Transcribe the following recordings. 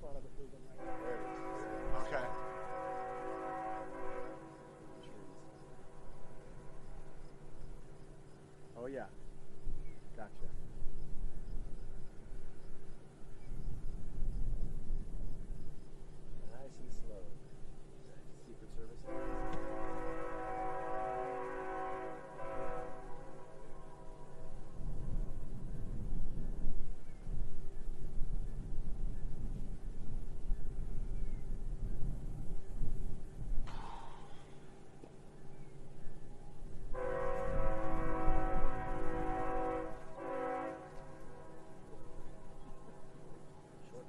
front of it moving right now. There it is. Okay. Oh yeah. Gotcha. Nice and slow. Secret Service.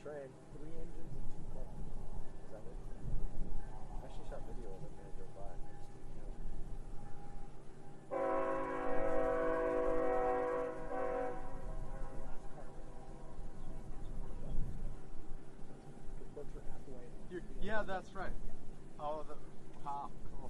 Train. 3 engines and 2 cars. Is that it? I actually shot video of it when I drove by. I just didn't know. Last car. The Berkshire Hathaway. Yeah, that's right. Oh, wow, cool.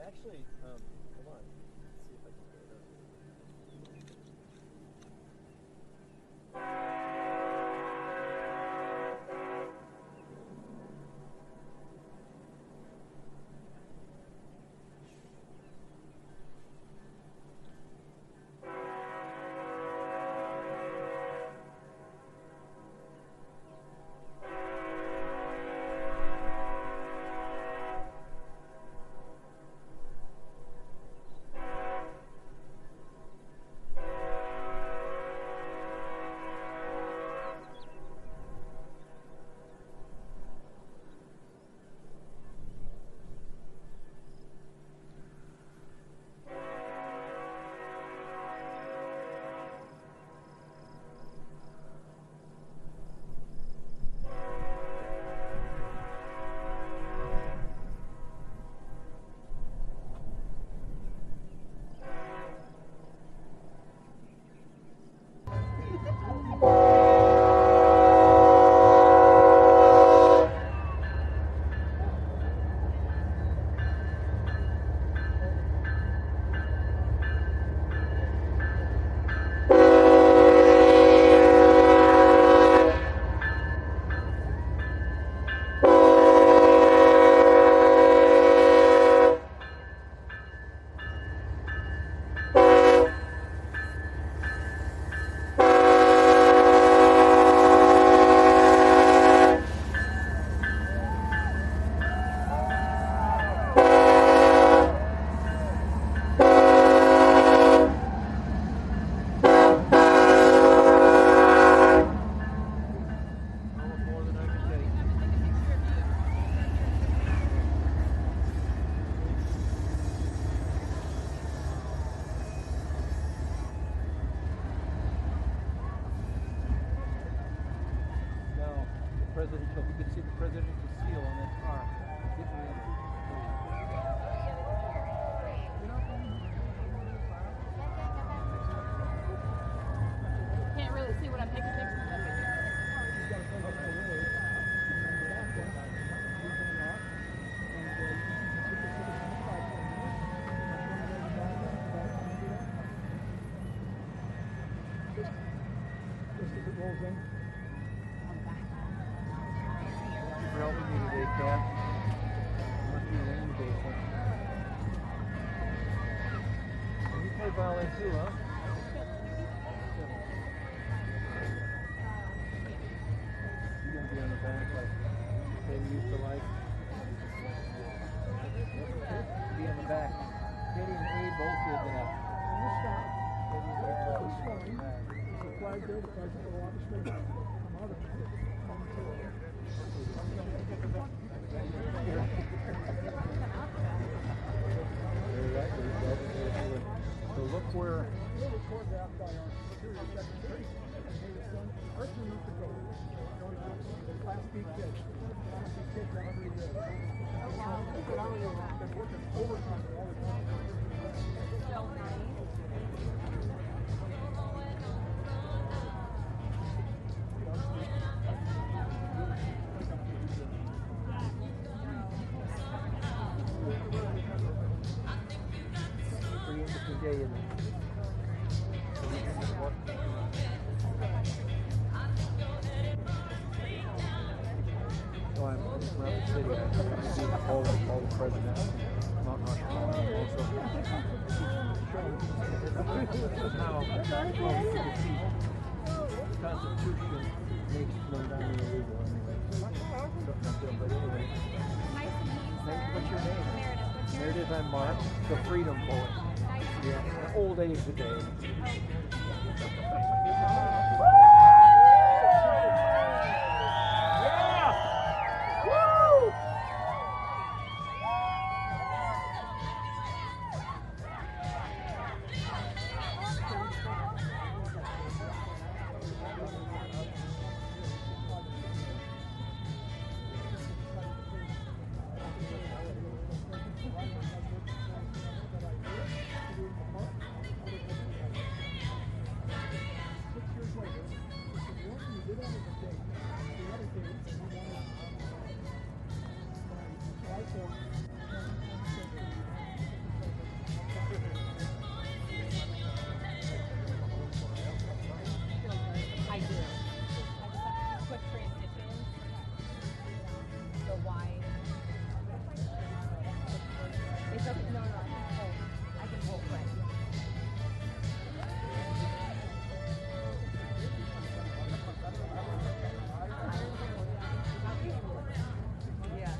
Actually, come on. Let's see if I can get it up. Presidential, you can see the presidential seal on that car. Can't really see what I'm taking pictures of. Just as it rolls in. For helping me today, Kat. Must be a rainy day. And you play violin too, huh? You're going to be on the back like Katie used to like. Be on the back. Katie and Abe both did that. And you stop. It's fine. There's a flag there. The flag will go on the street. Come out of it. So look where speak kids. Honestly, kids are pretty good. Been working overtime all the time. So nice. Pretty interesting day, isn't it? So I'm around the city. I see all the presidents. Not also. Now, you can see the Constitution makes monogamy illegal anyway. But anyway. Nice to meet you, sir. What's your name? Meredith. What's your Meredith, I'm Mark, the Freedom Poet. Nice to meet you. Yeah, old age today. I do. I just have quick transitions. The wide. It's okay. No, I can hold. I can hold right. Yeah.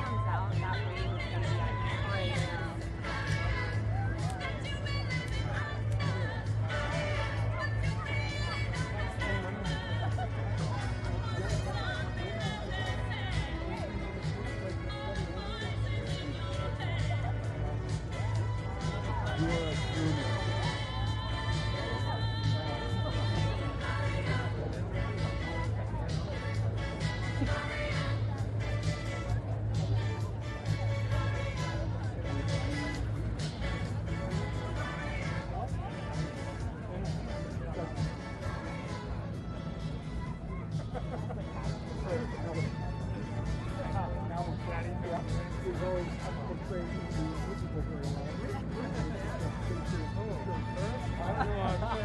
Comes out that rain is gonna be like crazy.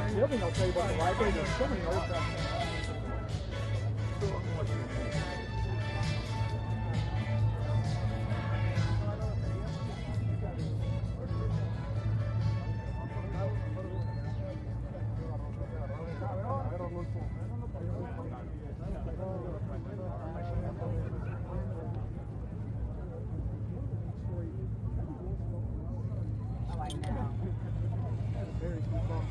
The other thing I'll tell you about the library, there's so many artifacts. Oh, I know. Very cool song.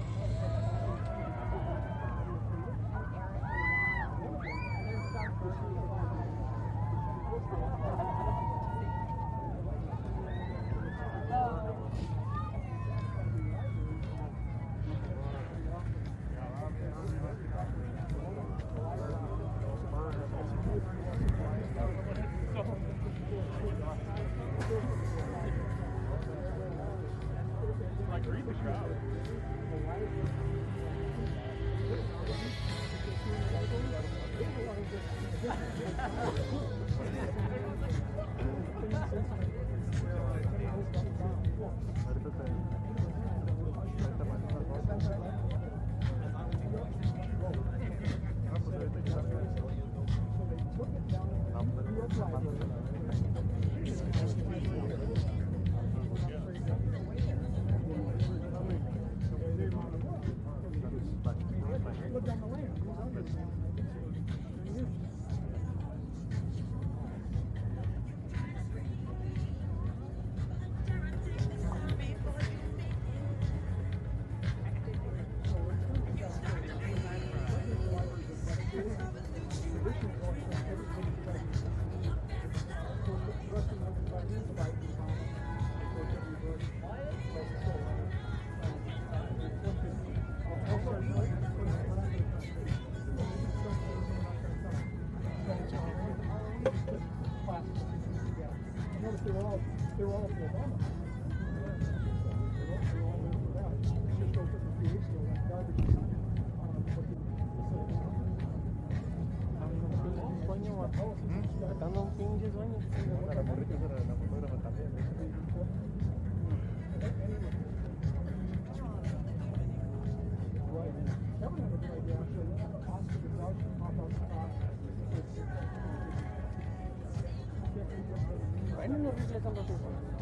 They were all for Obama. Dando un pinche sueño. La morrita era la fotógrafa también. Bueno, no reflejan los ojos.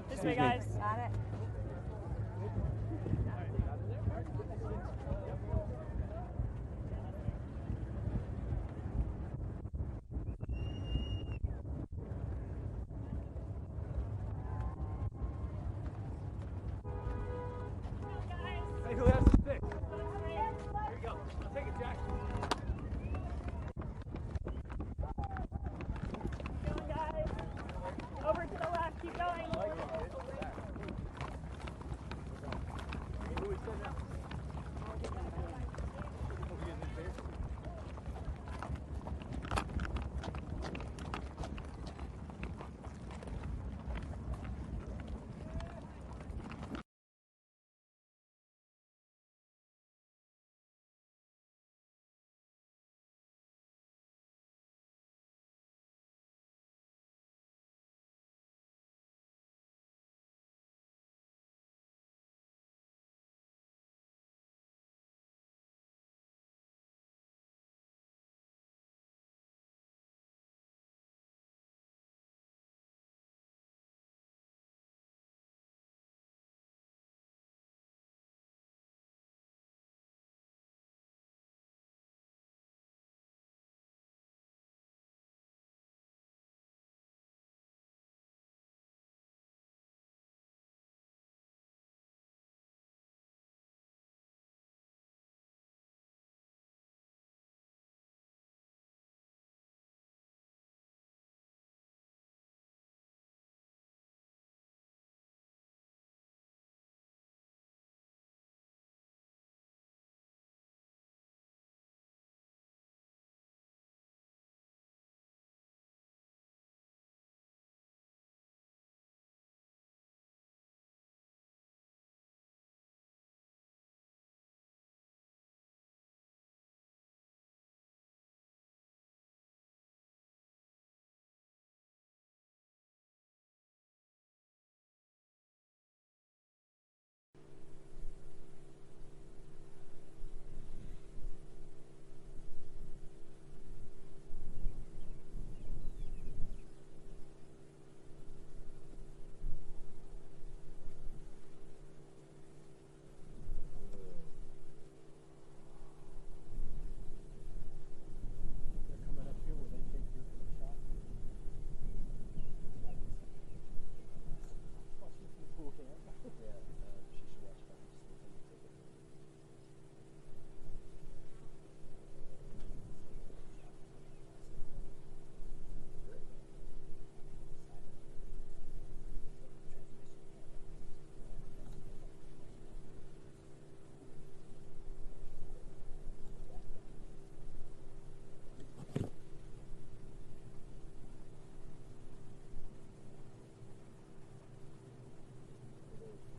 This way, guys. Got it. Hey, who has the stick? Here you go. I'll take it, Jack. Keep going, guys. Over to the left. Keep going.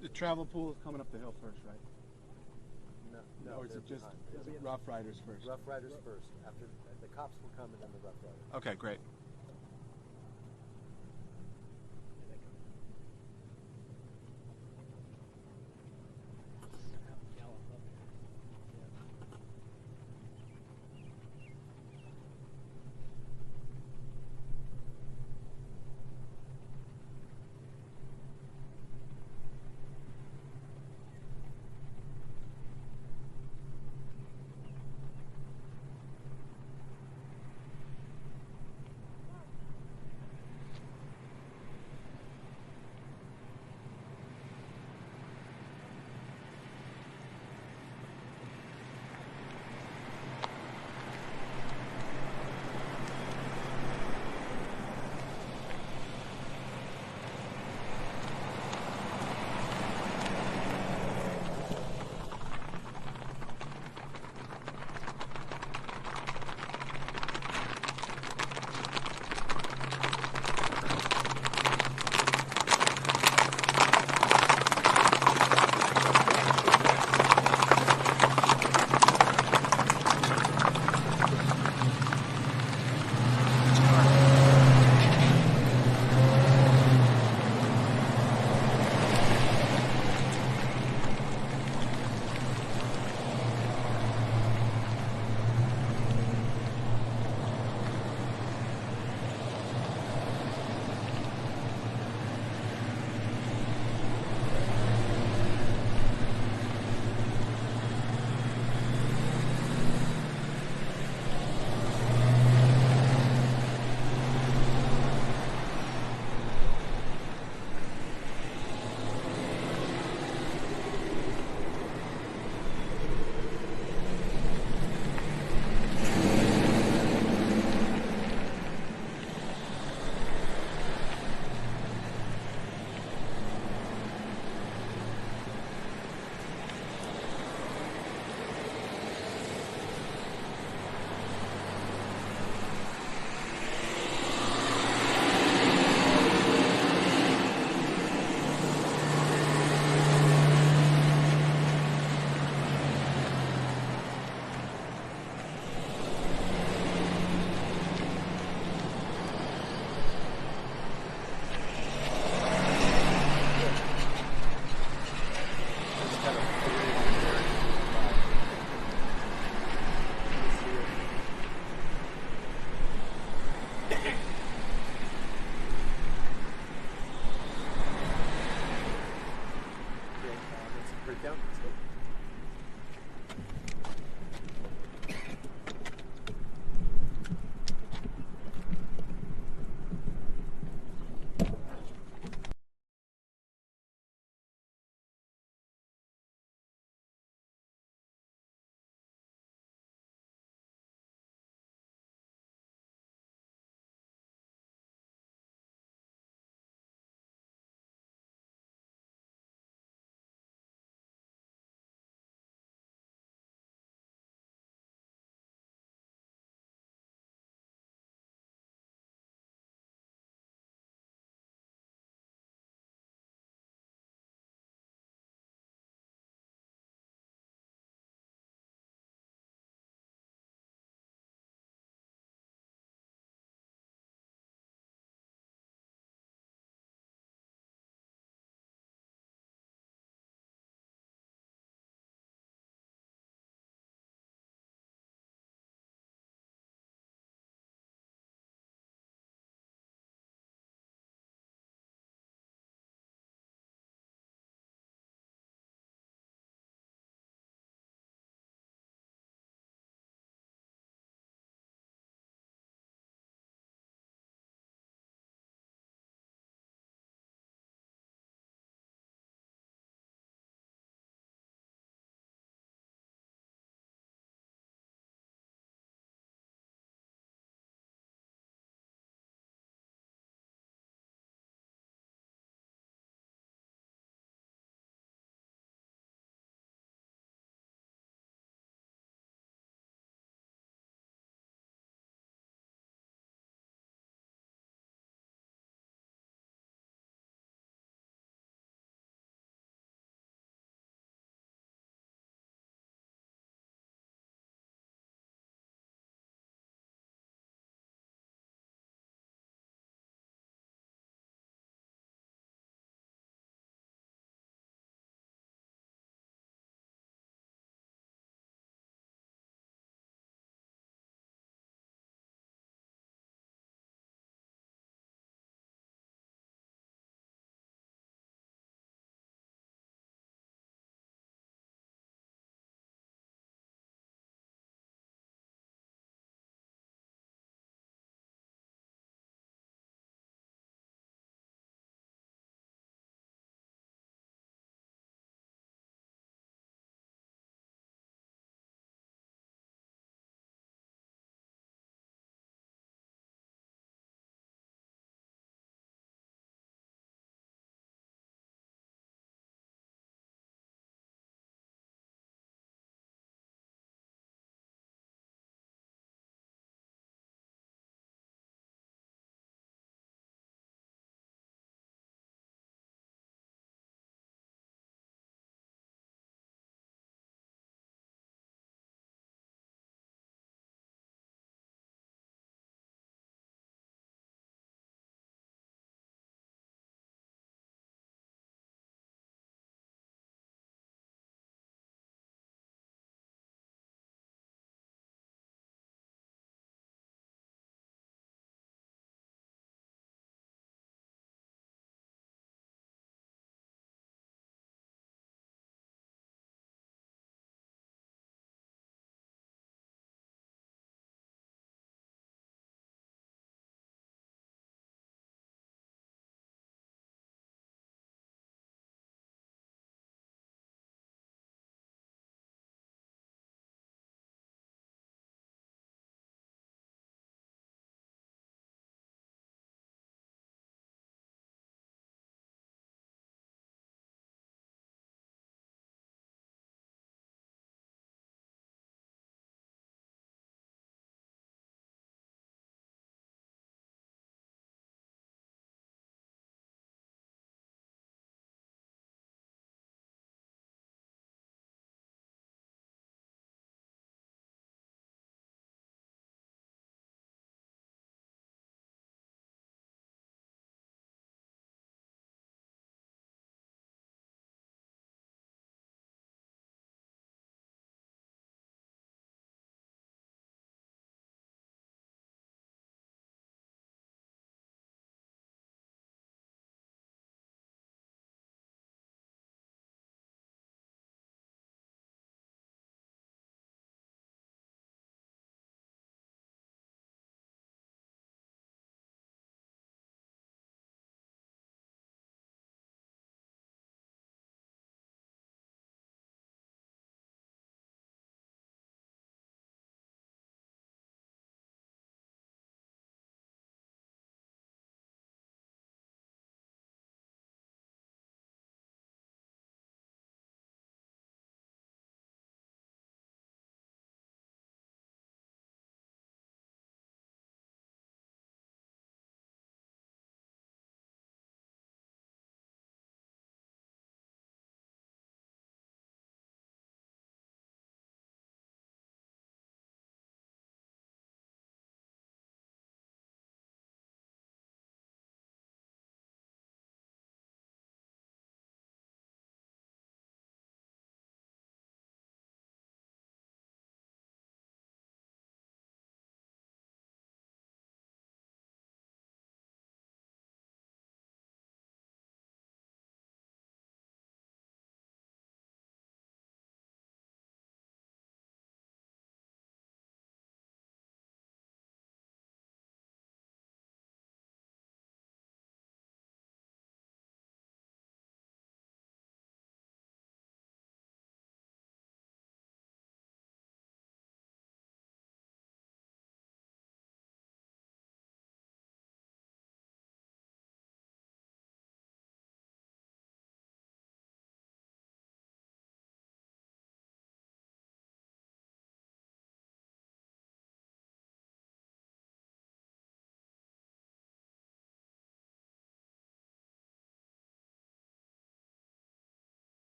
The travel pool is coming up the hill first, right? No, Or is it just behind. Rough Riders first? Rough Riders first. After the cops will come and then the Rough Riders. Okay, great.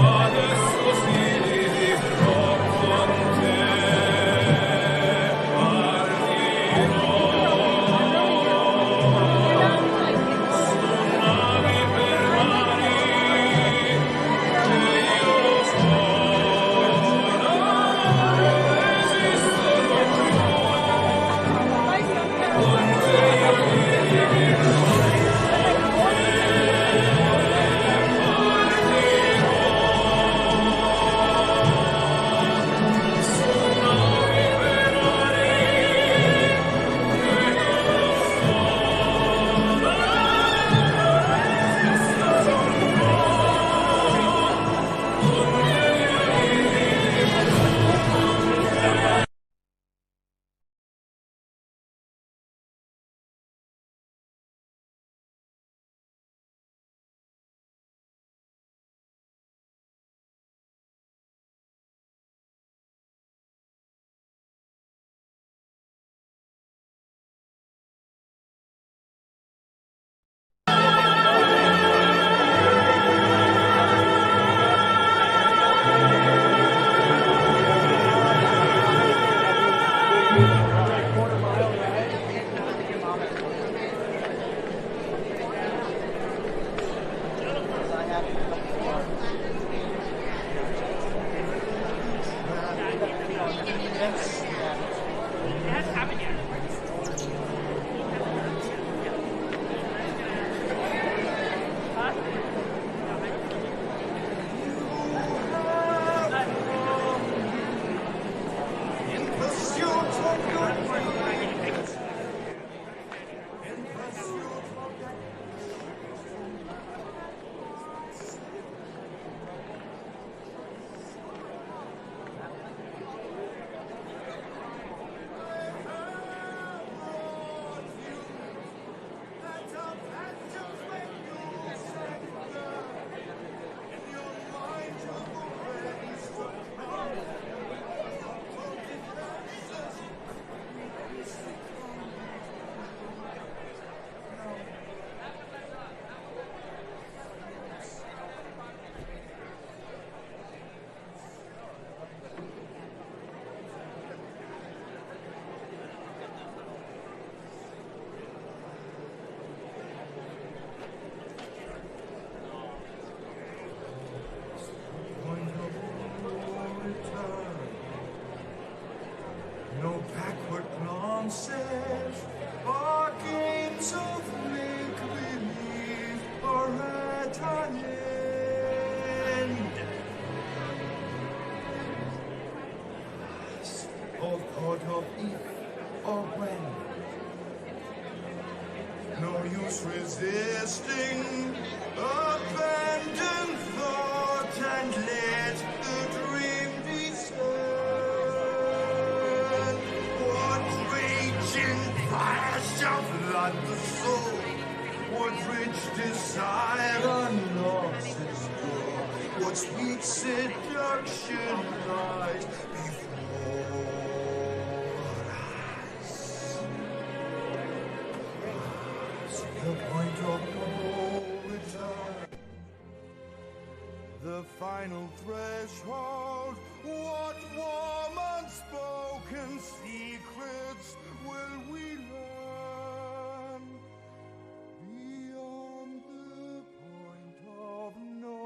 Adesso si resting, abandon thought and let the dream descend. What raging fire shall flood the soul? What rich desire unlocks its door? What sweet seduction lies before us? The point of no return, the final threshold. What warm unspoken secrets will we learn beyond the point of no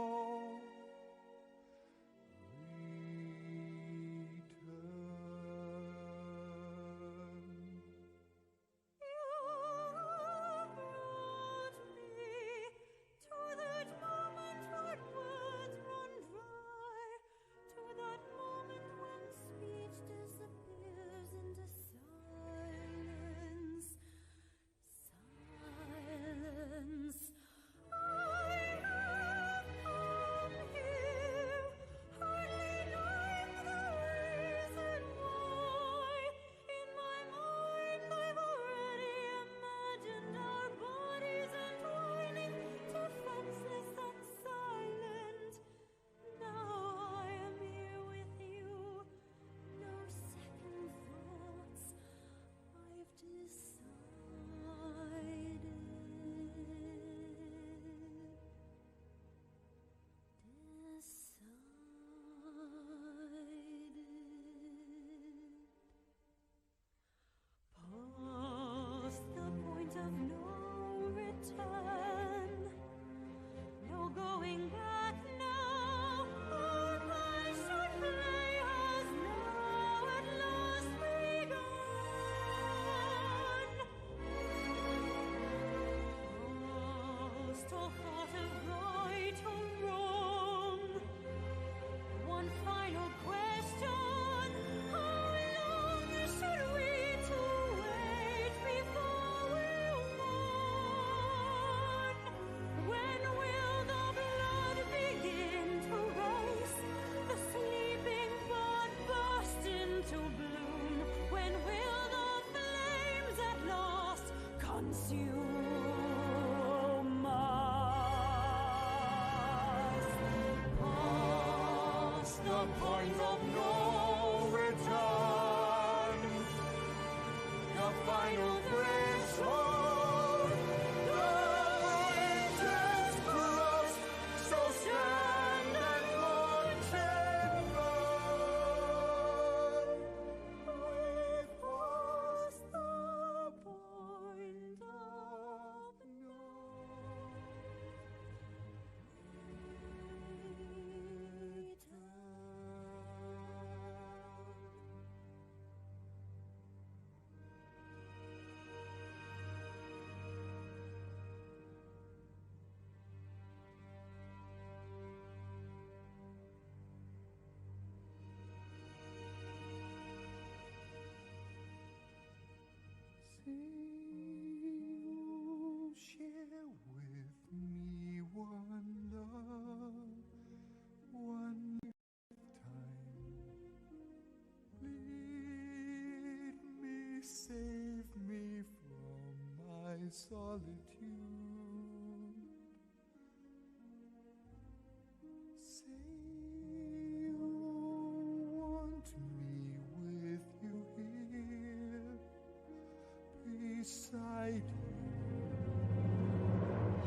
point of no return, the final threshold, the bridge is crossed, so stand and watch and burn. We've passed the point of no share with me one love, one lifetime. Lead me, save me from my solitude. Say you want me with you here, beside you.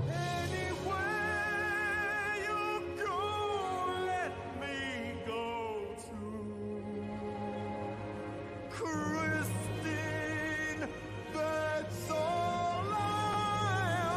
Anywhere you go, let me go too. Christine, that's all I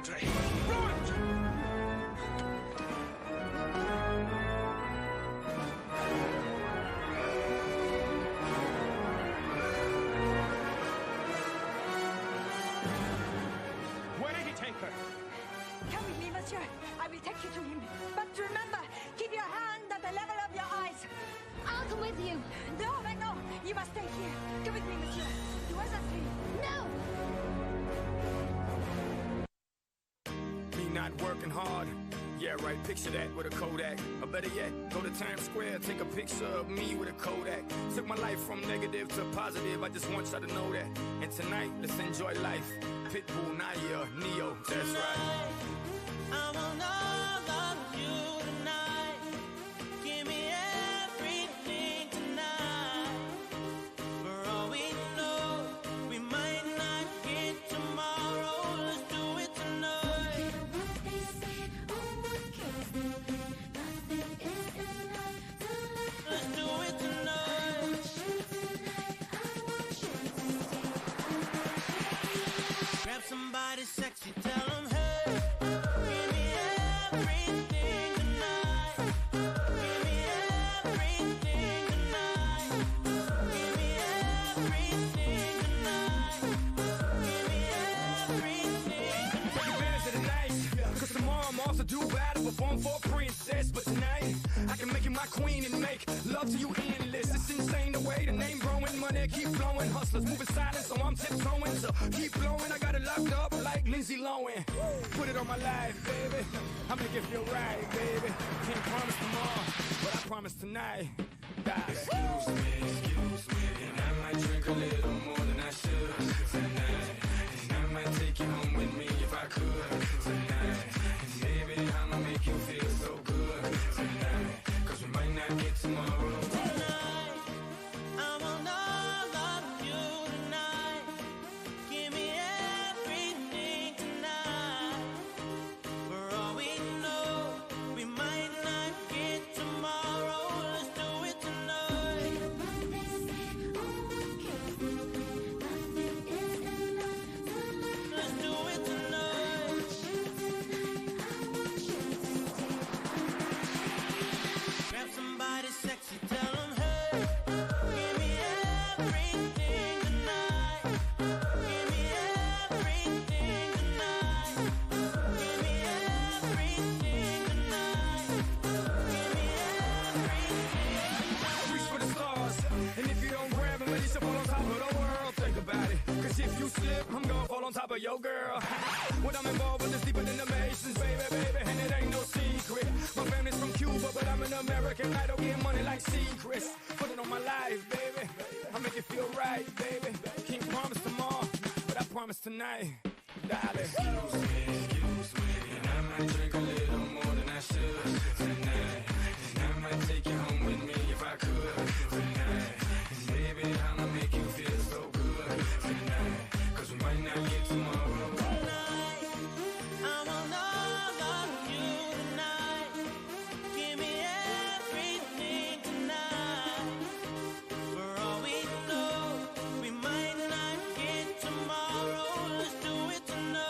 country. Run! Where did he take her? Come with me, monsieur. I will take you to him. But remember, keep your hand at the level of your eyes. I'll come with you. No, no, you must stay here. Come with me, monsieur. Do as I say. No! Me not working hard. Yeah, right, picture that with a Kodak. Or better yet, go to Times Square, take a picture of me with a Kodak. Took my life from negative to positive, I just want y'all to know that. And tonight, let's enjoy life. Pitbull, Naya, Neo, that's right. I want all of you tonight. Give me everything tonight. For all we know, we might not get tomorrow. Let's do it tonight. Let's do it tonight. Grab somebody sexy, tell them, hey, give me everything tonight. Give me everything tonight. Give me everything tonight. Give me everything tonight. Take advantage of the night, cause tomorrow I'm also due battle, perform for a princess. But tonight, I can make you my queen and make love to you endless. It's insane the way the name growing, money keep flowing. Hustlers moving silent, so I'm tiptoeing. So keep blowing, I got it locked up like Lindsay Lohan. Put it on my life, baby. I'll make it feel right, baby. Can't promise tomorrow, but I promise tonight. Excuse me, and I might drink a little more than I should tonight. And I might take you home with me if I could tonight. And baby, I'ma make you feel so good tonight. Cause we might not get tomorrow. Tonight, I want all of you tonight. Give me everything tonight. For all we know, we might not get tomorrow. Let's do it tonight. Let's do it tonight. Grab somebody sexy, tell them, hey, give me everything tonight. Give me everything tonight. Give me everything tonight. Give me everything. Reach for the stars, and if you don't grab them, at least you fall on top of the world. Think about it, cause if you slip, I'm gonna fall on top of your girl. What I'm involved with is deeper than the Masons, baby, and it ain't no secret. My family's from Cuba, but I'm an American. I don't get money like secrets. Put it on my life, baby. I'll make it feel right, baby. Can't promise tomorrow, but I promise tonight. Darling. Excuse me, and I might drink a little more than I should tonight. And I might take you home with me if I could tonight. And baby, I'ma make you feel so good tonight. Cause we might not get tomorrow. Tonight, I want all of you tonight. Give me everything tonight. For all we know, we might not get tomorrow. Let's do it tonight.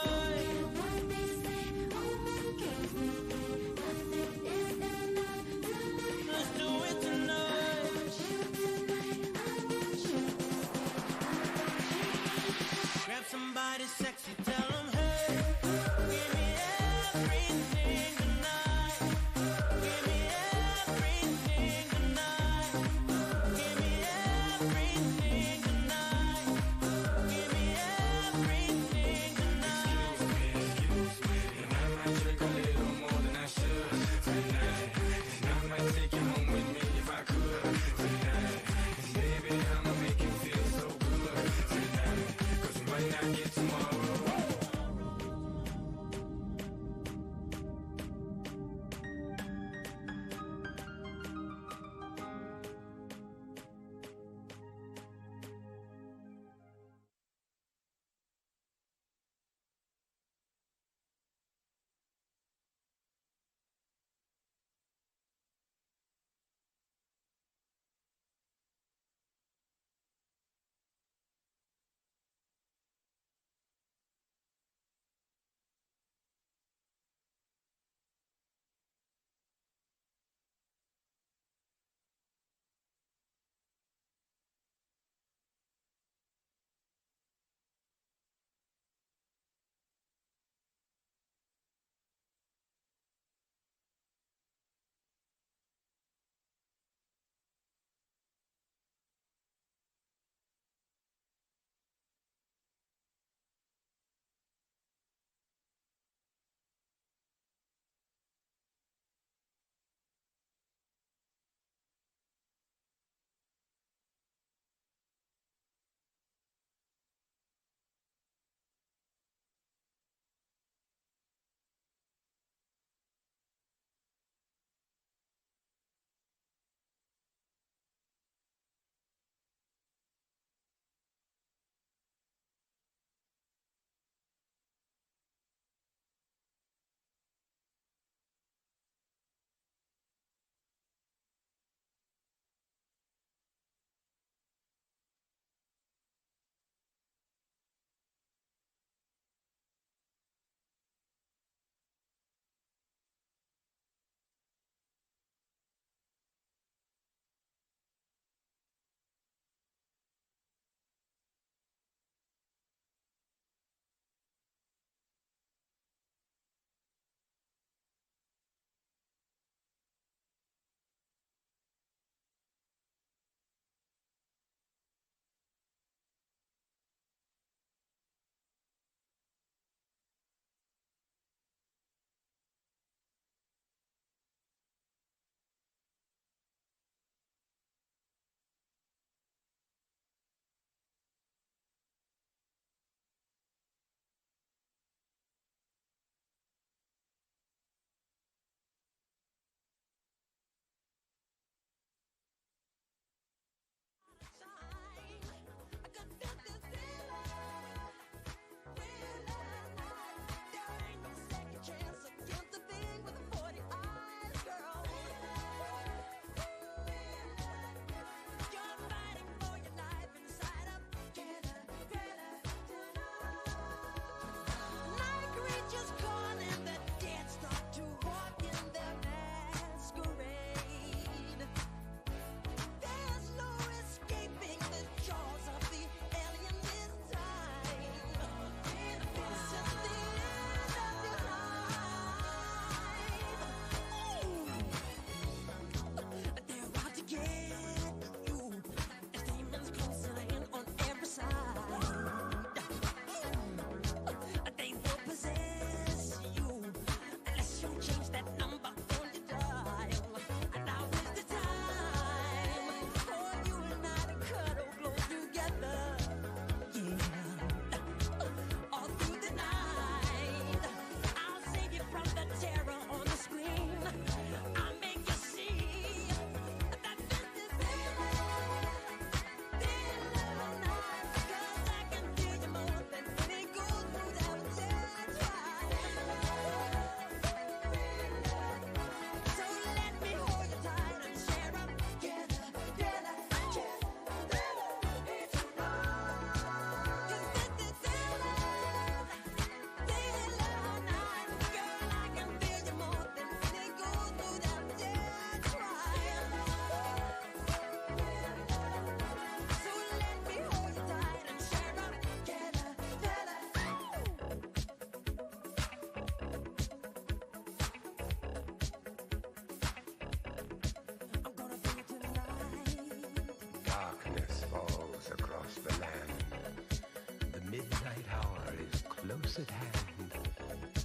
close at hand.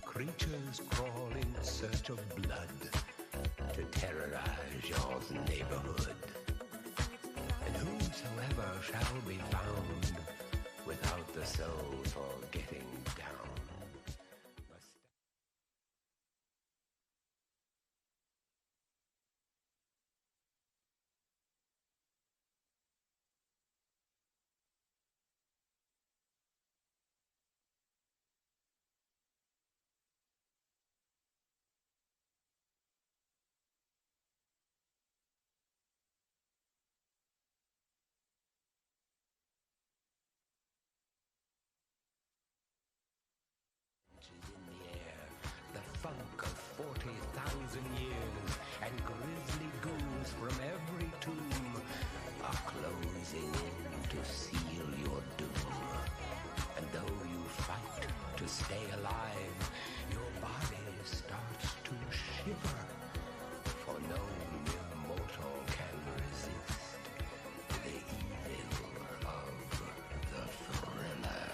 Creatures crawl in search of blood to terrorize your neighborhood. And whosoever shall be found without the soul for getting down must... in the air, the funk of 40,000 years, and grisly ghouls from every tomb are closing in to seal your doom. And though you fight to stay alive, your body starts to shiver, for no mere mortal can resist the evil of the thriller.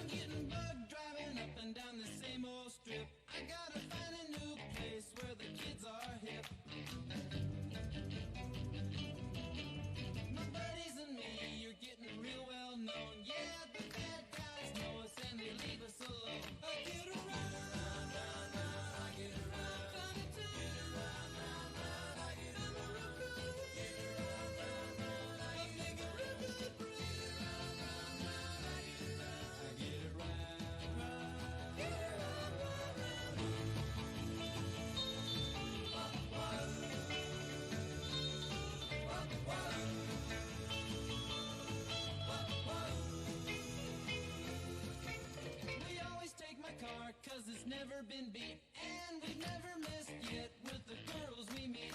I'm getting bugged driving up and down the same old strip. I gotta find a new place where the kids are hip. My buddies and me, you're getting real well known. Yeah, the bad guys know us and they leave us alone. I get around, round, round, I get around. Down in town, get around, round, round, I get around. Get around, round, round, I make a real good break. Get around, round, round, I get around. I get around, get around, round, round. We always take my car, cause it's never been beat. And we've never missed yet with the girls we meet.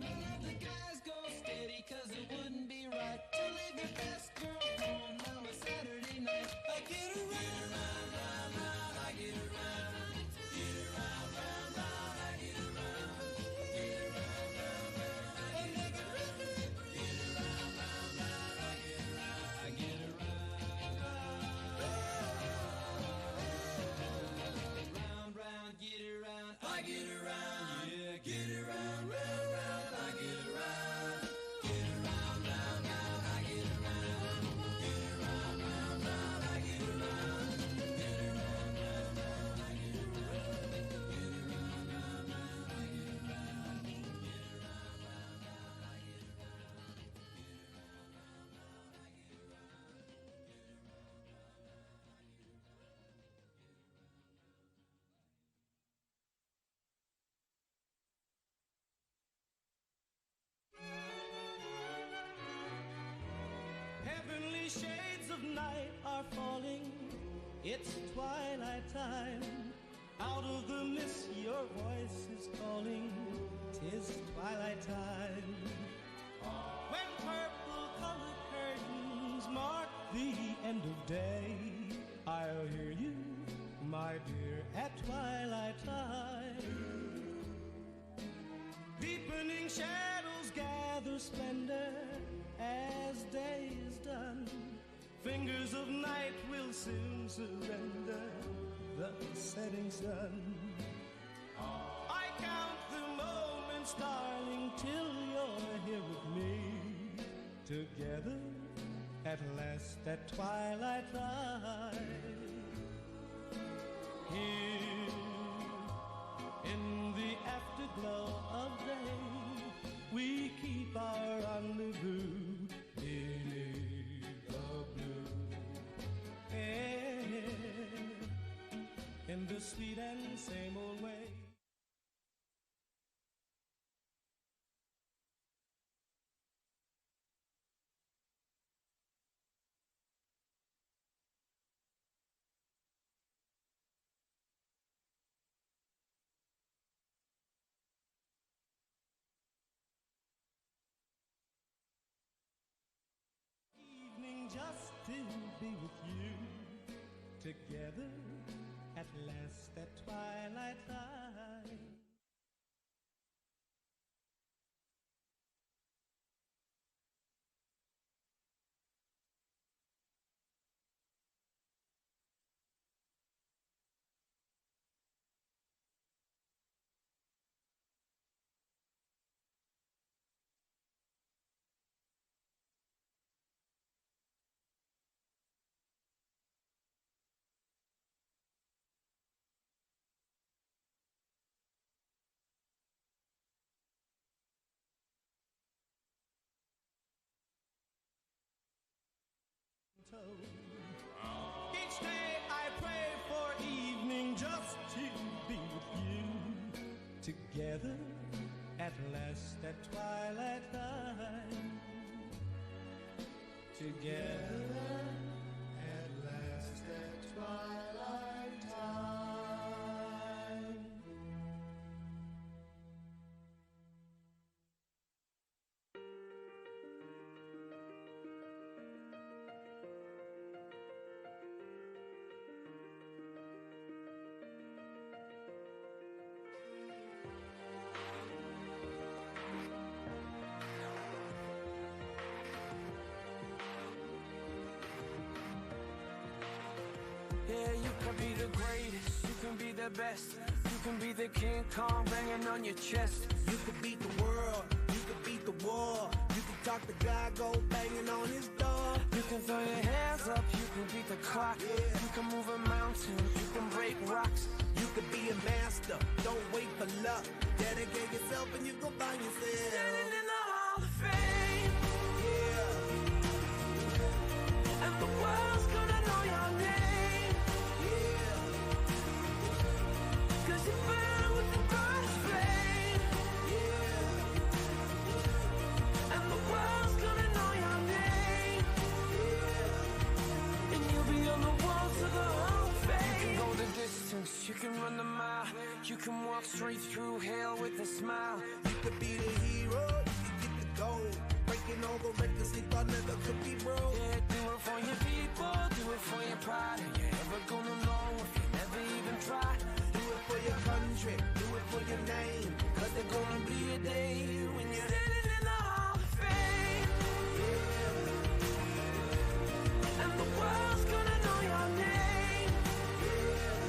None of the guys go steady, cause it wouldn't be right to leave your best girl home on a Saturday night. I get around, round, round, round, I get around. Get around, round, round, I get around. Get around, round, round, I make a real good break. Get around, round, round, I get around. I get around. Round, round, get around. I get around. Yeah, get around, round, round, I get around. Get around, round, round, I get around. Get around, round, round, I get around. Get around, round, round, I get around. Get around, round, round, I get around. Get around, round, round, I get Heavenly shades of night are falling. It's twilight time. Out of the mist your voice is calling. 'Tis twilight time. When purple-colored curtains mark the end of day, I'll hear you, my dear, at twilight time. Deepening shadows gather splendor as day is done. Fingers of night will soon surrender the setting sun. I count the moments, darling, till you're here with me. Together at last at twilight time. Here in the afterglow of day, we keep our rendezvous beneath the blue air, in the sweet and same old way. to be with you. Together at last at twilight time. Each day I pray for evening just to be with you. Together at last at twilight time. Together at last at twilight time. Yeah, you can be the greatest, you can be the best. You can be the King Kong banging on your chest. You could beat the world, you could beat the war. You can talk to God, go banging on his door. You can throw your hands up, you can beat the clock. You can move a mountain, you can break rocks. You could be a master, don't wait for luck. Dedicate yourself and you go find yourself standing in the Hall of Fame. Yeah. And the world's gonna know your name. Yeah. 'Cause you burn with the brightest flame. Yeah. And the world's gonna know your name. Yeah. And you'll be on the walls of the Hall of Fame. You can go the distance, you can run the mile. You can walk straight through hell with a smile. You could be the hero, you could get the gold. Breaking all the records they thought never could be broke. Yeah, do it for your people, do it for your pride. And you're never gonna know if you never even try. Do it for your country, do it for your name. 'Cause there's gonna be a day when you're standing in the Hall of Fame. Yeah. And the world's gonna know your name. Yeah.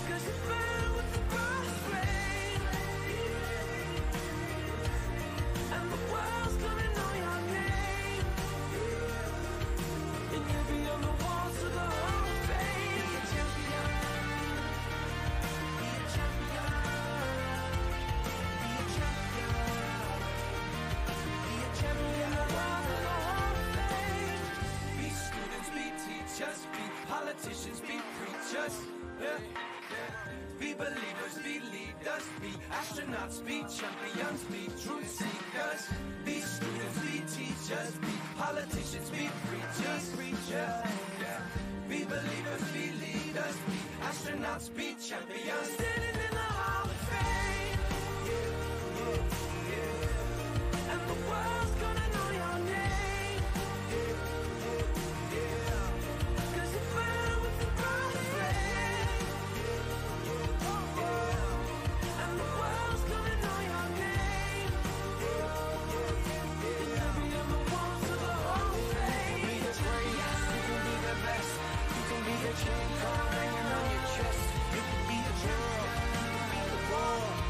'Cause you burn with the brightest flame. And the world's gonna know your name. And you'll be on the walls of the Hall of Fame. Be a champion. Be a champion. Be a champion. Be a champion. The walls of the Hall of Fame. Be students, be teachers, be politicians, be preachers. Yeah. Be believers, be leaders, be astronauts, be champions, be truth seekers. Be students, be teachers, be politicians, be preachers, yeah. Be believers, be leaders, be astronauts, be champions. Standing in the Hall of Fame. And the world's gonna know your name. 'Cause you burn with the brightest flame. And the world's gonna know your name. And you'll be on the walls of the Hall of Fame. You can be the greatest, you can be the best. You can be the King Kong hanging on your chest. You could be a champion, you could beat the war.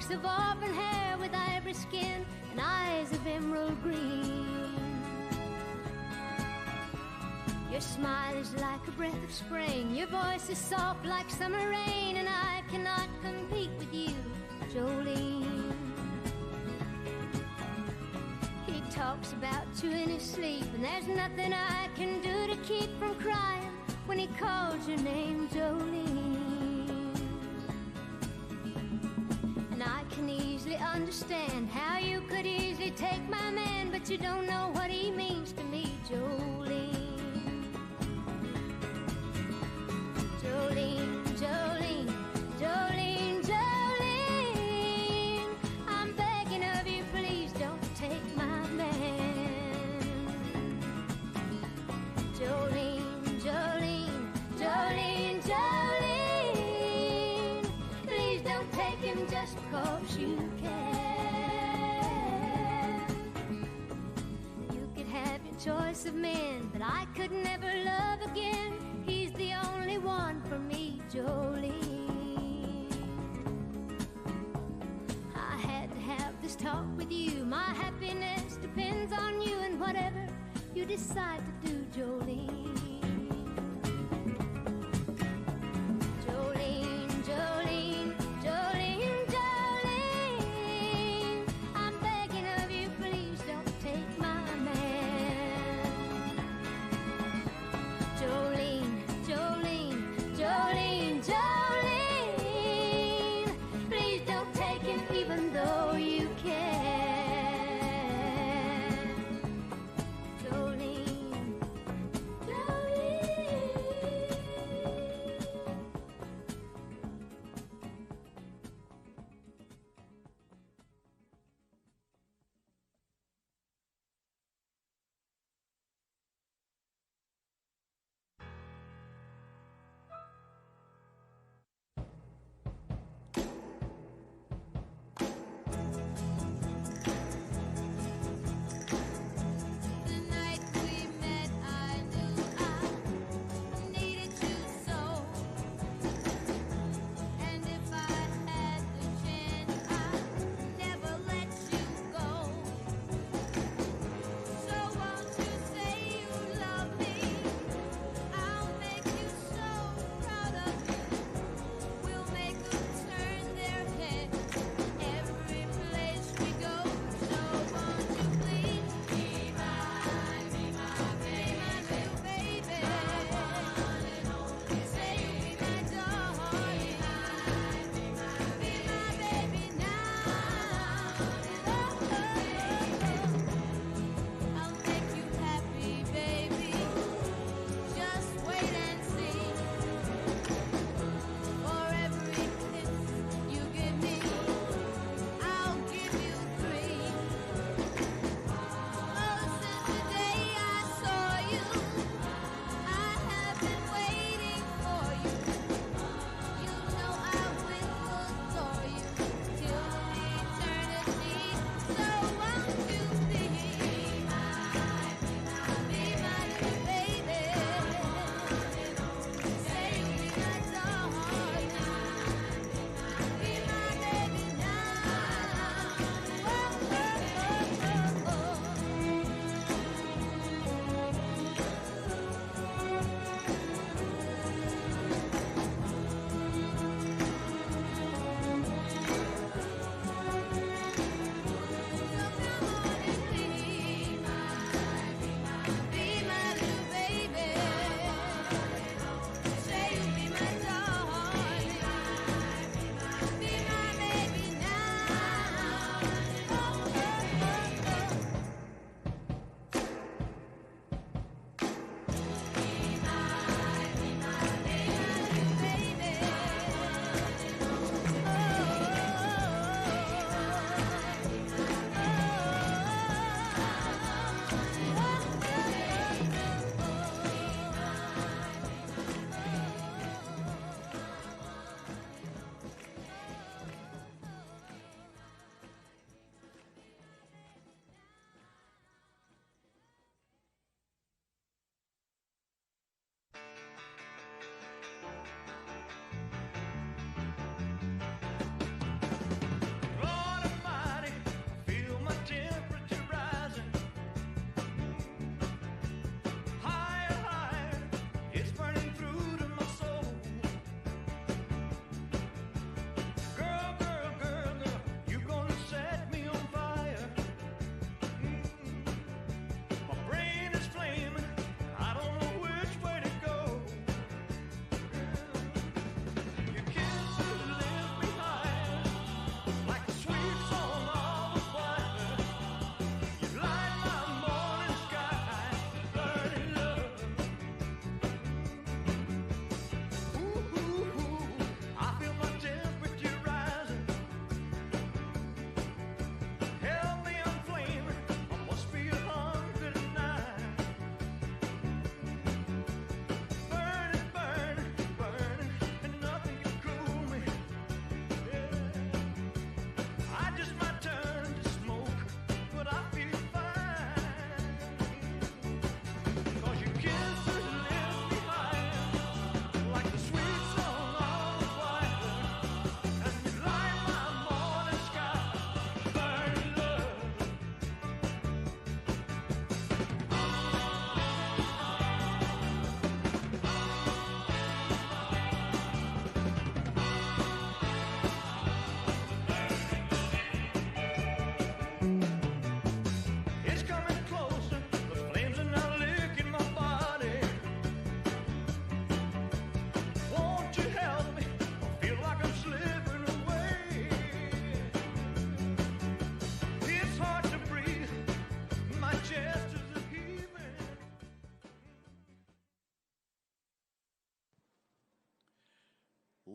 locks of auburn hair with ivory skin and eyes of emerald green. Your smile is like a breath of spring, your voice is soft like summer rain, and I cannot compete with you, Jolene. He talks about you in his sleep, and there's nothing I can do to keep from crying when he calls your name, Jolene. And I can easily understand how you could easily take my man, but you don't know what he means to me, Jolene. Jolene, Jolene, Jolene, Jolene, I'm begging of you, please don't take my man. Jolene, Jolene, Jolene, Jolene, please don't take him just because you can. You could have your choice of men, but I could never love again. He's the only one for me, Jolene. I had to have this talk with you. My happiness depends on you and whatever you decide to do, Jolene. Jolene, Jolene, Jolene, Jolene, I'm begging of you, please don't take my man. Jolene, Jolene, Jolene, Jolene, please don't take him even though you can. Jolene, Jolene.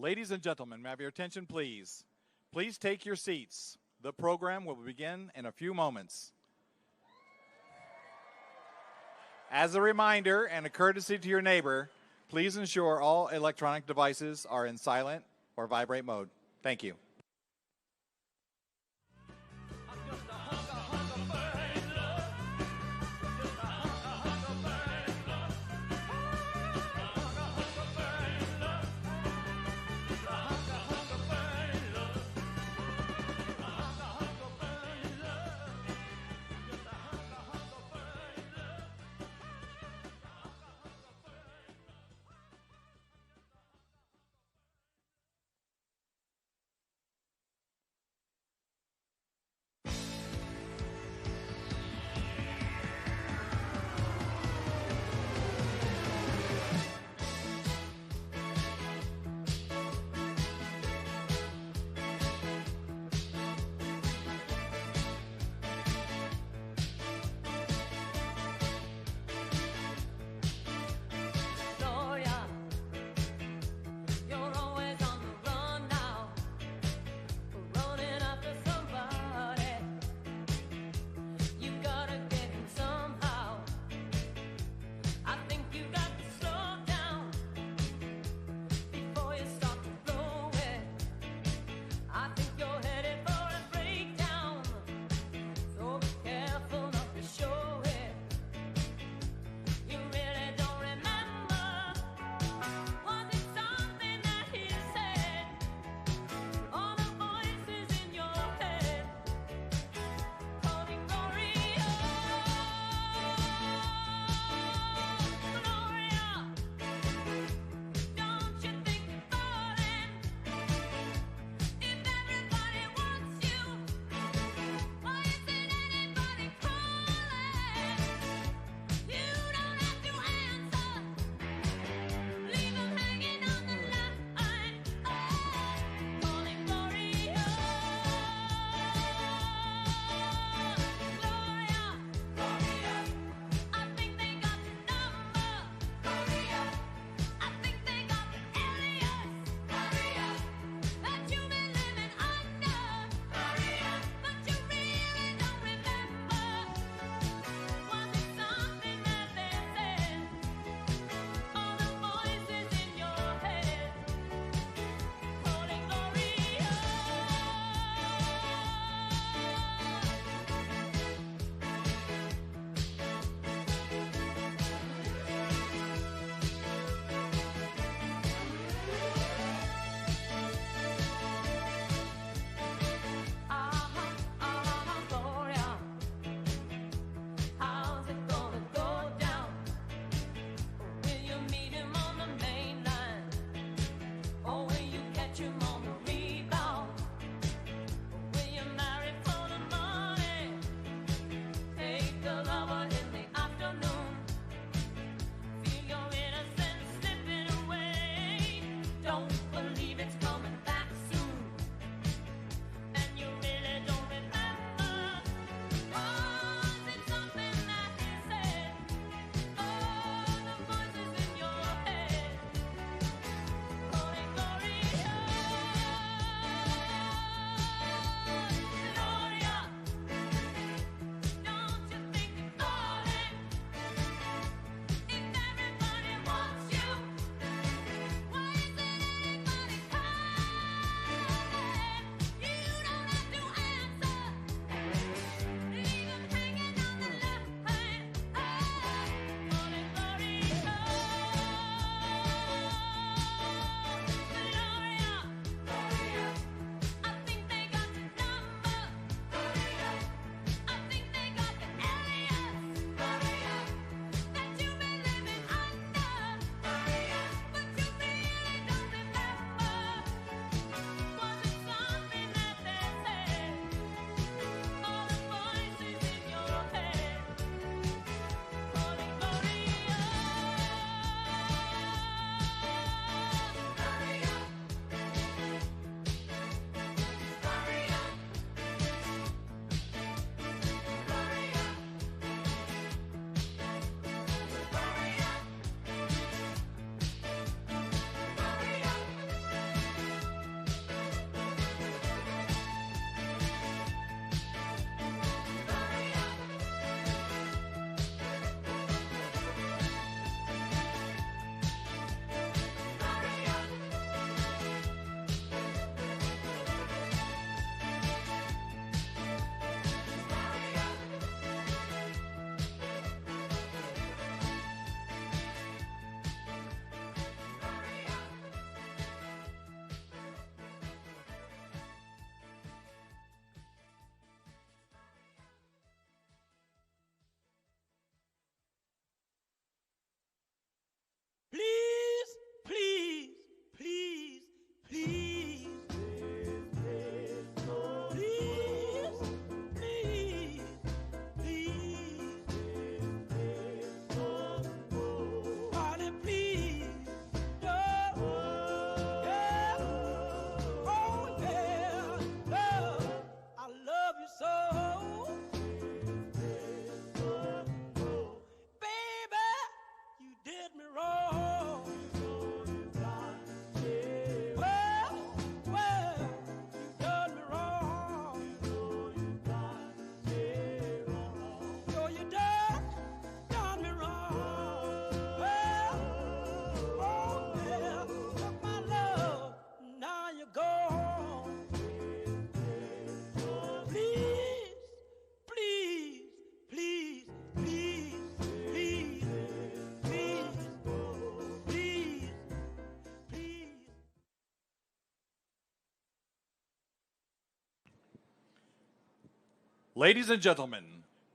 Ladies and gentlemen, may I have your attention, please? Please take your seats. The program will begin in a few moments. As a reminder and a courtesy to your neighbor, please ensure all electronic devices are in silent or vibrate mode. Thank you. home. Please, please, please, please, please, please, please, please. Ladies and gentlemen,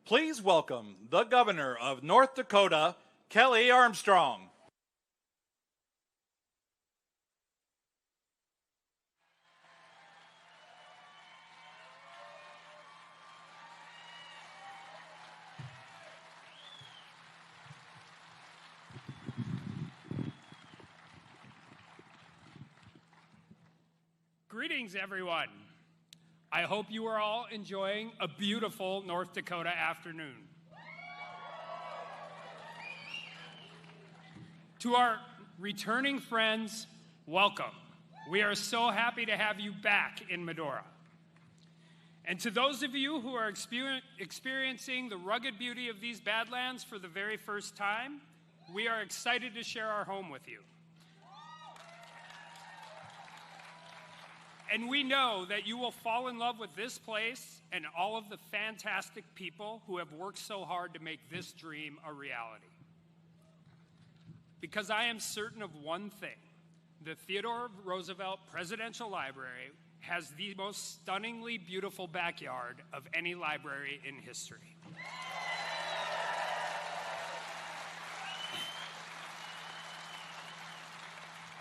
please welcome the governor of North Dakota, Kelly Armstrong. Greetings, everyone. I hope you are all enjoying a beautiful North Dakota afternoon. To our returning friends, welcome. We are so happy to have you back in Medora. And to those of you who are experiencing the rugged beauty of these Badlands for the very first time, we are excited to share our home with you. And we know that you will fall in love with this place and all of the fantastic people who have worked so hard to make this dream a reality. Because I am certain of one thing, the Theodore Roosevelt Presidential Library has the most stunningly beautiful backyard of any library in history.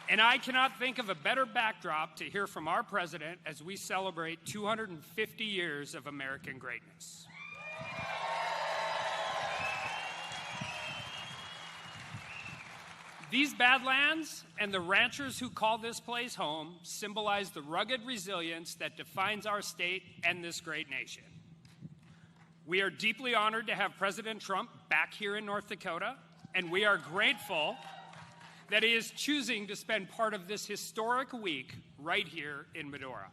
And I cannot think of a better backdrop to hear from our president as we celebrate 250 years of American greatness. These Badlands and the ranchers who call this place home symbolize the rugged resilience that defines our state and this great nation. We are deeply honored to have President Trump back here in North Dakota, and we are grateful that he is choosing to spend part of this historic week right here in Medora.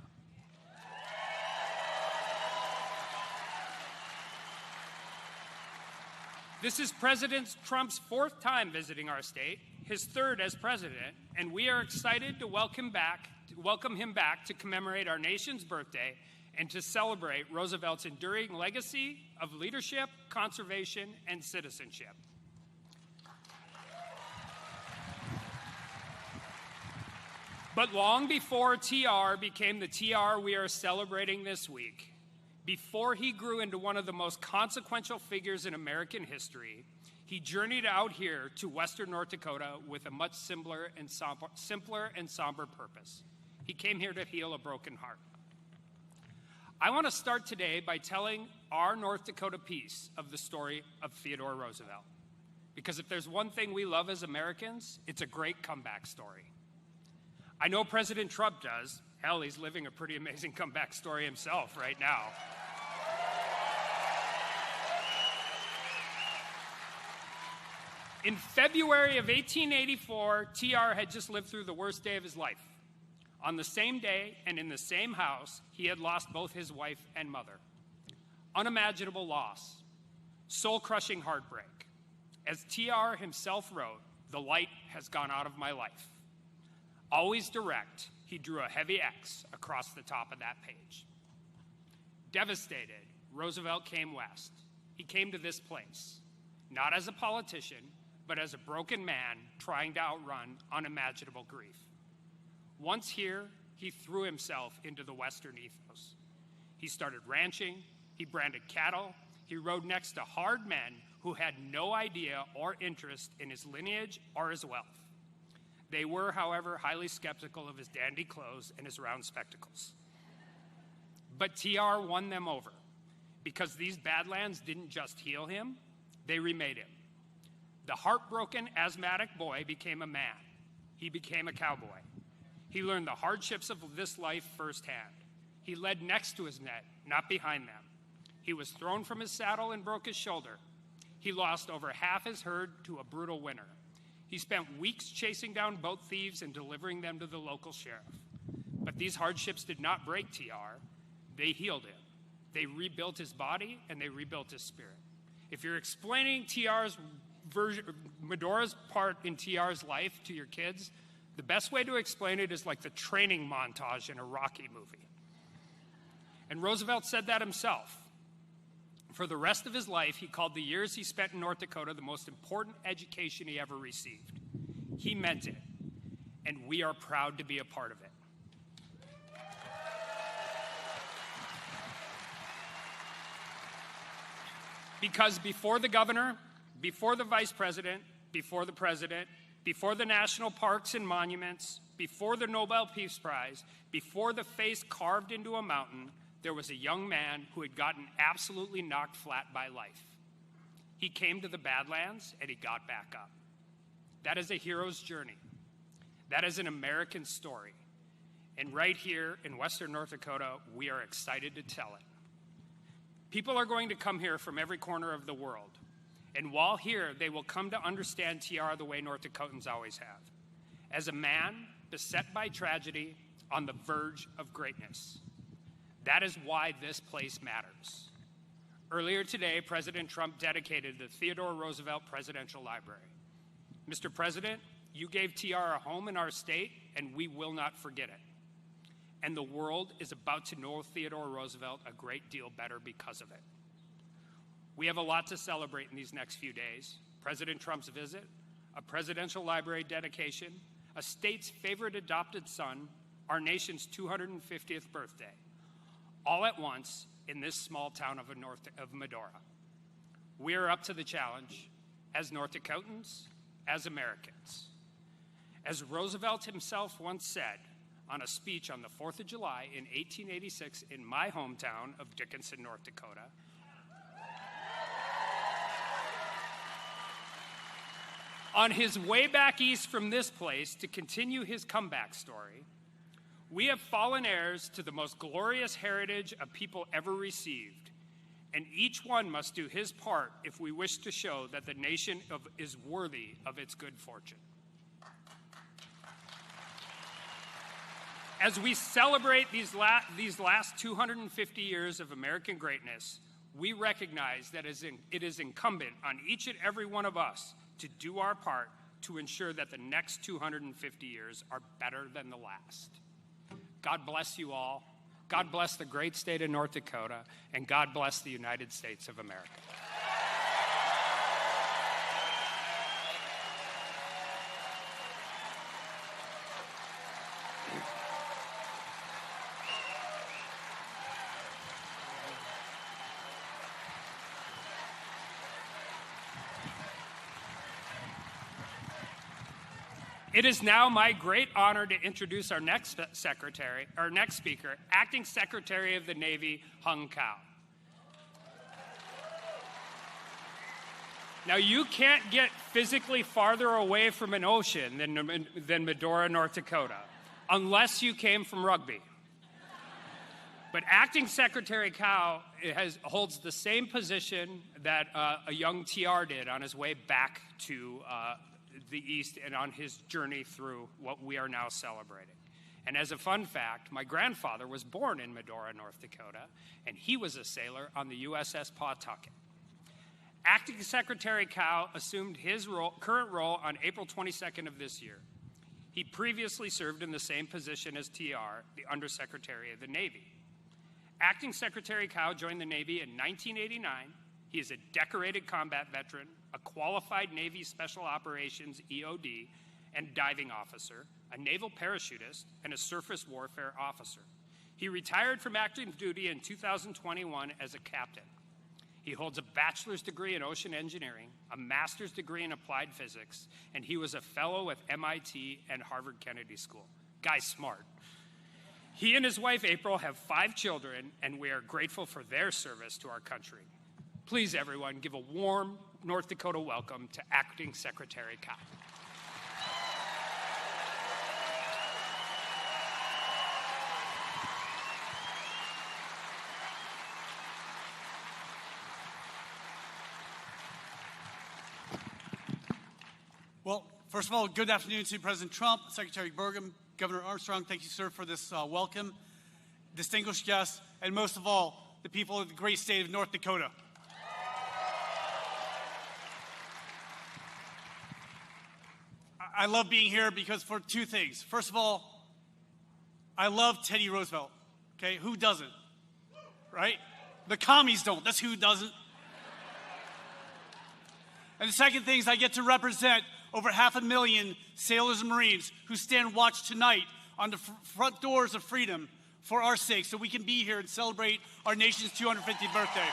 This is President Trump's fourth time visiting our state, his third as president, and we are excited to welcome him back to commemorate our nation's birthday and to celebrate Roosevelt's enduring legacy of leadership, conservation, and citizenship. But long before TR became the TR we are celebrating this week, before he grew into one of the most consequential figures in American history, he journeyed out here to Western North Dakota with a much simpler and somber purpose. He came here to heal a broken heart. I want to start today by telling our North Dakota piece of the story of Theodore Roosevelt. Because if there's one thing we love as Americans, it's a great comeback story. I know President Trump does. Hell, he's living a pretty amazing comeback story himself right now. In February of 1884, TR had just lived through the worst day of his life. On the same day and in the same house, he had lost both his wife and mother. Unimaginable loss, soul-crushing heartbreak. As TR himself wrote, "The light has gone out of my life." Always direct, he drew a heavy X across the top of that page. Devastated, Roosevelt came west. He came to this place, not as a politician, but as a broken man trying to outrun unimaginable grief. Once here, he threw himself into the Western ethos. He started ranching, he branded cattle, he rode next to hard men who had no idea or interest in his lineage or his wealth. They were, however, highly skeptical of his dandy clothes and his round spectacles. But TR won them over, because these Badlands didn't just heal him, they remade him. The heartbroken, asthmatic boy became a man. He became a cowboy. He learned the hardships of this life firsthand. He led next to his net, not behind them. He was thrown from his saddle and broke his shoulder. He lost over half his herd to a brutal winter. He spent weeks chasing down boat thieves and delivering them to the local sheriff. But these hardships did not break TR. They healed him. They rebuilt his body and they rebuilt his spirit. If you're explaining Medora's part in TR's life to your kids, The best way to explain it is like the training montage in a Rocky movie. And Roosevelt said that himself. For the rest of his life, he called the years he spent in North Dakota the most important education he ever received. He meant it, and we are proud to be a part of it. Because before the governor, before the vice president, before the president, before the national parks and monuments, before the Nobel Peace Prize, before the face carved into a mountain, there was a young man who had gotten absolutely knocked flat by life. He came to the Badlands and he got back up. That is a hero's journey. That is an American story. And right here in Western North Dakota, we are excited to tell it. People are going to come here from every corner of the world. And while here, they will come to understand TR the way North Dakotans always have. As a man beset by tragedy on the verge of greatness. That is why this place matters. Earlier today, President Trump dedicated the Theodore Roosevelt Presidential Library. Mr. President, you gave TR a home in our state, and we will not forget it. And the world is about to know Theodore Roosevelt a great deal better because of it. We have a lot to celebrate in these next few days. President Trump's visit, a presidential library dedication, a state's favorite adopted son, our nation's 250th birthday, all at once in this small town of Medora. We are up to the challenge as North Dakotans, as Americans. As Roosevelt himself once said on a speech on the 4th of July in 1886 in my hometown of Dickinson, North Dakota, on his way back east from this place to continue his comeback story, we have fallen heirs to the most glorious heritage a people ever received, and each one must do his part if we wish to show that the nation is worthy of its good fortune. As we celebrate these last 250 years of American greatness, we recognize that it is incumbent on each and every one of us to do our part to ensure that the next 250 years are better than the last. God bless you all. God bless the great state of North Dakota, and God bless the United States of America. It is now my great honor to introduce our next speaker, Acting Secretary of the Navy, Hung Kao. Now, you can't get physically farther away from an ocean than Medora, North Dakota, unless you came from rugby. But Acting Secretary Kao holds the same position that a young TR did on his way back to the East and on his journey through what we are now celebrating. And as a fun fact, my grandfather was born in Medora, North Dakota, and he was a sailor on the USS Pawtucket. Acting Secretary Kao assumed his current role on April 22nd of this year. He previously served in the same position as TR, the Undersecretary of the Navy. Acting Secretary Kao joined the Navy in 1989. He is a decorated combat veteran, a qualified Navy Special Operations EOD and diving officer, a naval parachutist, and a surface warfare officer. He retired from active duty in 2021 as a captain. He holds a bachelor's degree in ocean engineering, a master's degree in applied physics, and he was a fellow with MIT and Harvard Kennedy School. Guy's smart. He and his wife April have 5 children, and we are grateful for their service to our country. Please, everyone, give a warm North Dakota welcome to Acting Secretary Kao. Well, first of all, good afternoon to President Trump, Secretary Burgum, Governor Armstrong. Thank you, sir, for this welcome. Distinguished guests, and most of all, the people of the great state of North Dakota. I love being here because for two things. First of all, I love Teddy Roosevelt. Okay, who doesn't? Right? The commies don't. That's who doesn't. And the second thing is I get to represent over 500,000 sailors and Marines who stand watch tonight on the front doors of freedom for our sake so we can be here and celebrate our nation's 250th birthday.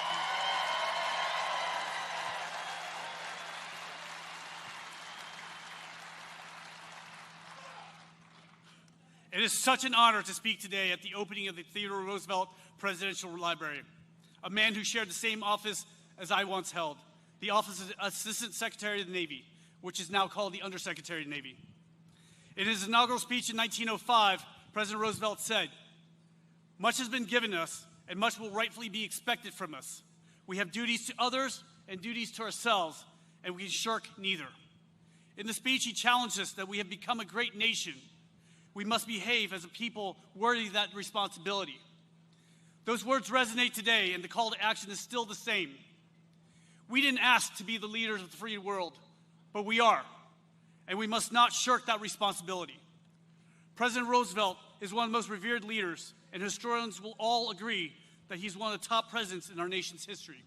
It is such an honor to speak today at the opening of the Theodore Roosevelt Presidential Library, a man who shared the same office as I once held, the office of Assistant Secretary of the Navy, which is now called the Undersecretary of the Navy. In his inaugural speech in 1905, President Roosevelt said, "Much has been given us, and much will rightfully be expected from us. We have duties to others and duties to ourselves, and we can shirk neither." In the speech, he challenged us that we have become a great nation. We must behave as a people worthy of that responsibility. Those words resonate today, and the call to action is still the same. We didn't ask to be the leaders of the free world, but we are, and we must not shirk that responsibility. President Roosevelt is one of the most revered leaders, and historians will all agree that he's one of the top presidents in our nation's history.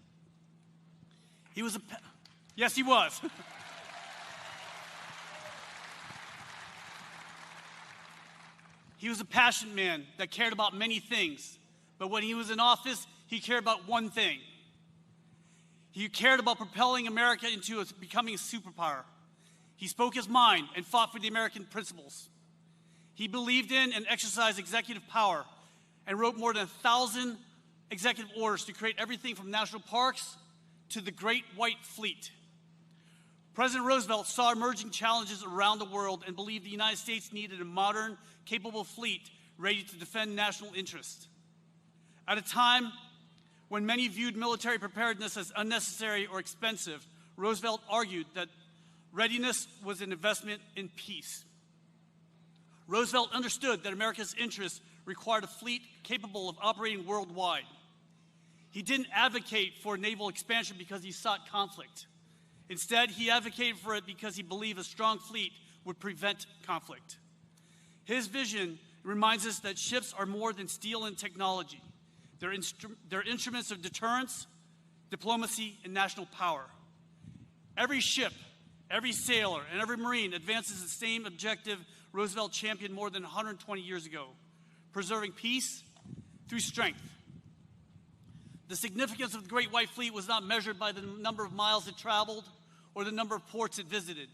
He was yes, he was. He was a passionate man that cared about many things, but when he was in office, he cared about one thing. He cared about propelling America into becoming a superpower. He spoke his mind and fought for the American principles. He believed in and exercised executive power and wrote more than 1,000 executive orders to create everything from national parks to the Great White Fleet. President Roosevelt saw emerging challenges around the world and believed the United States needed a modern, capable fleet ready to defend national interests. At a time when many viewed military preparedness as unnecessary or expensive, Roosevelt argued that readiness was an investment in peace. Roosevelt understood that America's interests required a fleet capable of operating worldwide. He didn't advocate for naval expansion because he sought conflict. Instead, he advocated for it because he believed a strong fleet would prevent conflict. His vision reminds us that ships are more than steel and technology. They're instruments of deterrence, diplomacy, and national power. Every ship, every sailor, and every Marine advances the same objective Roosevelt championed more than 120 years ago: preserving peace through strength. The significance of the Great White Fleet was not measured by the number of miles it traveled or the number of ports it visited.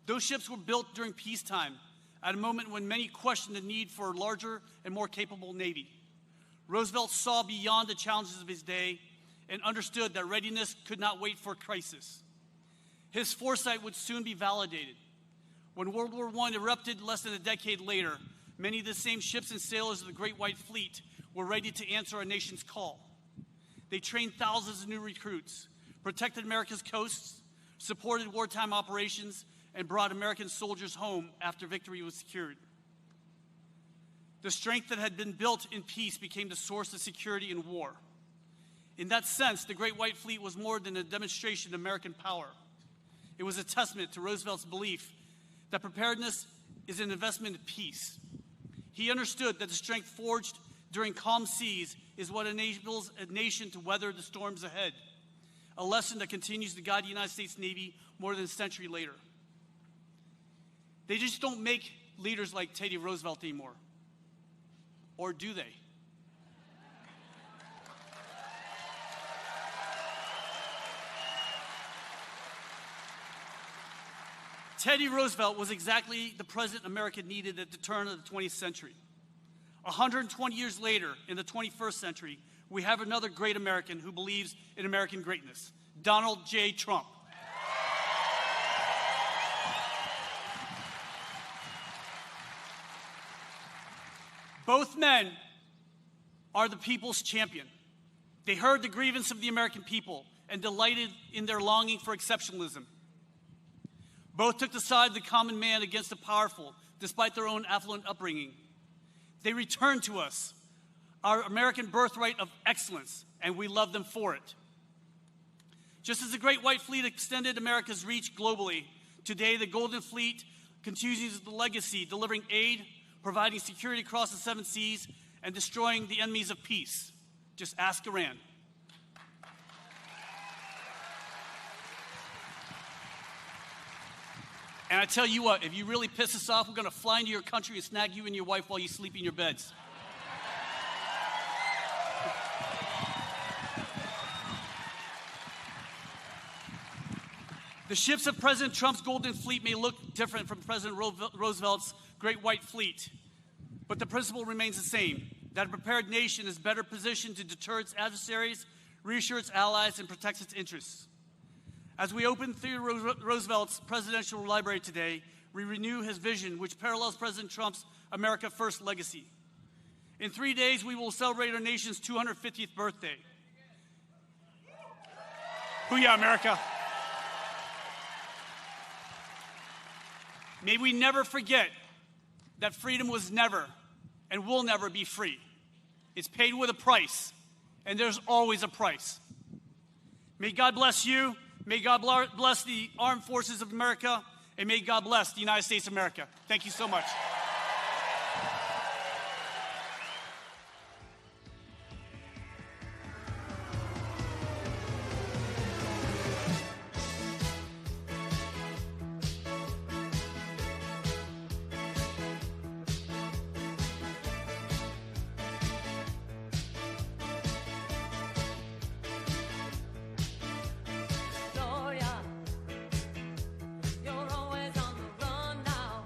Those ships were built during peacetime, at a moment when many questioned the need for a larger and more capable Navy. Roosevelt saw beyond the challenges of his day and understood that readiness could not wait for a crisis. His foresight would soon be validated. When World War I erupted less than a decade later, many of the same ships and sailors of the Great White Fleet were ready to answer our nation's call. They trained thousands of new recruits, protected America's coasts, supported wartime operations, and brought American soldiers home after victory was secured. The strength that had been built in peace became the source of security in war. In that sense, the Great White Fleet was more than a demonstration of American power. It was a testament to Roosevelt's belief that preparedness is an investment in peace. He understood that the strength forged during calm seas is what enables a nation to weather the storms ahead, a lesson that continues to guide the United States Navy more than a century later. They just don't make leaders like Teddy Roosevelt anymore. Or do they? Teddy Roosevelt was exactly the president America needed at the turn of the 20th century. 120 years later, in the 21st century, we have another great American who believes in American greatness, Donald J. Trump. Both men are the people's champion. They heard the grievance of the American people and delighted in their longing for exceptionalism. Both took the side of the common man against the powerful, despite their own affluent upbringing. They returned to us our American birthright of excellence, and we love them for it. Just as the Great White Fleet extended America's reach globally, today the Golden Fleet continues the legacy, delivering aid, providing security across the 7 seas, and destroying the enemies of peace. Just ask Iran. And I tell you what, if you really piss us off, we're going to fly into your country and snag you and your wife while you sleep in your beds. The ships of President Trump's Golden Fleet may look different from President Roosevelt's Great White Fleet, but the principle remains the same, that a prepared nation is better positioned to deter its adversaries, reassure its allies, and protect its interests. As we open Theodore Roosevelt's Presidential Library today, we renew his vision, which parallels President Trump's America First legacy. In 3 days, we will celebrate our nation's 250th birthday. Booyah, America! May we never forget that freedom was never and will never be free. It's paid with a price, and there's always a price. May God bless you. May God bless the armed forces of America, and may God bless the United States of America. Thank you so much. You're always on the run now.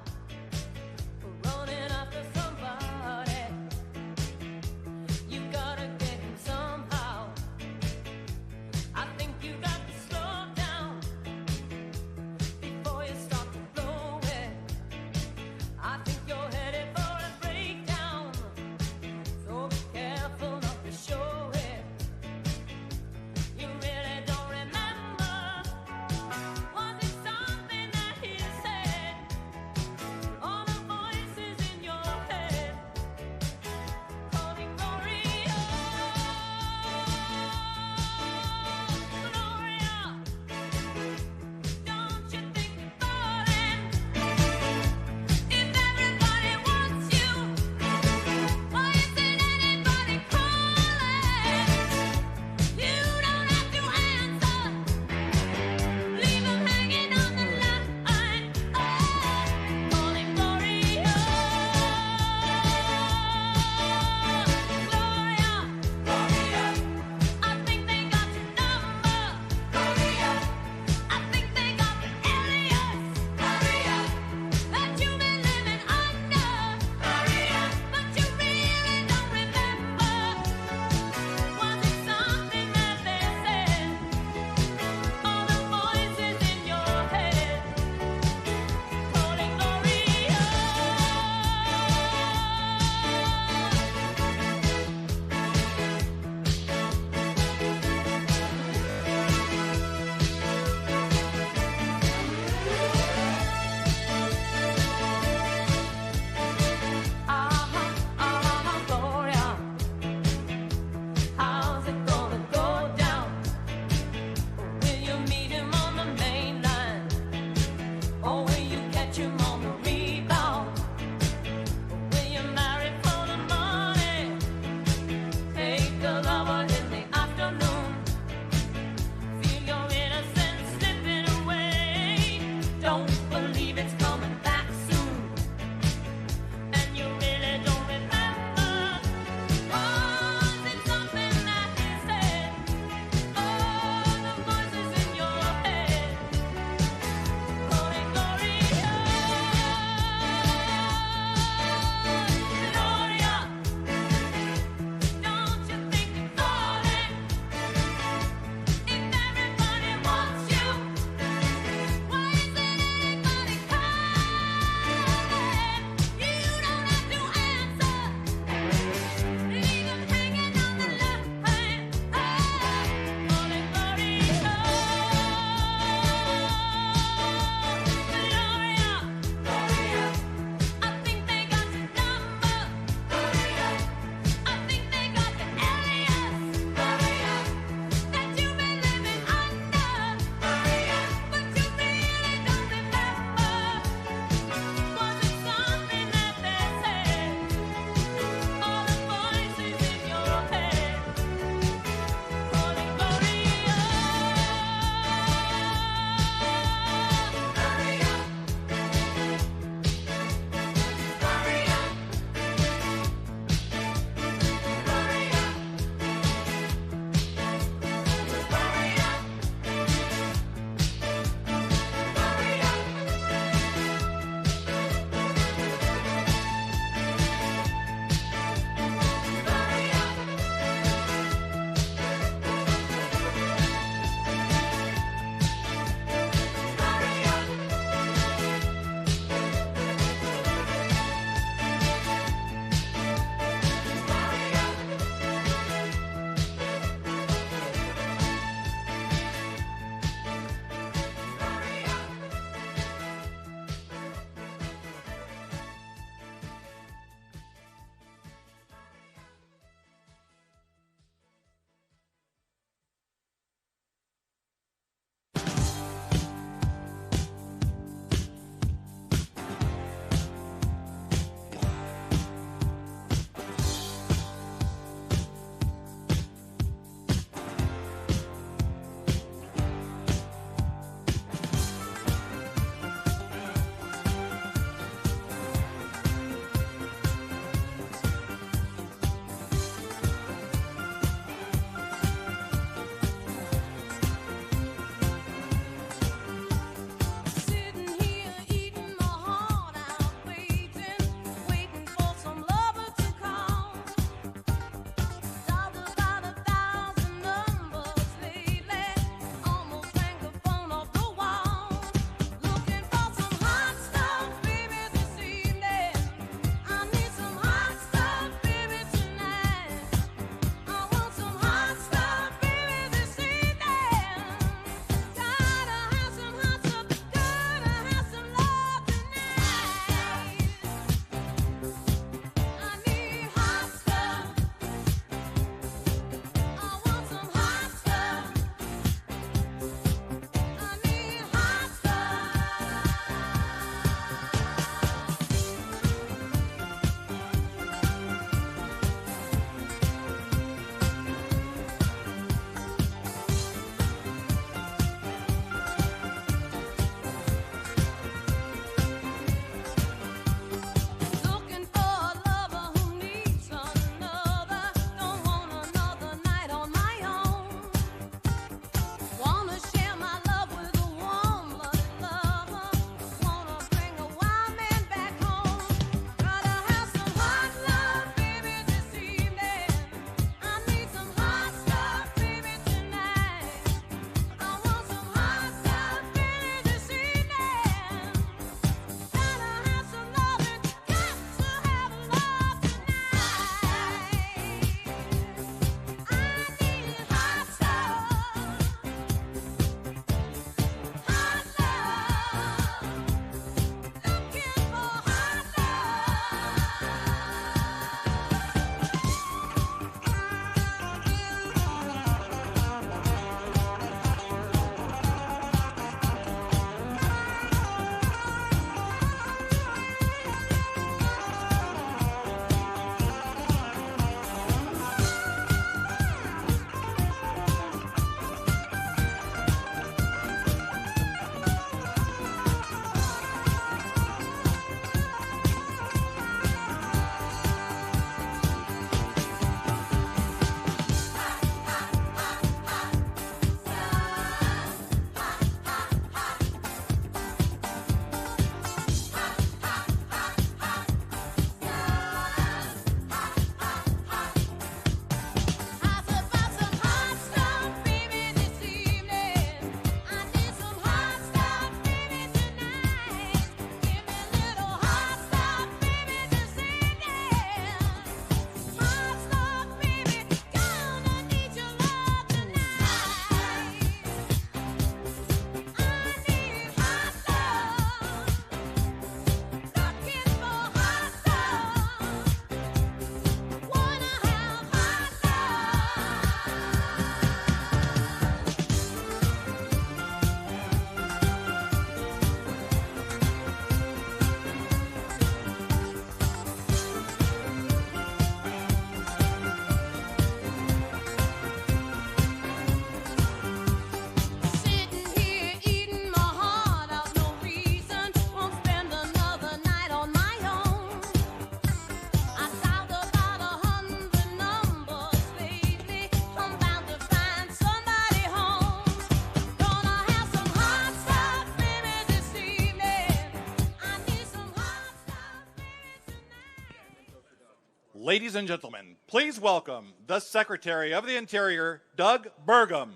Ladies and gentlemen, please welcome the Secretary of the Interior, Doug Burgum.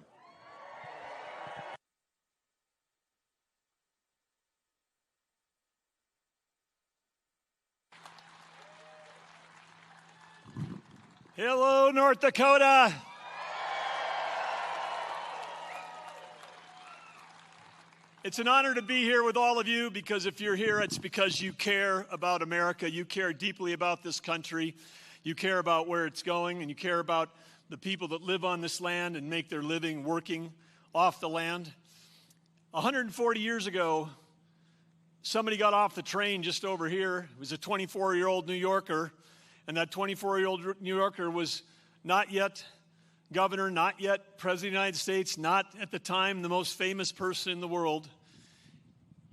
Hello, North Dakota. It's an honor to be here with all of you, because if you're here, it's because you care about America. You care deeply about this country. You care about where it's going, and you care about the people that live on this land and make their living working off the land. 140 years ago, somebody got off the train just over here. It was a 24-year-old New Yorker, and that 24-year-old New Yorker was not yet governor, not yet president of the United States, not at the time the most famous person in the world.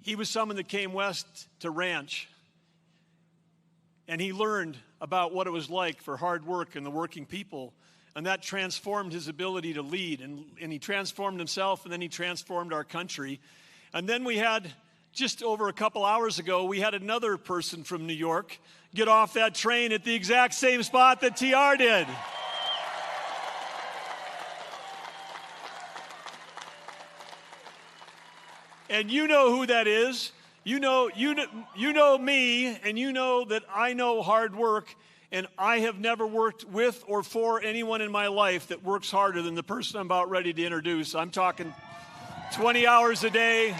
He was someone that came west to ranch, and he learned about what it was like for hard work and the working people, and that transformed his ability to lead, and he transformed himself, and then he transformed our country. And then we had, just over a couple hours ago, we had another person from New York get off that train at the exact same spot that TR did. And you know who that is. You know me, and you know that I know hard work, and I have never worked with or for anyone in my life that works harder than the person I'm about ready to introduce. I'm talking 20 hours a day,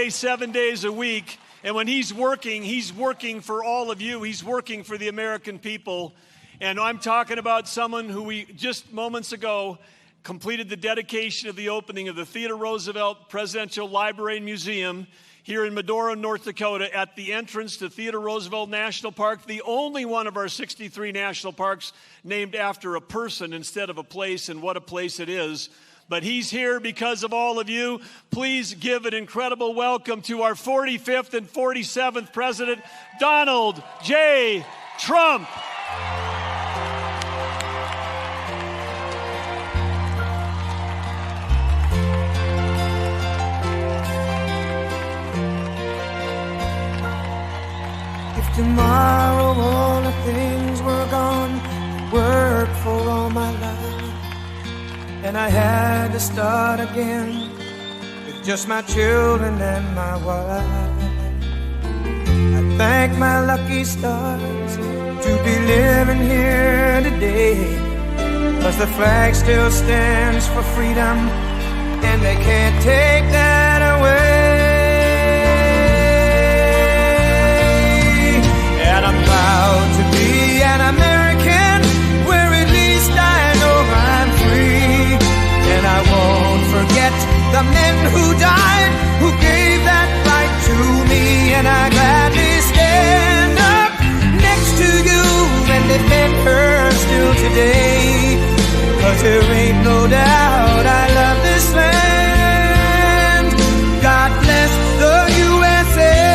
7 days a week. And when he's working for all of you. He's working for the American people. And I'm talking about someone who we just moments ago completed the dedication of the opening of the Theodore Roosevelt Presidential Library and Museum here in Medora, North Dakota, at the entrance to Theodore Roosevelt National Park, the only one of our 63 national parks named after a person instead of a place, and what a place it is. But he's here because of all of you. Please give an incredible welcome to our 45th and 47th President, Donald J. Trump. Tomorrow all the things were gone, worked for all my life, and I had to start again with just my children and my wife. I thank my lucky stars to be living here today, 'cause the flag still stands for freedom, and they can't take that away. And I'm proud to be an American, where at least I know I'm free. And I won't forget the men who died, who gave that right to me. And I gladly stand up next to you and defend her still today. 'Cause there ain't no doubt I love this land. God bless the USA.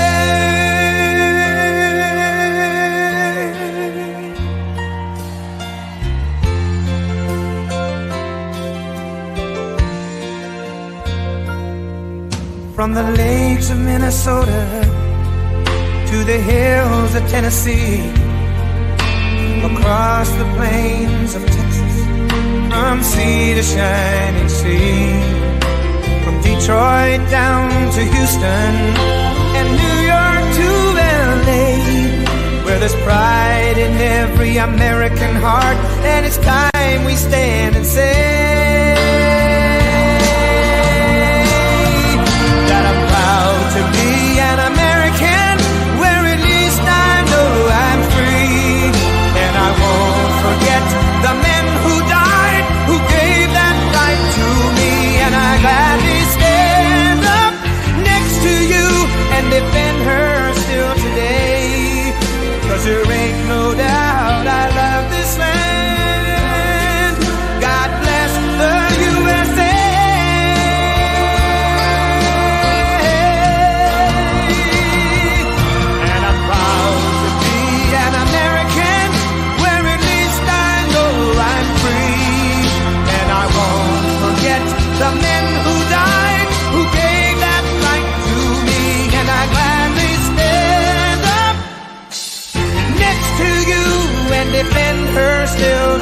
From the lakes of Minnesota to the hills of Tennessee, across the plains of Texas, from sea to shining sea, from Detroit down to Houston and New York to LA, where there's pride in every American heart, and it's time we stand and say that I'm proud to be an American, where at least I know I'm free. And I won't forget the men who died, who gave that right to me. And I gladly stand up next to you and defend her still today. 'Cause there ain't no doubt I love this land. God bless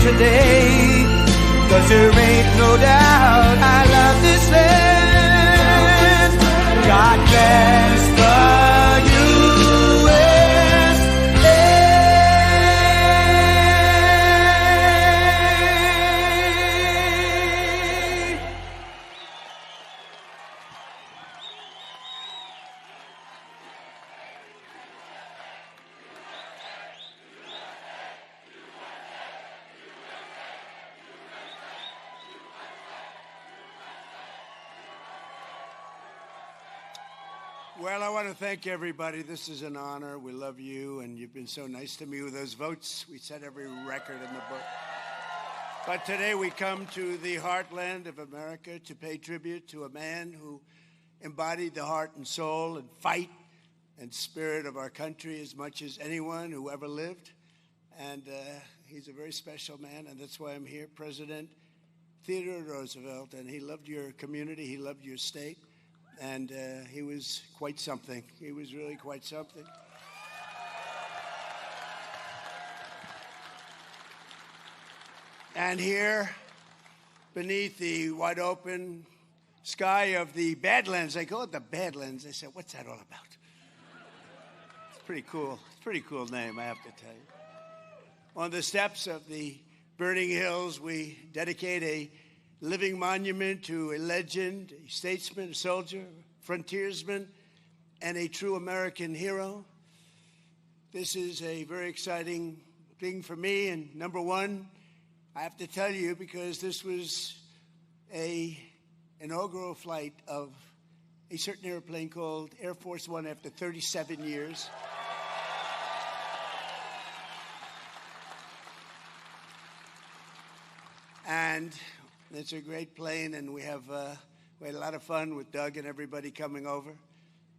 today. 'Cause there ain't no doubt I love this land. God bless the USA. Well, I want to thank everybody. This is an honor. We love you, and you've been so nice to me with those votes. We set every record in the book. But today we come to the heartland of America to pay tribute to a man who embodied the heart and soul and fight and spirit of our country as much as anyone who ever lived. And he's a very special man, and that's why I'm here, President Theodore Roosevelt. And he loved your community. He loved your state. And he was quite something. He was really quite something. And here, beneath the wide open sky of the Badlands, they call it the Badlands. They said, what's that all about? It's pretty cool. It's a pretty cool name, I have to tell you. On the steps of the burning hills, we dedicate a living monument to a legend, a statesman, a soldier, a frontiersman, and a true American hero. This is a very exciting thing for me. And number one, I have to tell you, because this was an inaugural flight of a certain airplane called Air Force One after 37 years. And it's a great plane, and we had a lot of fun with Doug and everybody coming over.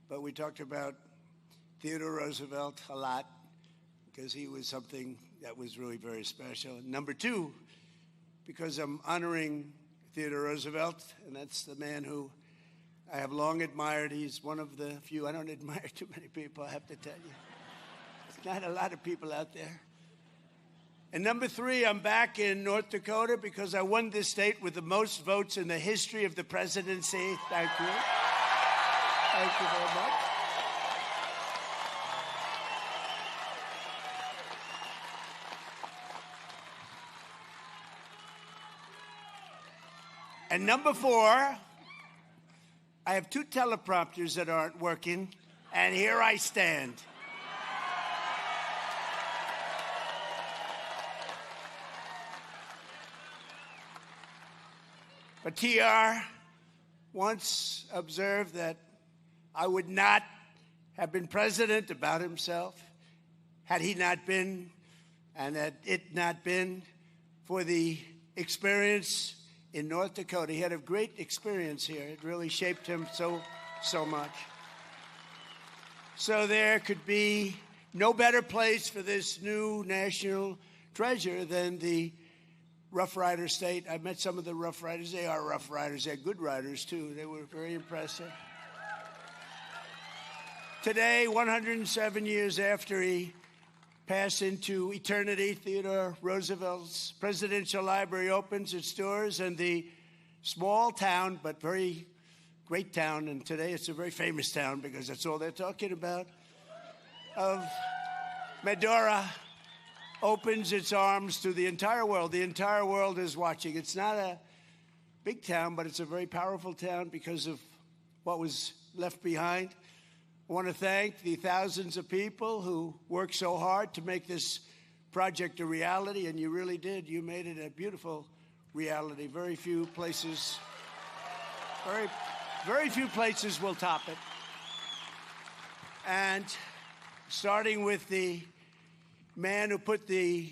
But we talked about Theodore Roosevelt a lot because he was something that was really very special. And number two, because I'm honoring Theodore Roosevelt, and that's the man who I have long admired. He's one of the few. I don't admire too many people, I have to tell you. There's not a lot of people out there. And number three, I'm back in North Dakota because I won this state with the most votes in the history of the presidency. Thank you. Thank you very much. And number four, I have two teleprompters that aren't working, and here I stand. But TR once observed that I would not have been president about himself had he not been, and had it not been for the experience in North Dakota. He had a great experience here. It really shaped him so much. So there could be no better place for this new national treasure than the Rough Rider state. I met some of the Rough Riders. They are Rough Riders. They're good riders, too. They were very impressive. Today, 107 years after he passed into eternity, Theodore Roosevelt's Presidential Library opens its doors, and the small town, but very great town, and today it's a very famous town because that's all they're talking about, of Medora opens its arms to the entire world. The entire world is watching. It's not a big town, but it's a very powerful town because of what was left behind. I want to thank the thousands of people who worked so hard to make this project a reality, and you really did. You made it a beautiful reality. Very few places will top it. And starting with the man who put the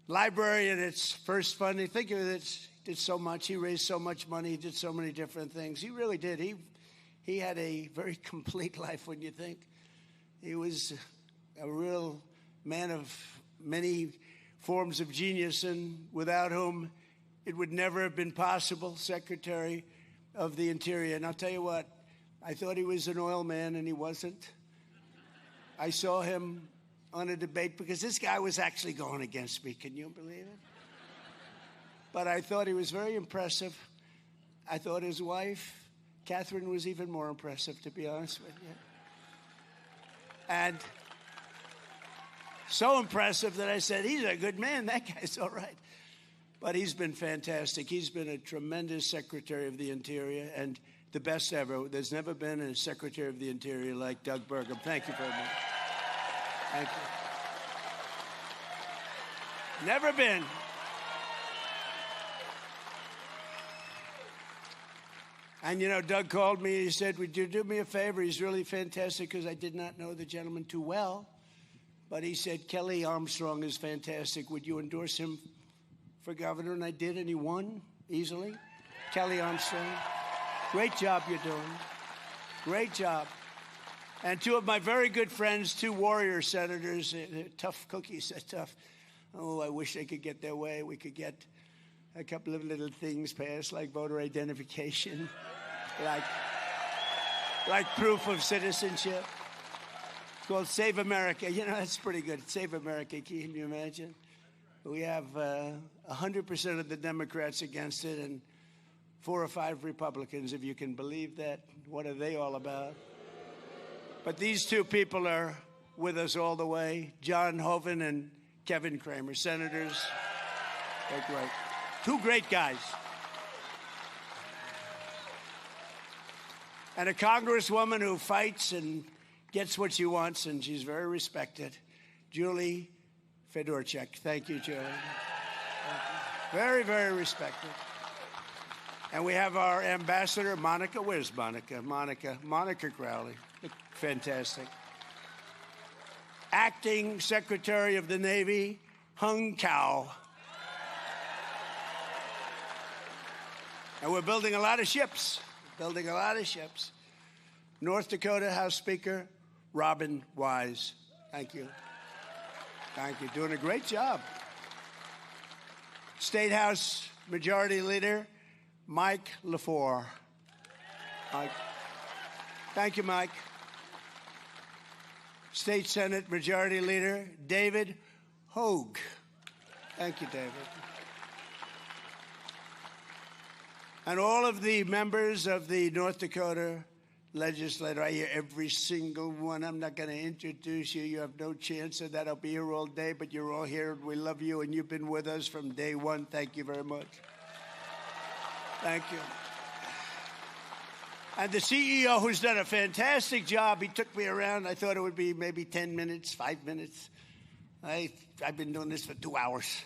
library in its first funding. Think of it, did so much. He raised so much money. He did so many different things. He really did. He had a very complete life when you think. He was a real man of many forms of genius, and without whom it would never have been possible. Secretary of the Interior. And I'll tell you what, I thought he was an oil man, and he wasn't. I saw him on a debate because this guy was actually going against me. Can you believe it? But I thought he was very impressive. I thought his wife, Catherine, was even more impressive, to be honest with you. And so impressive that I said, he's a good man. That guy's all right. But he's been fantastic. He's been a tremendous Secretary of the Interior and the best ever. There's never been a Secretary of the Interior like Doug Burgum. Thank you very much. Thank you. Never been. And, you know, Doug called me. He said, would you do me a favor? He's really fantastic because I did not know the gentleman too well. But he said, Kelly Armstrong is fantastic. Would you endorse him for governor? And I did, and he won easily. Kelly Armstrong. Great job you're doing. Great job. And two of my very good friends, two warrior senators, tough cookies, tough. Oh, I wish they could get their way. We could get a couple of little things passed, like voter identification, like proof of citizenship. It's called Save America. You know, that's pretty good. Save America, can you imagine? We have 100% of the Democrats against it and 4 or 5 Republicans, if you can believe that. What are they all about? But these two people are with us all the way, John Hoeven and Kevin Cramer, senators. They're great. Two great guys. And a congresswoman who fights and gets what she wants, and she's very respected, Julie Fedorchak. Thank you, Julie. Very, very respected. And we have our ambassador, Monica. Where's Monica? Monica Crowley. Fantastic. Acting Secretary of the Navy, Hung Kao. And we're building a lot of ships. North Dakota House Speaker, Robin Wise. Thank you. Thank you. Doing a great job. State House Majority Leader, Mike LaFleur. Mike. Thank you, Mike. State Senate Majority Leader, David Hogue. Thank you, David. And all of the members of the North Dakota legislature, I hear every single one. I'm not going to introduce you. You have no chance of that. I'll be here all day, but you're all here. We love you, and you've been with us from day one. Thank you very much. Thank you. And the CEO, who's done a fantastic job, he took me around. I thought it would be maybe 10 minutes, 5 minutes. I've been doing this for 2 hours.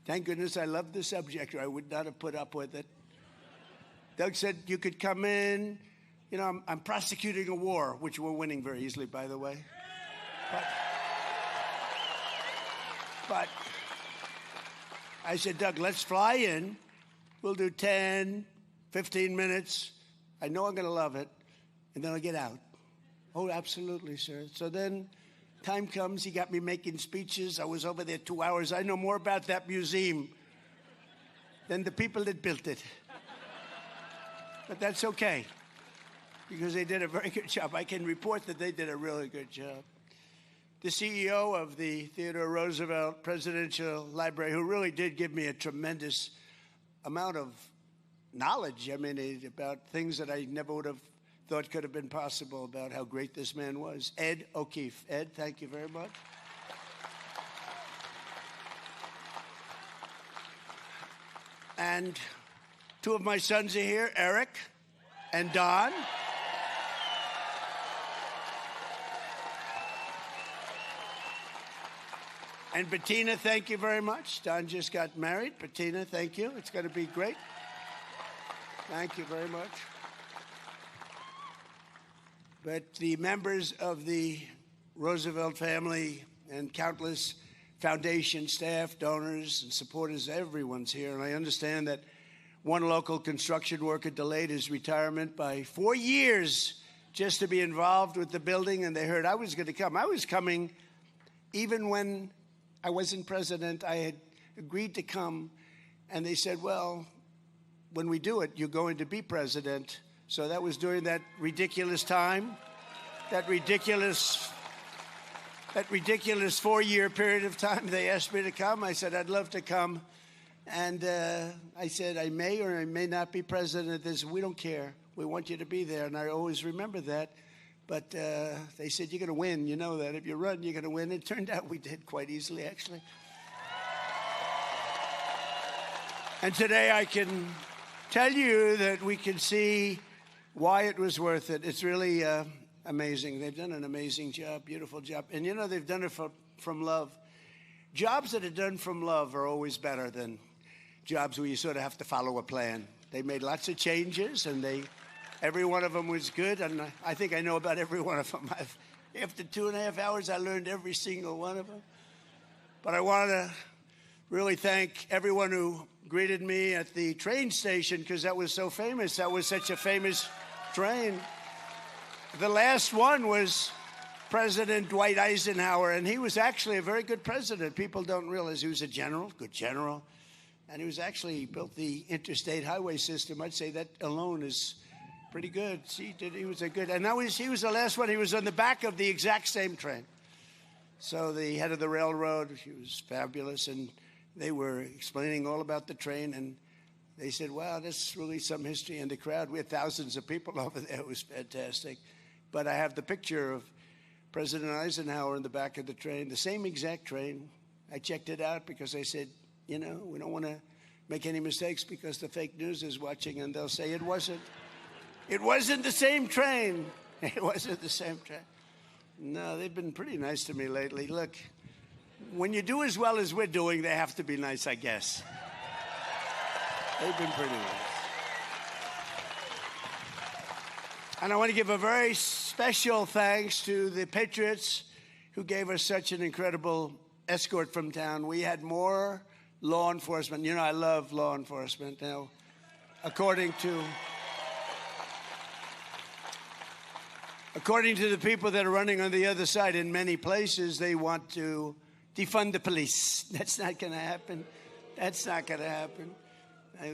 Thank goodness I love the subject, or I would not have put up with it. Doug said you could come in. You know, I'm prosecuting a war, which we're winning very easily, by the way. But I said, Doug, let's fly in. We'll do 10, 15 minutes. I know I'm going to love it. And then I'll get out. Oh, absolutely, sir. So then time comes. He got me making speeches. I was over there 2 hours. I know more about that museum than the people that built it. But that's okay, because they did a very good job. I can report that they did a really good job. The CEO of the Theodore Roosevelt Presidential Library, who really did give me a tremendous amount of knowledge, I mean, about things that I never would have thought could have been possible about how great this man was. Ed O'Keefe. Ed, thank you very much. And two of my sons are here, Eric and Don. And Bettina, thank you very much. Don just got married. Bettina, thank you. It's going to be great. Thank you very much. But the members of the Roosevelt family and countless foundation staff, donors, and supporters, everyone's here. And I understand that one local construction worker delayed his retirement by 4 years just to be involved with the building, and they heard I was going to come. I was coming even when I wasn't president. I had agreed to come, and they said, well, when we do it, you're going to be president. So that was during that ridiculous time, that ridiculous that ridiculous 4-year period of time they asked me to come. I said, I'd love to come. And I said, I may or I may not be president. They said, we don't care. We want you to be there. And I always remember that. But they said, you're going to win. You know that. If you run, you're going to win. It turned out we did quite easily, actually. And today I can tell you that we can see why it was worth it. It's really amazing. They've done an amazing job, beautiful job. And, you know, they've done it from love. Jobs that are done from love are always better than jobs where you sort of have to follow a plan. They made lots of changes, and every one of them was good, and I think I know about every one of them. After 2.5 hours, I learned every single one of them. But I want to really thank everyone who greeted me at the train station, because that was so famous. That was such a famous train. The last one was President Dwight Eisenhower, and he was actually a very good president. People don't realize he was a general, good general, and he built the interstate highway system. I'd say that alone is pretty good. He was a good, and he was the last one. He was on the back of the exact same train. So the head of the railroad, he was fabulous, and they were explaining all about the train, and they said, wow, that's really some history in the crowd. We had thousands of people over there. It was fantastic. But I have the picture of President Eisenhower in the back of the train, the same exact train. I checked it out because I said, you know, we don't want to make any mistakes because the fake news is watching, and they'll say it wasn't. It wasn't the same train. It wasn't the same train. No, they've been pretty nice to me lately. Look, when you do as well as we're doing, they have to be nice, I guess. They've been pretty nice. And I want to give a very special thanks to the Patriots who gave us such an incredible escort from town. We had more law enforcement. You know, I love law enforcement. Now, according to the people that are running on the other side, in many places, they want to defund the police. That's not going to happen. That's not going to happen.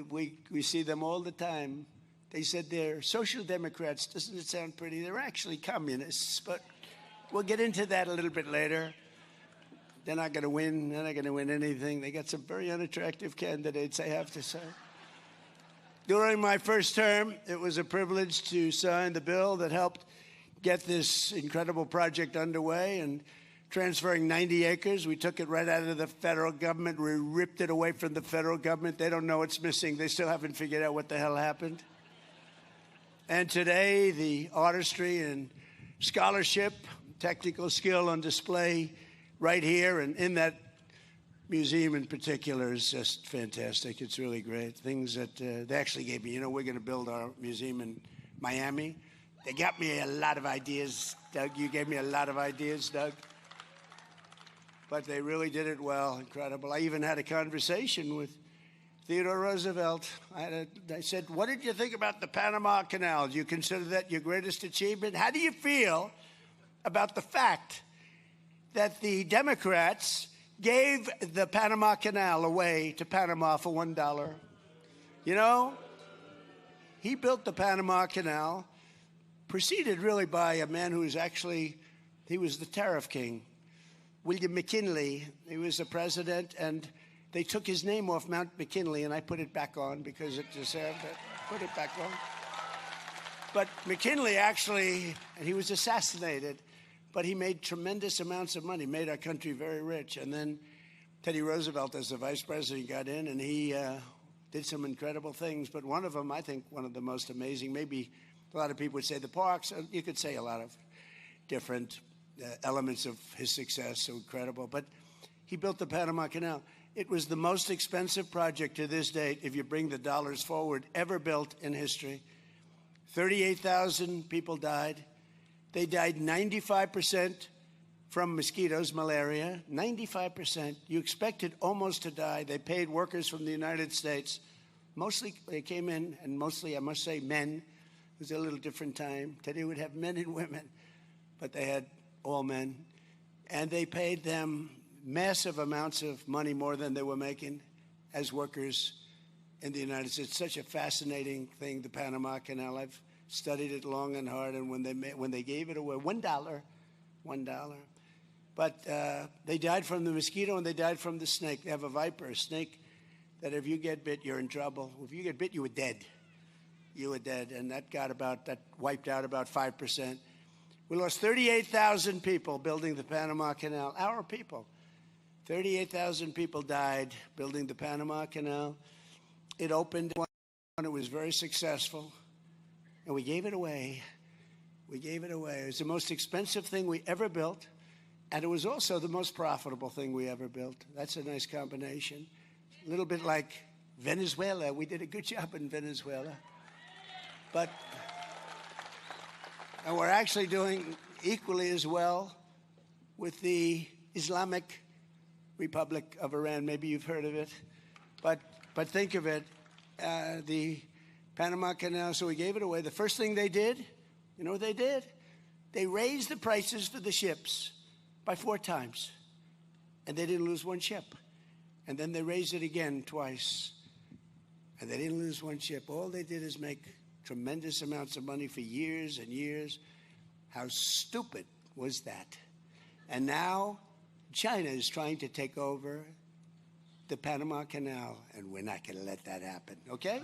We see them all the time. They said they're social democrats. Doesn't it sound pretty? They're actually communists, but we'll get into that a little bit later. They're not going to win. They're not going to win anything. They got some very unattractive candidates, I have to say. During my first term, it was a privilege to sign the bill that helped get this incredible project underway and transferring 90 acres. We took it right out of the federal government. We ripped it away from the federal government. They don't know what's missing. They still haven't figured out what the hell happened. And today, the artistry and scholarship, technical skill on display right here and in that museum in particular is just fantastic. It's really great. Things that they actually gave me. You know, we're going to build our museum in Miami. They got me a lot of ideas, Doug. You gave me a lot of ideas, Doug. But they really did it well. Incredible. I even had a conversation with Theodore Roosevelt. I said, what did you think about the Panama Canal? Do you consider that your greatest achievement? How do you feel about the fact that the Democrats gave the Panama Canal away to Panama for $1? You know, he built the Panama Canal, preceded really by a man who was he was the tariff king, William McKinley. He was the president, and they took his name off Mount McKinley, and I put it back on because it deserved it. Put it back on. But McKinley actually, and he was assassinated, but he made tremendous amounts of money, made our country very rich. And then Teddy Roosevelt, as the vice president, got in, and he did some incredible things. But one of them, I think one of the most amazing, maybe a lot of people would say the parks. You could say a lot of different elements of his success, so incredible. But he built the Panama Canal. It was the most expensive project to this date, if you bring the dollars forward, ever built in history. 38,000 people died. They died 95% from mosquitoes, malaria, 95%. You expected almost to die. They paid workers from the United States. Mostly they came in, and mostly, I must say, men. It was a little different time. Today would have men and women, but they had all men. And they paid them massive amounts of money, more than they were making as workers in the United States. It's such a fascinating thing, the Panama Canal. I've studied it long and hard, and when they gave it away, $1, But they died from the mosquito and they died from the snake. They have a viper, a snake, that if you get bit, you're in trouble. If you get bit, you were dead. You were dead. And that wiped out about 5%. We lost 38,000 people building the Panama Canal. Our people. 38,000 people died building the Panama Canal. It opened and it was very successful. And we gave it away. We gave it away. It was the most expensive thing we ever built. And it was also the most profitable thing we ever built. That's a nice combination. A little bit like Venezuela. We did a good job in Venezuela. And we're actually doing equally as well with the Islamic Republic of Iran. Maybe you've heard of it. But think of it, the Panama Canal, so we gave it away. The first thing they did, you know what they did? They raised the prices for the ships by 4 times. And they didn't lose one ship. And then they raised it again twice. And they didn't lose one ship. All they did is make tremendous amounts of money for years and years. How stupid was that? And now China is trying to take over the Panama Canal, and we're not going to let that happen, okay?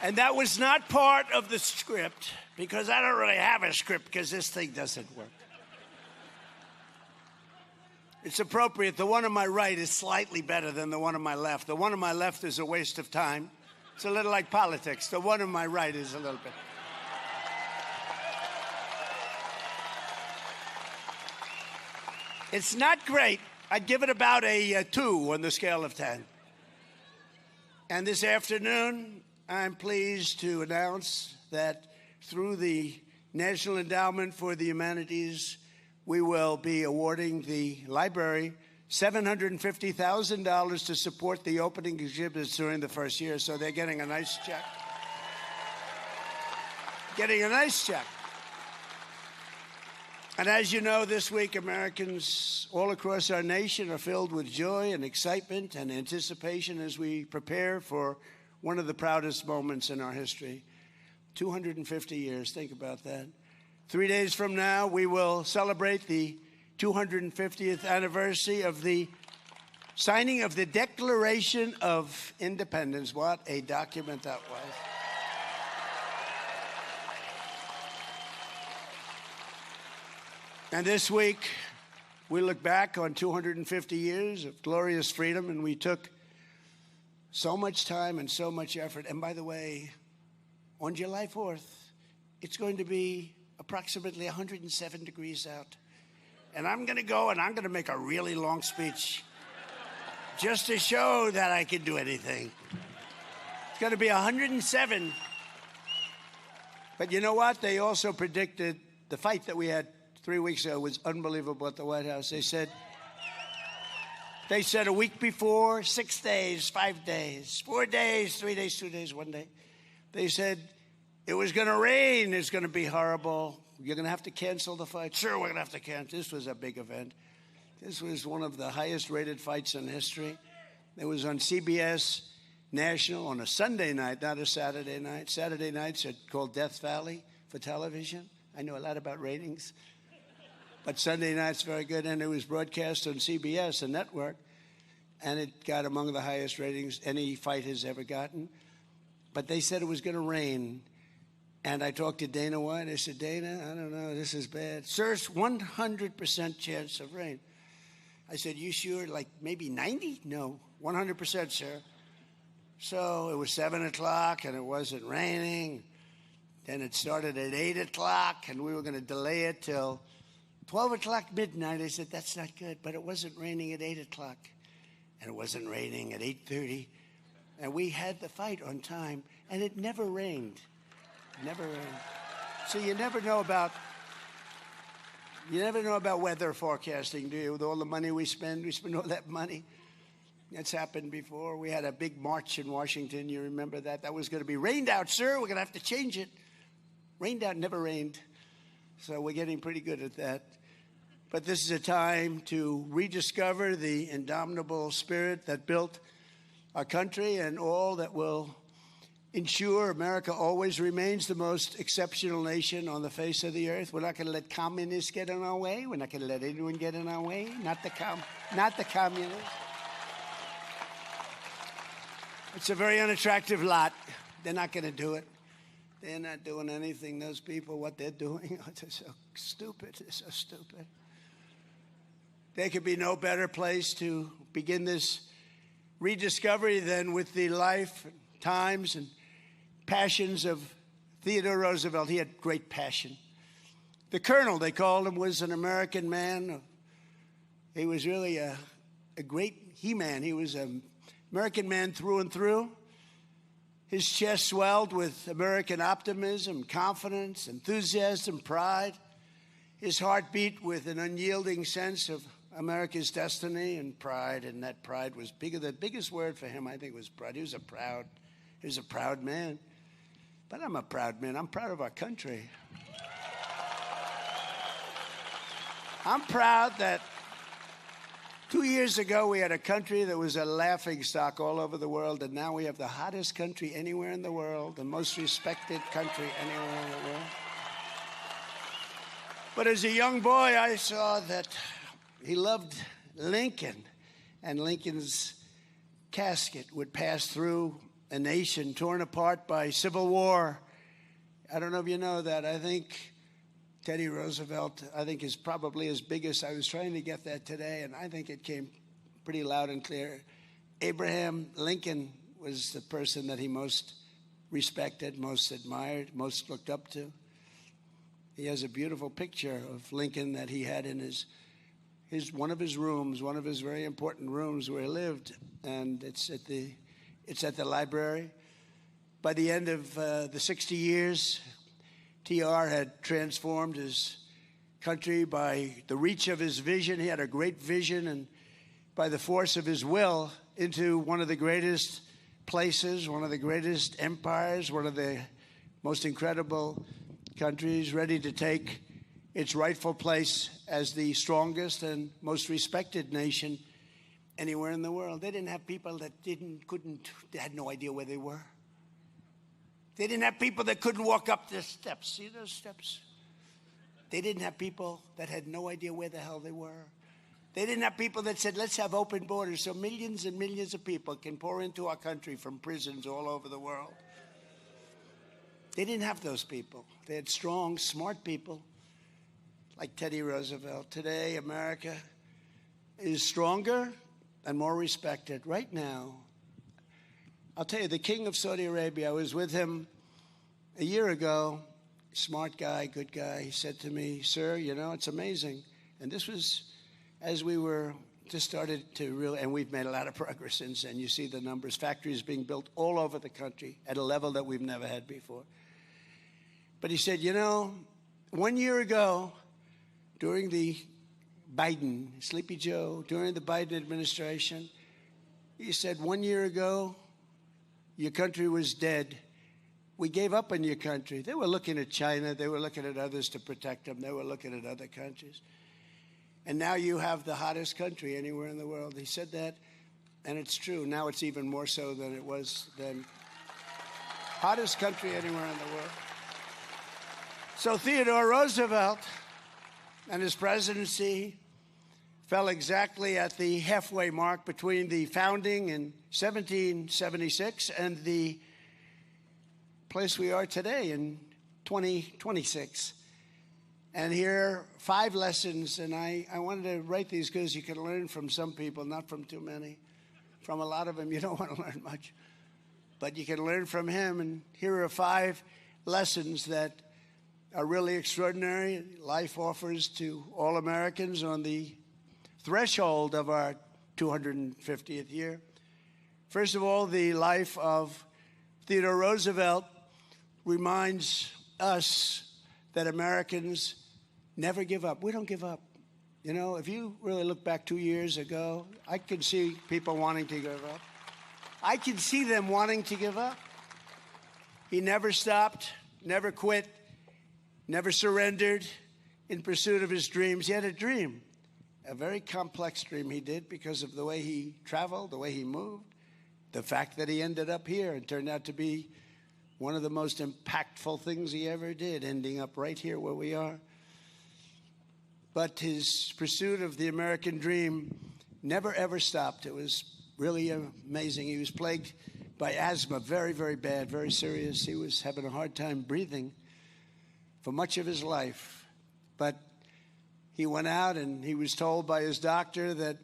And that was not part of the script, because I don't really have a script because this thing doesn't work. It's appropriate. The one on my right is slightly better than the one on my left. The one on my left is a waste of time. It's a little like politics. The one on my right is a little bit. It's not great. I'd give it about a 2 on the scale of 10. And this afternoon, I'm pleased to announce that through the National Endowment for the Humanities, we will be awarding the library $750,000 to support the opening exhibits during the first year. So they're getting a nice check. Getting a nice check. And as you know, this week, Americans all across our nation are filled with joy and excitement and anticipation as we prepare for one of the proudest moments in our history. 250 years, think about that. 3 days from now, we will celebrate the 250th anniversary of the signing of the Declaration of Independence. What a document that was. And this week, we look back on 250 years of glorious freedom, and we took so much time and so much effort. And by the way, on July 4th, it's going to be approximately 107 degrees out. And I'm going to go and I'm going to make a really long speech just to show that I can do anything. It's going to be 107. But you know what? They also predicted the fight that we had 3 weeks ago was unbelievable at the White House. They said a week before, 6 days, 5 days, 4 days, 3 days, 2 days, 1 day. They said it was going to rain. It's going to be horrible. You're going to have to cancel the fight. Sure, we're going to have to cancel. This was a big event. This was one of the highest rated fights in history. It was on CBS National on a Sunday night, not a Saturday night. Saturday nights are called Death Valley for television. I know a lot about ratings. But Sunday night's very good, and it was broadcast on CBS, a network, and it got among the highest ratings any fight has ever gotten. But they said it was going to rain, and I talked to Dana White. I said, Dana, I don't know, this is bad. Sir, it's 100% chance of rain. I said, you sure, like maybe 90? No, 100%, sir. So it was 7 o'clock, and it wasn't raining. Then it started at 8 o'clock, and we were going to delay it till 12 o'clock midnight. I said, that's not good. But it wasn't raining at 8 o'clock. And it wasn't raining at 8:30. And we had the fight on time. And it never rained. Never rained. So you never know about weather forecasting, do you? With all the money we spend all that money. That's happened before. We had a big march in Washington. You remember that? That was going to be rained out, sir. We're going to have to change it. Rained out, never rained. So we're getting pretty good at that. But this is a time to rediscover the indomitable spirit that built our country and all that will ensure America always remains the most exceptional nation on the face of the earth. We're not going to let communists get in our way. We're not going to let anyone get in our way. Not the communists. It's a very unattractive lot. They're not going to do it. They're not doing anything, those people, what they're doing. They're so stupid. They're so stupid. There could be no better place to begin this rediscovery than with the life, times, and passions of Theodore Roosevelt. He had great passion. The Colonel, they called him, was an American man. He was really a great he-man. He was an American man through and through. His chest swelled with American optimism, confidence, enthusiasm, pride. His heart beat with an unyielding sense of America's destiny and pride, and that pride was bigger. The biggest word for him, I think, was pride. He was a proud man. But I'm a proud man. I'm proud of our country. I'm proud that 2 years ago we had a country that was a laughingstock all over the world, and now we have the hottest country anywhere in the world, the most respected country anywhere in the world. But as a young boy, I saw that he loved Lincoln, and Lincoln's casket would pass through a nation torn apart by civil war. I don't know if you know that. I think Teddy Roosevelt, is probably as big as I was trying to get that today, and I think it came pretty loud and clear. Abraham Lincoln was the person that he most respected, most admired, most looked up to. He has a beautiful picture of Lincoln that he had in his one of his rooms, one of his very important rooms where he lived, and it's at the library. By the end of the 60 years, TR had transformed his country by the reach of his vision. He had a great vision, and by the force of his will, into one of the greatest places, one of the greatest empires, one of the most incredible countries, ready to take its rightful place as the strongest and most respected nation anywhere in the world. They didn't have people that they had no idea where they were. They didn't have people that couldn't walk up the steps. See those steps? They didn't have people that had no idea where the hell they were. They didn't have people that said, let's have open borders so millions and millions of people can pour into our country from prisons all over the world. They didn't have those people. They had strong, smart people like Teddy Roosevelt. Today, America is stronger and more respected. Right now, I'll tell you, the king of Saudi Arabia, I was with him a year ago, smart guy, good guy. He said to me, sir, it's amazing. And this was as we were just started to really, and we've made a lot of progress since then. You see the numbers, factories being built all over the country at a level that we've never had before. But he said, 1 year ago, during the Biden, Sleepy Joe, during the Biden administration, he said, 1 year ago, your country was dead. We gave up on your country. They were looking at China. They were looking at others to protect them. They were looking at other countries. And now you have the hottest country anywhere in the world. He said that, and it's true. Now it's even more so than it was then. Hottest country anywhere in the world. So Theodore Roosevelt and his presidency fell exactly at the halfway mark between the founding in 1776 and the place we are today in 2026. And here are 5 lessons, and I wanted to write these because you can learn from some people, not from too many. From a lot of them, you don't want to learn much. But you can learn from him, and here are 5 lessons that are really extraordinary. Life offers to all Americans on the threshold of our 250th year. First of all, the life of Theodore Roosevelt reminds us that Americans never give up. We don't give up. If you really look back 2 years ago, I could see people wanting to give up. I can see them wanting to give up. He never stopped, never quit, never surrendered in pursuit of his dreams. He had a dream, a very complex dream he did because of the way he traveled, the way he moved, the fact that he ended up here and turned out to be one of the most impactful things he ever did, ending up right here where we are. But his pursuit of the American dream never, ever stopped. It was really amazing. He was plagued by asthma, very, very bad, very serious. He was having a hard time breathing for much of his life. But he went out and he was told by his doctor that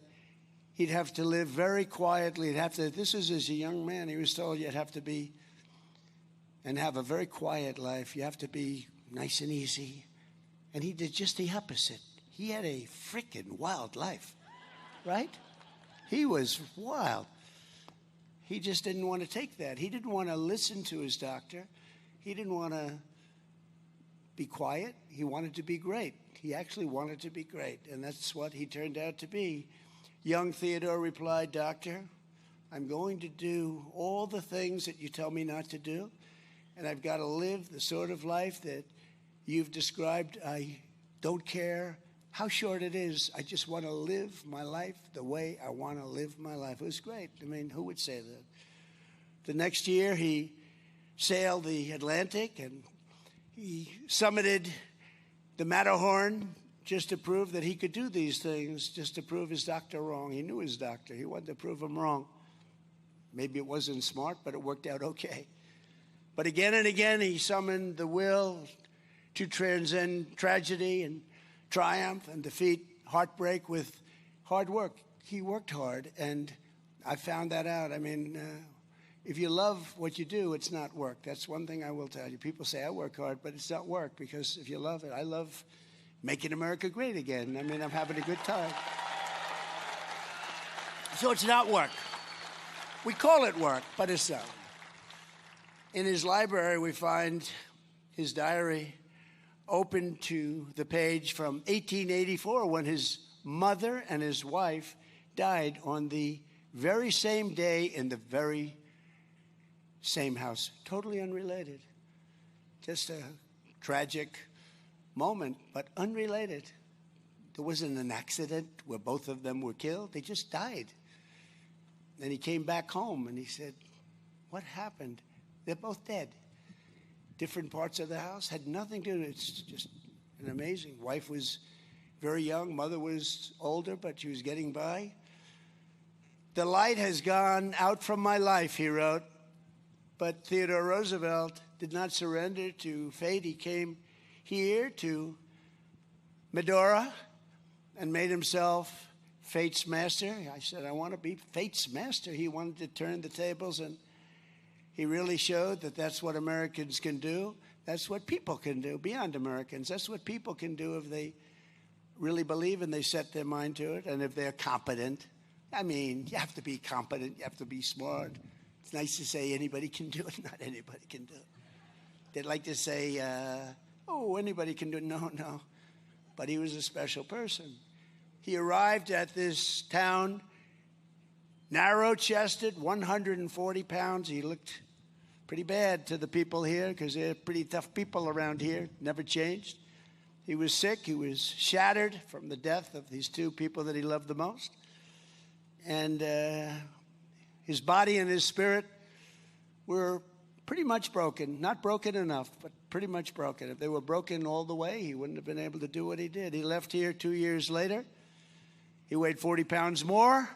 he'd have to live very quietly. This is as a young man, he was told you'd have to be and have a very quiet life. You have to be nice and easy. And he did just the opposite. He had a freaking wild life, right? He was wild. He just didn't want to take that. He didn't want to listen to his doctor. He didn't want to be quiet. He wanted to be great. He actually wanted to be great, and that's what he turned out to be. Young Theodore replied, "Doctor, I'm going to do all the things that you tell me not to do, and I've got to live the sort of life that you've described. I don't care how short it is. I just want to live my life the way I want to live my life." It was great. I mean, who would say that? The next year, he sailed the Atlantic, and he summited the Matterhorn just to prove that he could do these things, just to prove his doctor wrong. He knew his doctor. He wanted to prove him wrong. Maybe it wasn't smart, but it worked out okay. But again and again, he summoned the will to transcend tragedy and triumph and defeat heartbreak with hard work. He worked hard, and I found that out. I mean, if you love what you do, it's not work. That's one thing I will tell you. People say, I work hard, but it's not work, because if you love it, I love making America great again. I mean, I'm having a good time. So it's not work. We call it work, but it's not. In his library, we find his diary open to the page from 1884, when his mother and his wife died on the very same day in the very same house. Totally unrelated. Just a tragic moment, but unrelated. There wasn't an accident where both of them were killed. They just died. And he came back home and he said, "What happened? They're both dead." Different parts of the house, had nothing to do. It's just an amazing. Wife was very young. Mother was older, but she was getting by. "The light has gone out from my life," he wrote. But Theodore Roosevelt did not surrender to fate. He came here to Medora and made himself fate's master. I said, I want to be fate's master. He wanted to turn the tables, and he really showed that that's what Americans can do. That's what people can do, beyond Americans. That's what people can do if they really believe and they set their mind to it, and if they're competent. I mean, you have to be competent. You have to be smart. It's nice to say anybody can do it. Not anybody can do it. They'd like to say, oh, anybody can do it. No, no. But he was a special person. He arrived at this town narrow-chested, 140 pounds. He looked pretty bad to the people here, because they're pretty tough people around here. Never changed. He was sick. He was shattered from the death of these two people that he loved the most. And his body and his spirit were pretty much broken. Not broken enough, but pretty much broken. If they were broken all the way, he wouldn't have been able to do what he did. He left here 2 years later. He weighed 40 pounds more,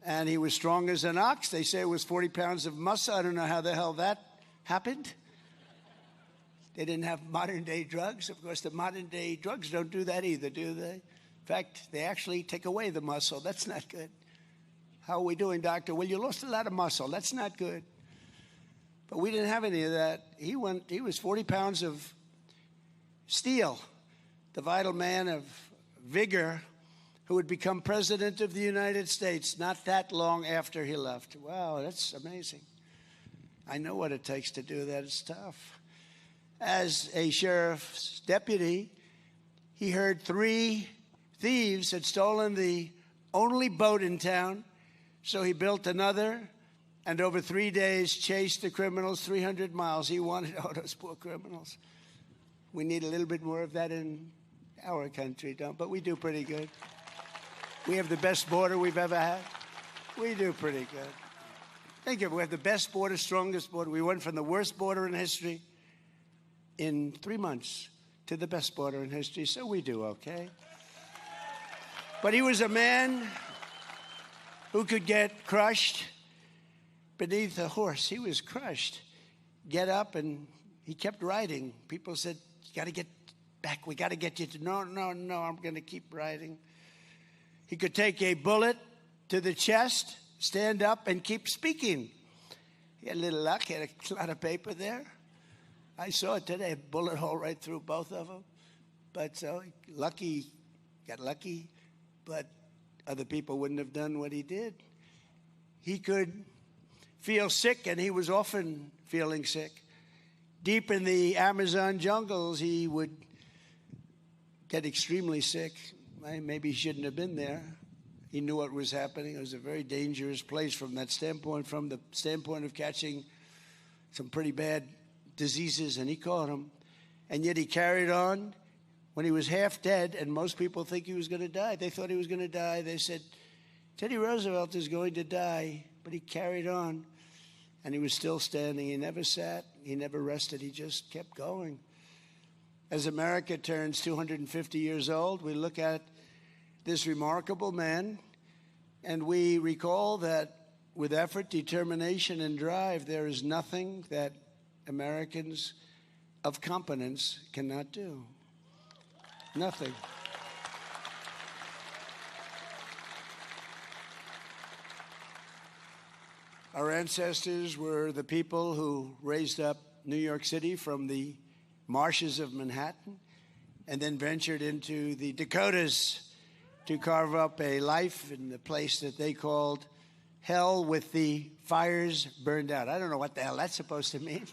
and he was strong as an ox. They say it was 40 pounds of muscle. I don't know how the hell that happened. They didn't have modern-day drugs. Of course, the modern-day drugs don't do that either, do they? In fact, they actually take away the muscle. That's not good. How are we doing, doctor? Well, you lost a lot of muscle. That's not good. But we didn't have any of that. He was 40 pounds of steel, the vital man of vigor, who would become president of the United States not that long after he left. Wow, that's amazing. I know what it takes to do that. It's tough. As a sheriff's deputy, he heard 3 thieves had stolen the only boat in town, so he built another, and over 3 days chased the criminals 300 miles. He wanted all those poor criminals. We need a little bit more of that in our country, but we do pretty good. We have the best border we've ever had. We do pretty good. Think of it. We have the best border, strongest border. We went from the worst border in history in 3 months to the best border in history, so we do okay. But he was a man who could get crushed beneath a horse. He was crushed. Get up, and he kept riding. People said, you got to get back. We got to get you to, no, I'm going to keep riding. He could take a bullet to the chest, stand up, and keep speaking. He had a little luck. He had a lot of paper there. I saw it today, a bullet hole right through both of them. But so got lucky, but other people wouldn't have done what he did. He could feel sick, and he was often feeling sick. Deep in the Amazon jungles, he would get extremely sick. Maybe he shouldn't have been there. He knew what was happening. It was a very dangerous place from that standpoint, from the standpoint of catching some pretty bad diseases, and he caught them. And yet he carried on when he was half dead, and most people think he was going to die. They thought he was going to die. They said, Teddy Roosevelt is going to die, but he carried on, and he was still standing. He never sat. He never rested. He just kept going. As America turns 250 years old, we look at this remarkable man, and we recall that with effort, determination, and drive, there is nothing that Americans of competence cannot do. Nothing. Our ancestors were the people who raised up New York City from the marshes of Manhattan and then ventured into the Dakotas to carve up a life in the place that they called hell with the fires burned out. I don't know what the hell that's supposed to mean.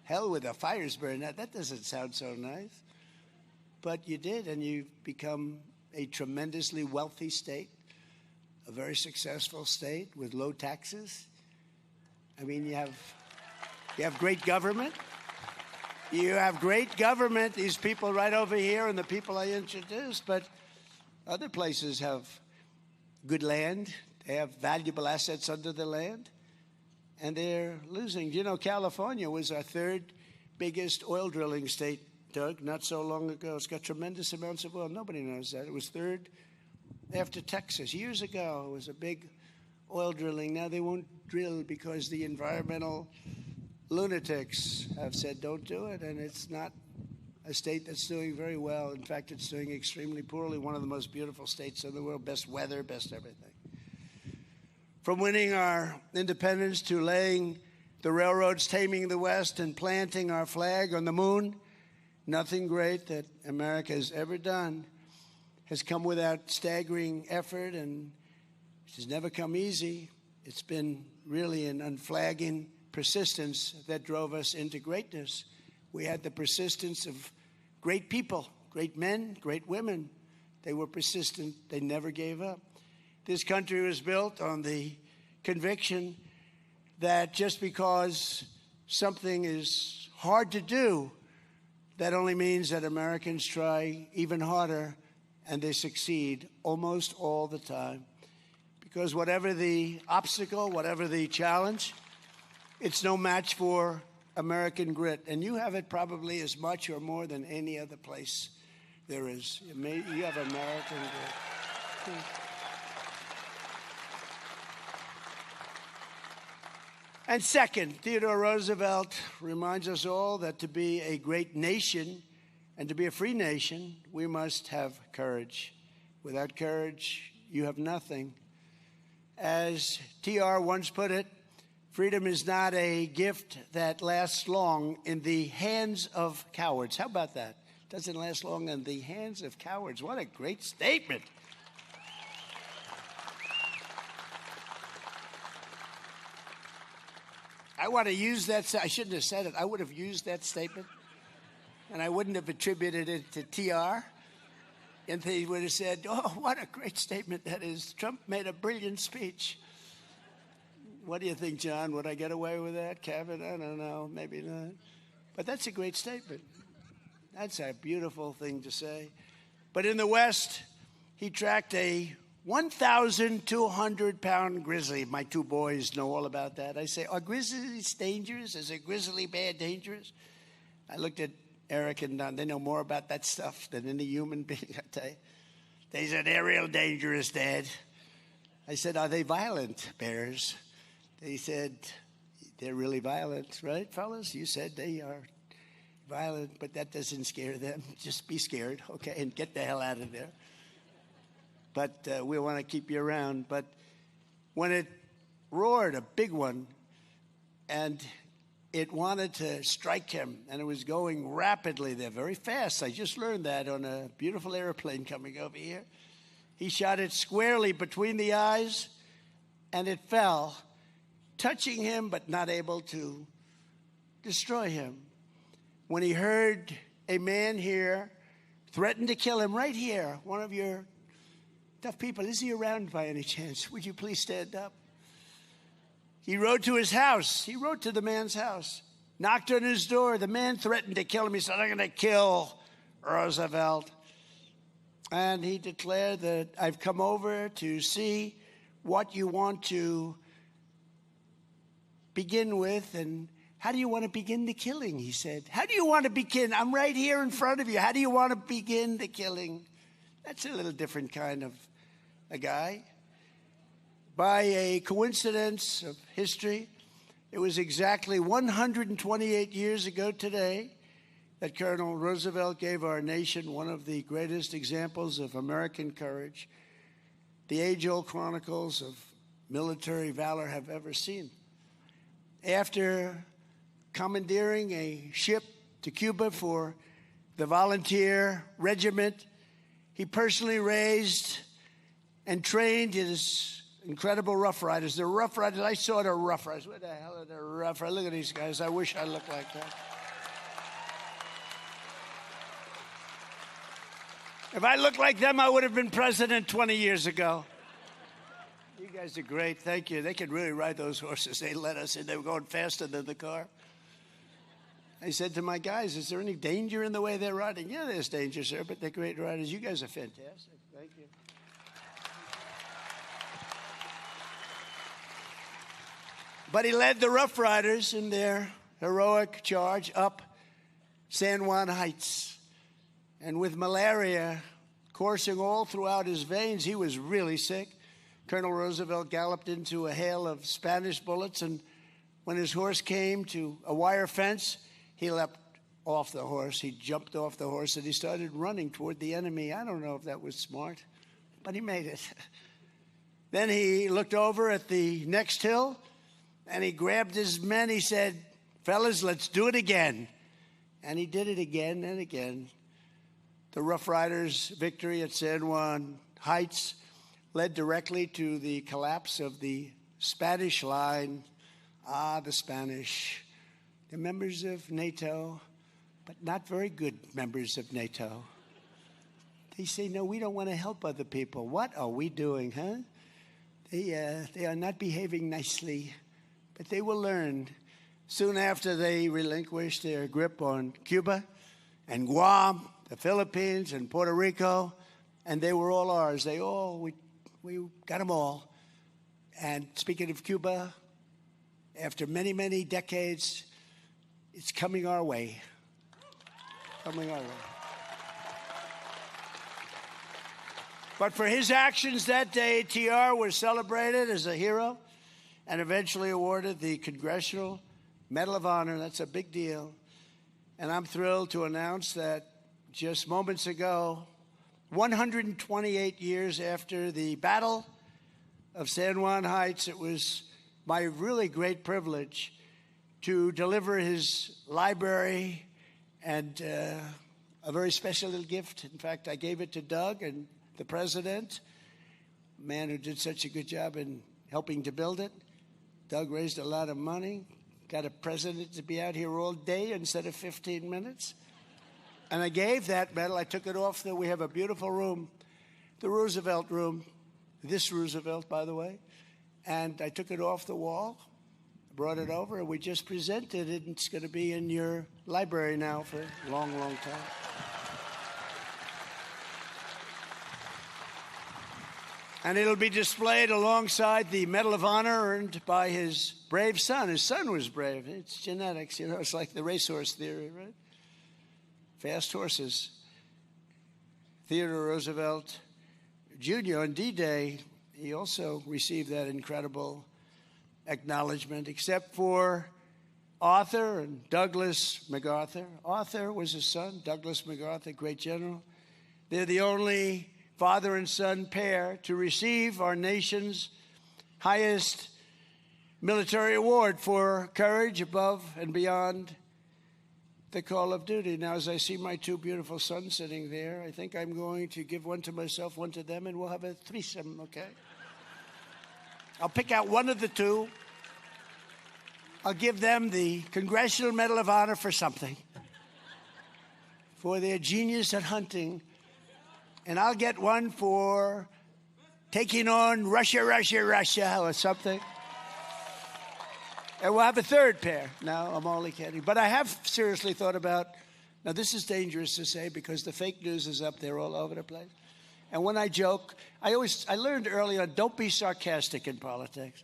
Hell with the fires burned out. That doesn't sound so nice. But you did, and you've become a tremendously wealthy state, a very successful state with low taxes. I mean, you have great government. You have great government, these people right over here and the people I introduced, but other places have good land. They have valuable assets under the land, and they're losing. You know, California was our third biggest oil drilling state, Doug, not so long ago. It's got tremendous amounts of oil. Nobody knows that. It was third after Texas. Years ago, it was a big oil drilling. Now they won't drill because the environmental lunatics have said don't do it, and it's not a state that's doing very well. In fact, it's doing extremely poorly. One of the most beautiful states in the world, best weather, best everything. From winning our independence to laying the railroads, taming the West, and planting our flag on the moon, nothing great that America has ever done has come without staggering effort, and it has never come easy. It's been really an unflagging persistence that drove us into greatness. We had the persistence of great people, great men, great women. They were persistent. They never gave up. This country was built on the conviction that just because something is hard to do, that only means that Americans try even harder, and they succeed almost all the time. Because whatever the obstacle, whatever the challenge, it's no match for American grit. And you have it probably as much or more than any other place there is. You have American grit. And second, Theodore Roosevelt reminds us all that to be a great nation and to be a free nation, we must have courage. Without courage, you have nothing. As TR once put it, freedom is not a gift that lasts long in the hands of cowards. How about that? It doesn't last long in the hands of cowards. What a great statement. I want to use that. I shouldn't have said it. I would have used that statement, and I wouldn't have attributed it to TR. And they would have said, oh, what a great statement that is. Trump made a brilliant speech. What do you think, John? Would I get away with that? Kevin? I don't know. Maybe not. But that's a great statement. That's a beautiful thing to say. But in the West, he tracked a 1,200-pound grizzly. My two boys know all about that. I say, are grizzlies dangerous? Is a grizzly bear dangerous? I looked at Eric and Don. They know more about that stuff than any human being, I tell you. They said, they're real dangerous, Dad. I said, are they violent, bears? They said, they're really violent, right, fellas? You said they are violent, but that doesn't scare them. Just be scared, okay, and get the hell out of there. But we want to keep you around. But when it roared, a big one, and it wanted to strike him, and it was going rapidly there, very fast. I just learned that on a beautiful airplane coming over here. He shot it squarely between the eyes, and it fell, touching him but not able to destroy him. When he heard a man here threaten to kill him right here, one of your tough people, is he around by any chance? Would you please stand up? He rode to his house. He rode to the man's house, knocked on his door. The man threatened to kill him. He said, I'm going to kill Roosevelt. And he declared that I've come over to see what you want to begin with. And how do you want to begin the killing? He said, how do you want to begin? I'm right here in front of you. How do you want to begin the killing? That's a little different kind of a guy. By a coincidence of history, it was exactly 128 years ago today that Colonel Roosevelt gave our nation one of the greatest examples of American courage the age-old chronicles of military valor have ever seen. After commandeering a ship to Cuba for the volunteer regiment, he personally raised and trained his incredible Rough Riders. The Rough Riders, I saw the Rough Riders. What the hell are the Rough Riders? Look at these guys. I wish I looked like that. If I looked like them, I would have been president 20 years ago. You guys are great. Thank you. They could really ride those horses. They let us in. They were going faster than the car. I said to my guys, is there any danger in the way they're riding? Yeah, there's danger, sir, but they're great riders. You guys are fantastic. Thank you. But he led the Rough Riders in their heroic charge up San Juan Heights. And with malaria coursing all throughout his veins, he was really sick. Colonel Roosevelt galloped into a hail of Spanish bullets, and when his horse came to a wire fence, he leapt off the horse. He jumped off the horse, and he started running toward the enemy. I don't know if that was smart, but he made it. Then he looked over at the next hill, and he grabbed his men. He said, fellas, let's do it again. And he did it again and again. The Rough Riders' victory at San Juan Heights led directly to the collapse of the Spanish line. Ah, the Spanish. They're members of NATO, but not very good members of NATO. They say, no, we don't want to help other people. What are we doing, huh? They are not behaving nicely, but they will learn. Soon after they relinquished their grip on Cuba and Guam, the Philippines and Puerto Rico, and they were all ours. We got them all. And speaking of Cuba, after many, many decades, it's coming our way. Coming our way. But for his actions that day, TR was celebrated as a hero and eventually awarded the Congressional Medal of Honor. That's a big deal. And I'm thrilled to announce that just moments ago, 128 years after the Battle of San Juan Heights, it was my really great privilege to deliver his library and a very special little gift. In fact, I gave it to Doug and the president, a man who did such a good job in helping to build it. Doug raised a lot of money, got a president to be out here all day instead of 15 minutes. And I gave that medal. I took it off there. We have a beautiful room, the Roosevelt room, this Roosevelt, by the way. And I took it off the wall, brought it over, and we just presented it. It's going to be in your library now for a long, long time. And it'll be displayed alongside the Medal of Honor earned by his brave son. His son was brave. It's genetics, you know. It's like the racehorse theory, right? Fast horses. Theodore Roosevelt Jr. on D-Day, he also received that incredible acknowledgement, except for Arthur and Douglas MacArthur. Arthur was his son, Douglas MacArthur, great general. They're the only father and son pair to receive our nation's highest military award for courage above and beyond the call of duty. Now, as I see my two beautiful sons sitting there, I think I'm going to give one to myself, one to them, and we'll have a threesome, okay? I'll pick out one of the two. I'll give them the Congressional Medal of Honor for something, for their genius at hunting. And I'll get one for taking on Russia, or something. And we'll have a third pair. No, I'm only kidding. But I have seriously thought about, now this is dangerous to say because the fake news is up there all over the place. And when I joke, I learned early on, don't be sarcastic in politics.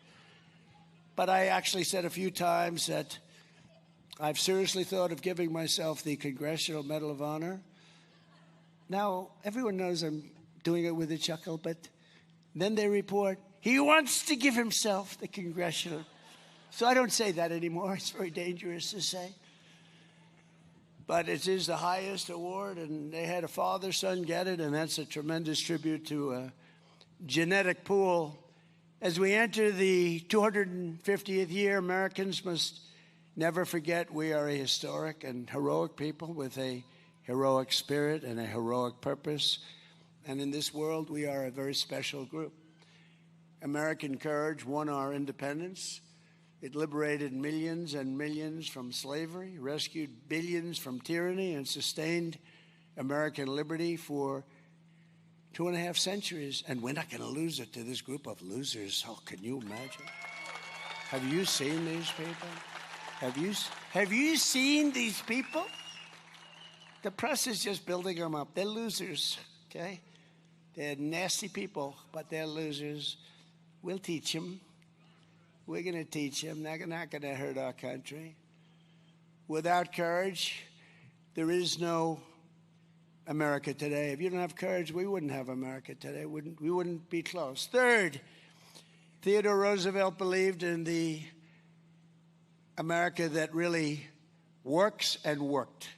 But I actually said a few times that I've seriously thought of giving myself the Congressional Medal of Honor. Now, everyone knows I'm doing it with a chuckle, but then they report, he wants to give himself the Congressional. So I don't say that anymore. It's very dangerous to say. But it is the highest award, and they had a father-son get it, and that's a tremendous tribute to a genetic pool. As we enter the 250th year, Americans must never forget we are a historic and heroic people with a heroic spirit and a heroic purpose. And in this world, we are a very special group. American courage won our independence. It liberated millions and millions from slavery, rescued billions from tyranny, and sustained American liberty for 2.5 centuries. And we're not going to lose it to this group of losers. Oh, can you imagine? Have you seen these people? Have you seen these people? The press is just building them up. They're losers, okay? They're nasty people, but they're losers. We'll teach them. We're going to teach them. They're not going to hurt our country. Without courage, there is no America today. If you don't have courage, we wouldn't have America today. We wouldn't be close. Third, Theodore Roosevelt believed in the America that really works and worked.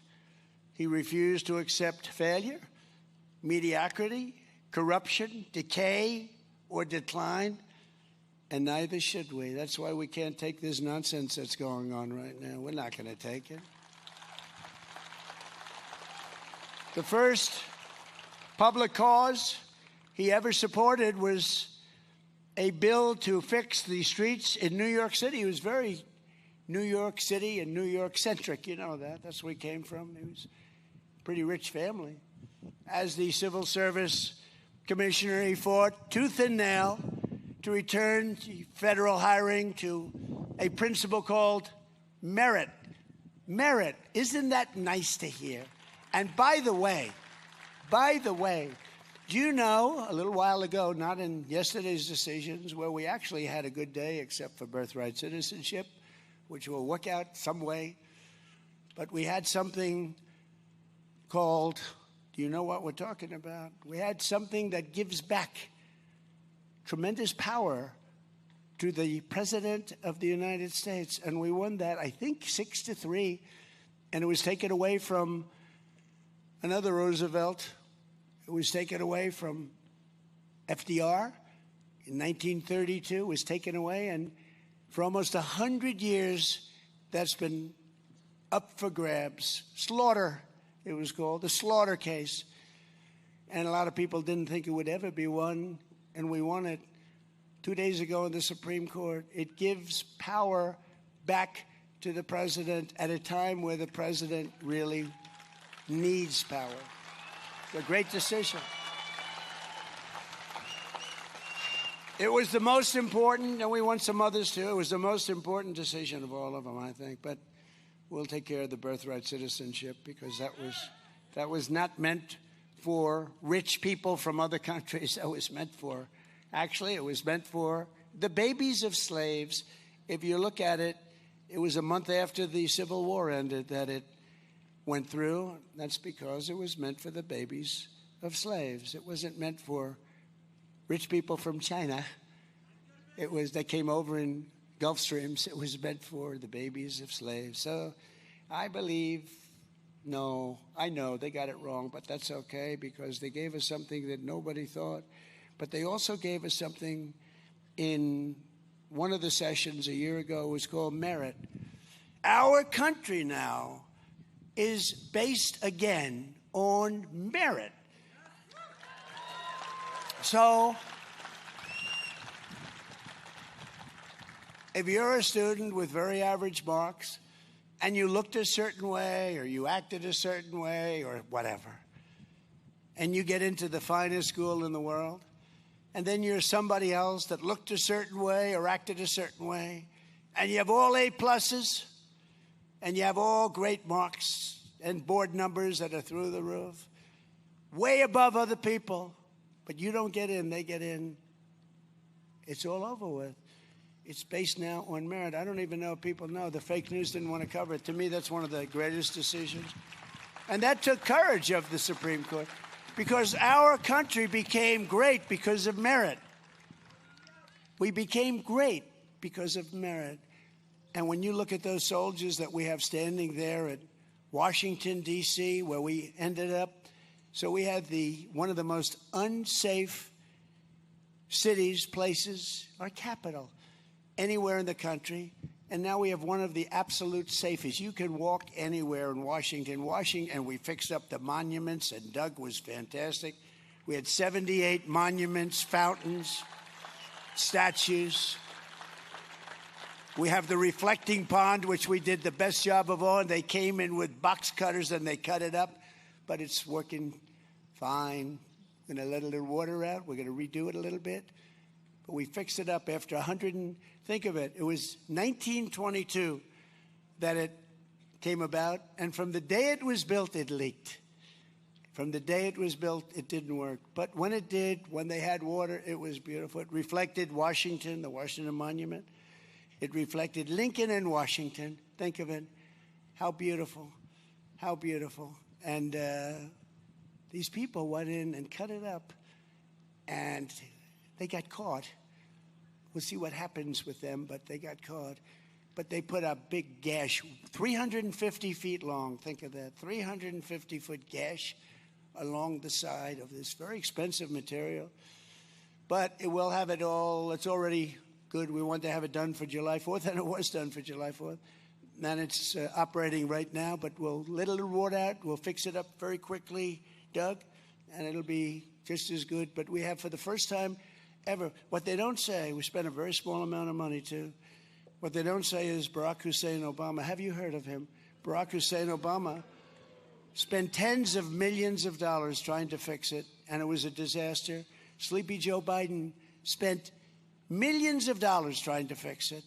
He refused to accept failure, mediocrity, corruption, decay, or decline, and neither should we. That's why we can't take this nonsense that's going on right now. We're not going to take it. The first public cause he ever supported was a bill to fix the streets in New York City. He was very New York City and New York-centric. You know that. That's where he came from. He was a pretty rich family. As the Civil Service Commissioner, he fought tooth and nail to return federal hiring to a principle called merit. Merit. Isn't that nice to hear? And by the way, do you know, a little while ago, not in yesterday's decisions, where we actually had a good day except for birthright citizenship, which will work out some way, but we had something called, do you know what we're talking about? We had something that gives back tremendous power to the President of the United States, and we won that, I think, 6-3, and it was taken away from another Roosevelt. It was taken away from FDR in 1932. It was taken away, and for almost 100 years, that's been up for grabs. Slaughter, it was called, the Slaughter case. And a lot of people didn't think it would ever be won, and we won it 2 days ago in the Supreme Court. It gives power back to the president at a time where the president really needs power. It's a great decision. It was the most important, and we won some others too. It was the most important decision of all of them, I think. But we'll take care of the birthright citizenship because that was not meant for rich people from other countries. That was meant for Actually, it was meant for the babies of slaves. If you look at it, it was a month after the Civil War ended that it went through. That's because it was meant for the babies of slaves. It wasn't meant for rich people from China. They came over in Gulf Streams. It was meant for the babies of slaves. So I believe, no, I know they got it wrong, but that's okay because they gave us something that nobody thought. But they also gave us something in one of the sessions a year ago. It was called merit. Our country now is based again on merit. So if you're a student with very average marks and you looked a certain way or you acted a certain way or whatever, and you get into the finest school in the world, and then you're somebody else that looked a certain way or acted a certain way, and you have all A pluses, and you have all great marks and board numbers that are through the roof, way above other people, but you don't get in, they get in, it's all over with. It's based now on merit. I don't even know if people know. The fake news didn't want to cover it. To me, that's one of the greatest decisions. And that took courage of the Supreme Court because our country became great because of merit. We became great because of merit. And when you look at those soldiers that we have standing there at Washington, D.C., where we ended up, so we had one of the most unsafe cities, places, our capital, anywhere in the country. And now we have one of the absolute safest. You can walk anywhere in Washington, and we fixed up the monuments, and Doug was fantastic. We had 78 monuments, fountains, statues. We have the reflecting pond, which we did the best job of all, and they came in with box cutters and they cut it up, but it's working fine. We're going to let a little water out. We're going to redo it a little bit. But we fixed it up after 100 and think of it. It was 1922 that it came about, and from the day it was built, it leaked. From the day it was built, it didn't work. But when it did, when they had water, it was beautiful. It reflected Washington, the Washington Monument. It reflected Lincoln and Washington. Think of it. How beautiful. How beautiful. And these people went in and cut it up, and they got caught. We'll see what happens with them, but they got caught. But they put a big gash, 350 feet long. Think of that, 350-foot gash along the side of this very expensive material. But it will have it all. It's already good. We want to have it done for July 4th, and it was done for July 4th. And it's operating right now, but we'll let a little water out. We'll fix it up very quickly, Doug, and it'll be just as good. But we have, for the first time ever, what they don't say, we spent a very small amount of money, too. What they don't say is Barack Hussein Obama. Have you heard of him? Barack Hussein Obama spent tens of millions of dollars trying to fix it, and it was a disaster. Sleepy Joe Biden spent millions of dollars trying to fix it,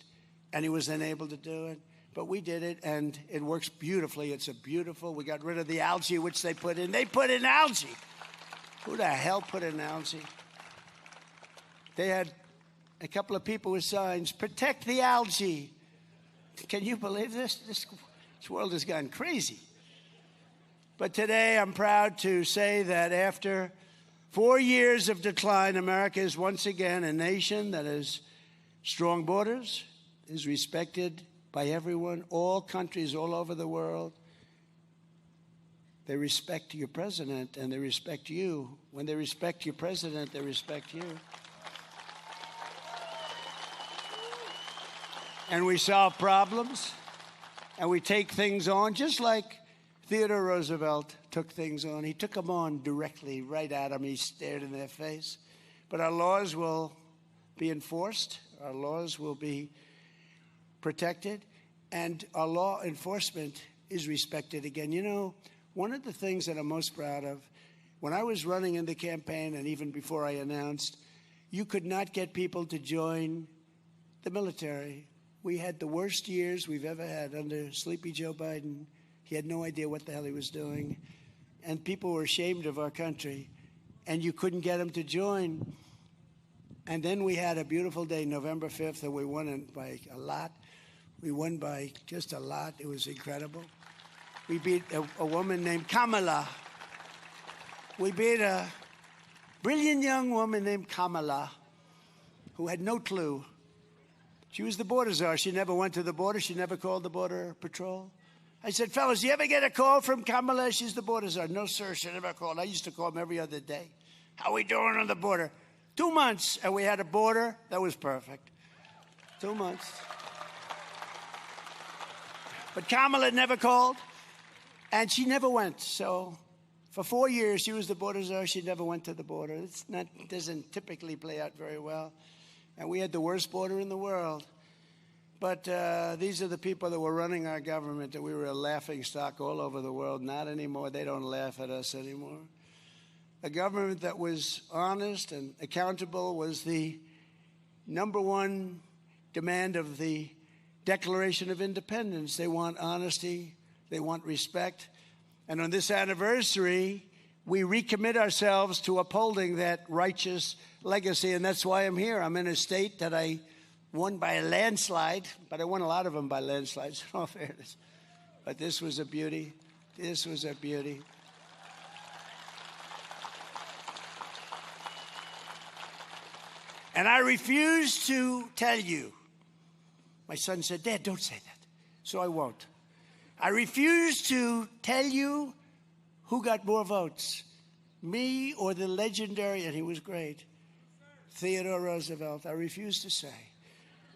and he was unable to do it. But we did it, and it works beautifully. It's a beautiful, we got rid of the algae, which they put in. They put in algae. Who the hell put in algae? They had a couple of people with signs, protect the algae. Can you believe this? This world has gone crazy. But today I'm proud to say that after 4 years of decline, America is once again a nation that has strong borders, is respected by everyone, all countries all over the world. They respect your president, and they respect you. When they respect your president, they respect you. And we solve problems, and we take things on, just like Theodore Roosevelt took things on. He took them on directly, right at them. He stared in their face. But our laws will be enforced. Our laws will be protected. And our law enforcement is respected again. You know, one of the things that I'm most proud of, when I was running in the campaign and even before I announced, you could not get people to join the military. We had the worst years we've ever had under Sleepy Joe Biden. He had no idea what the hell he was doing. And people were ashamed of our country. And you couldn't get them to join. And then we had a beautiful day, November 5th, and we won it by a lot. We won by just a lot. It was incredible. We beat a woman named Kamala. We beat a brilliant young woman named Kamala who had no clue. She was the border czar. She never went to the border. She never called the border patrol. I said, fellas, you ever get a call from Kamala? She's the border czar. No, sir, she never called. I used to call them every other day. How we doing on the border? 2 months, and we had a border that was perfect. 2 months. But Kamala never called, and she never went. So for 4 years, she was the border czar. She never went to the border. It doesn't typically play out very well. And we had the worst border in the world. But these are the people that were running our government, that we were a laughing stock all over the world. Not anymore. They don't laugh at us anymore. A government that was honest and accountable was the #1 demand of the Declaration of Independence. They want honesty. They want respect. And on this anniversary, we recommit ourselves to upholding that righteous legacy. And that's why I'm here. I'm in a state that I won by a landslide, but I won a lot of them by landslides, in all fairness. But this was a beauty. This was a beauty. And I refuse to tell you. My son said, Dad, don't say that. So I won't. I refuse to tell you who got more votes, me or the legendary, and he was great, Theodore Roosevelt. I refuse to say.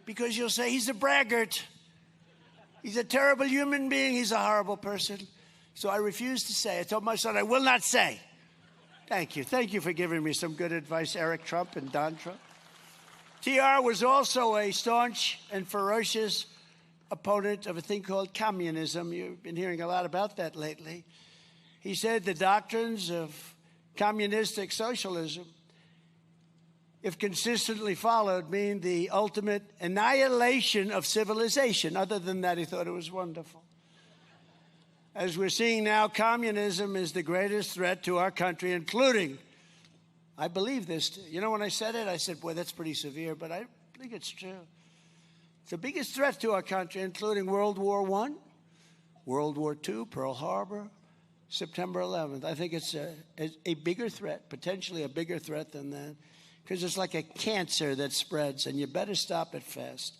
Because you'll say he's a braggart. He's a terrible human being. He's a horrible person. So I refuse to say. I told my son, I will not say. Thank you. Thank you for giving me some good advice, Eric Trump and Don Trump. TR was also a staunch and ferocious opponent of a thing called communism. You've been hearing a lot about that lately. He said the doctrines of communistic socialism, if consistently followed, mean the ultimate annihilation of civilization. Other than that, he thought it was wonderful. As we're seeing now, communism is the greatest threat to our country, including, I believe this. You know, when I said it, I said, boy, that's pretty severe, but I think it's true. It's the biggest threat to our country, including World War I, World War II, Pearl Harbor, September 11th. I think it's a bigger threat, potentially a bigger threat than that, because it's like a cancer that spreads, and you better stop it fast.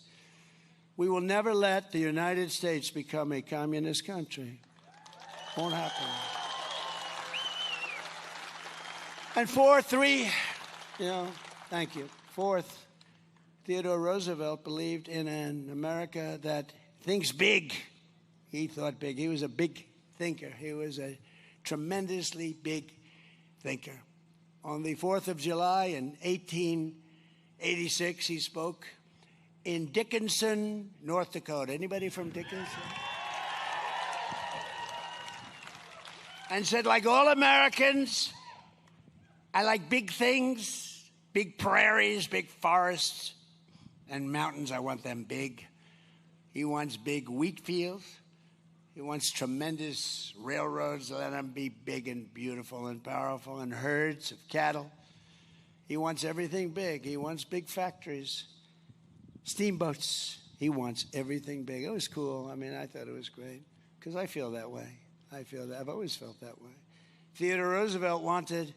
We will never let the United States become a communist country. Won't happen. And fourth, thank you. Fourth, Theodore Roosevelt believed in an America that thinks big. He thought big. He was a big thinker. He was a tremendously big thinker. On the 4th of July in 1886, he spoke in Dickinson, North Dakota. Anybody from Dickinson? And said, like all Americans, I like big things, big prairies, big forests, and mountains. I want them big. He wants big wheat fields. He wants tremendous railroads. Let them be big and beautiful and powerful, and herds of cattle. He wants everything big. He wants big factories, steamboats. He wants everything big. It was cool. I mean, I thought it was great because I feel that way. I've always felt that way. Theodore Roosevelt wanted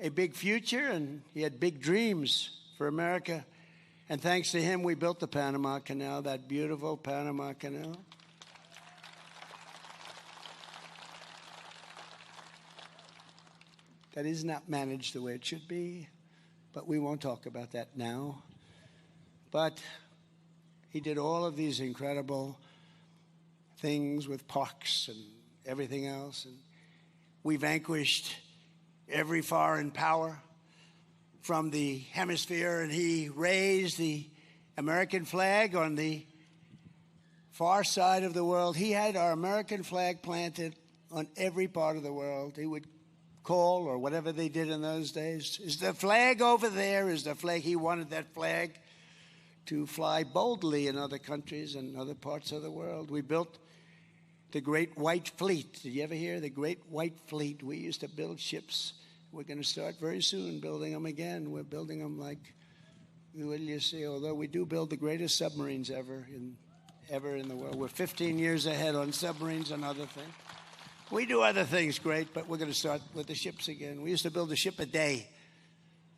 a big future, and he had big dreams for America. And thanks to him, we built the Panama Canal, that beautiful Panama Canal. That is not managed the way it should be, but we won't talk about that now. But he did all of these incredible things with parks and everything else. And we vanquished every foreign power from the hemisphere, and he raised the American flag on the far side of the world. He had our American flag planted on every part of the world. He would call, or whatever they did in those days, is the flag over there? Is the flag? He wanted that flag to fly boldly in other countries and other parts of the world. We built the Great White Fleet. Did you ever hear the Great White Fleet? We used to build ships. We're going to start very soon building them again. We're building them like Will you see? Although we do build the greatest submarines ever in the world. We're 15 years ahead on submarines and other things. We do other things great, but we're going to start with the ships again. We used to build a ship a day.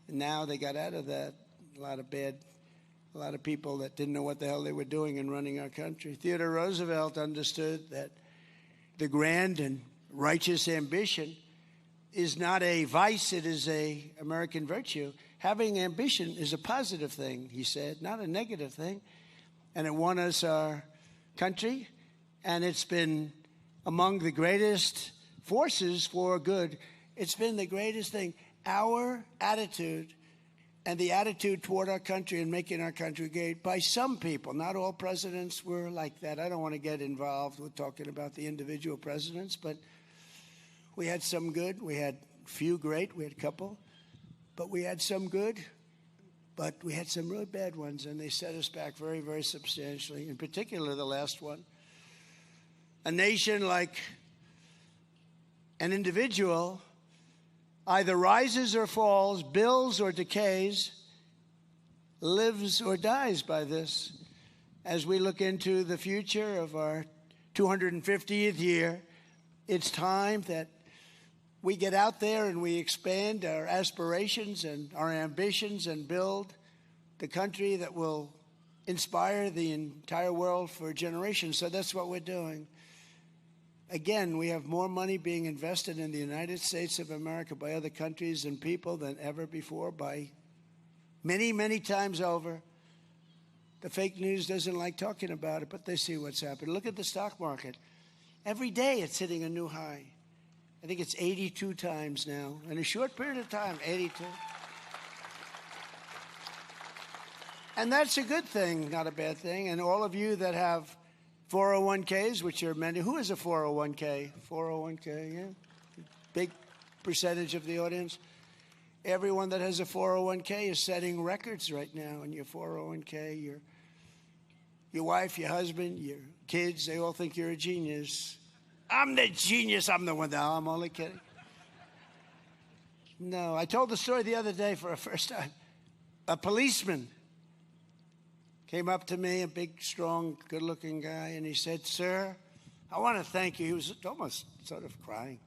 And now they got out of that. A lot of people that didn't know what the hell they were doing in running our country. Theodore Roosevelt understood that the grand and righteous ambition is not a vice, it is an American virtue. Having ambition is a positive thing, he said, not a negative thing. And it won us our country, and it's been among the greatest forces for good. It's been the greatest thing. Our attitude and the attitude toward our country and making our country great by some people. Not all presidents were like that. I don't want to get involved with talking about the individual presidents, but we had some good. We had few great. We had a couple. But we had some good, but we had some really bad ones, and they set us back very, very substantially, in particular the last one. A nation like an individual either rises or falls, builds or decays, lives or dies by this. As we look into the future of our 250th year, it's time that we get out there and we expand our aspirations and our ambitions and build the country that will inspire the entire world for generations. So that's what we're doing. Again, we have more money being invested in the United States of America by other countries and people than ever before, by many, many times over. The fake news doesn't like talking about it, but they see what's happening. Look at the stock market. Every day it's hitting a new high. I think it's 82 times now. In a short period of time, 82. And that's a good thing, not a bad thing. And all of you that have 401ks, which are many. Who is a 401k? 401k, yeah. Big percentage of the audience. Everyone that has a 401k is setting records right now in your 401k. Your wife, your husband, your kids, they all think you're a genius. I'm the genius. I'm the one. No, I'm only kidding. No, I told the story the other day for the first time. A policeman came up to me, a big, strong, good-looking guy, and he said, "Sir, I want to thank you." He was almost sort of crying.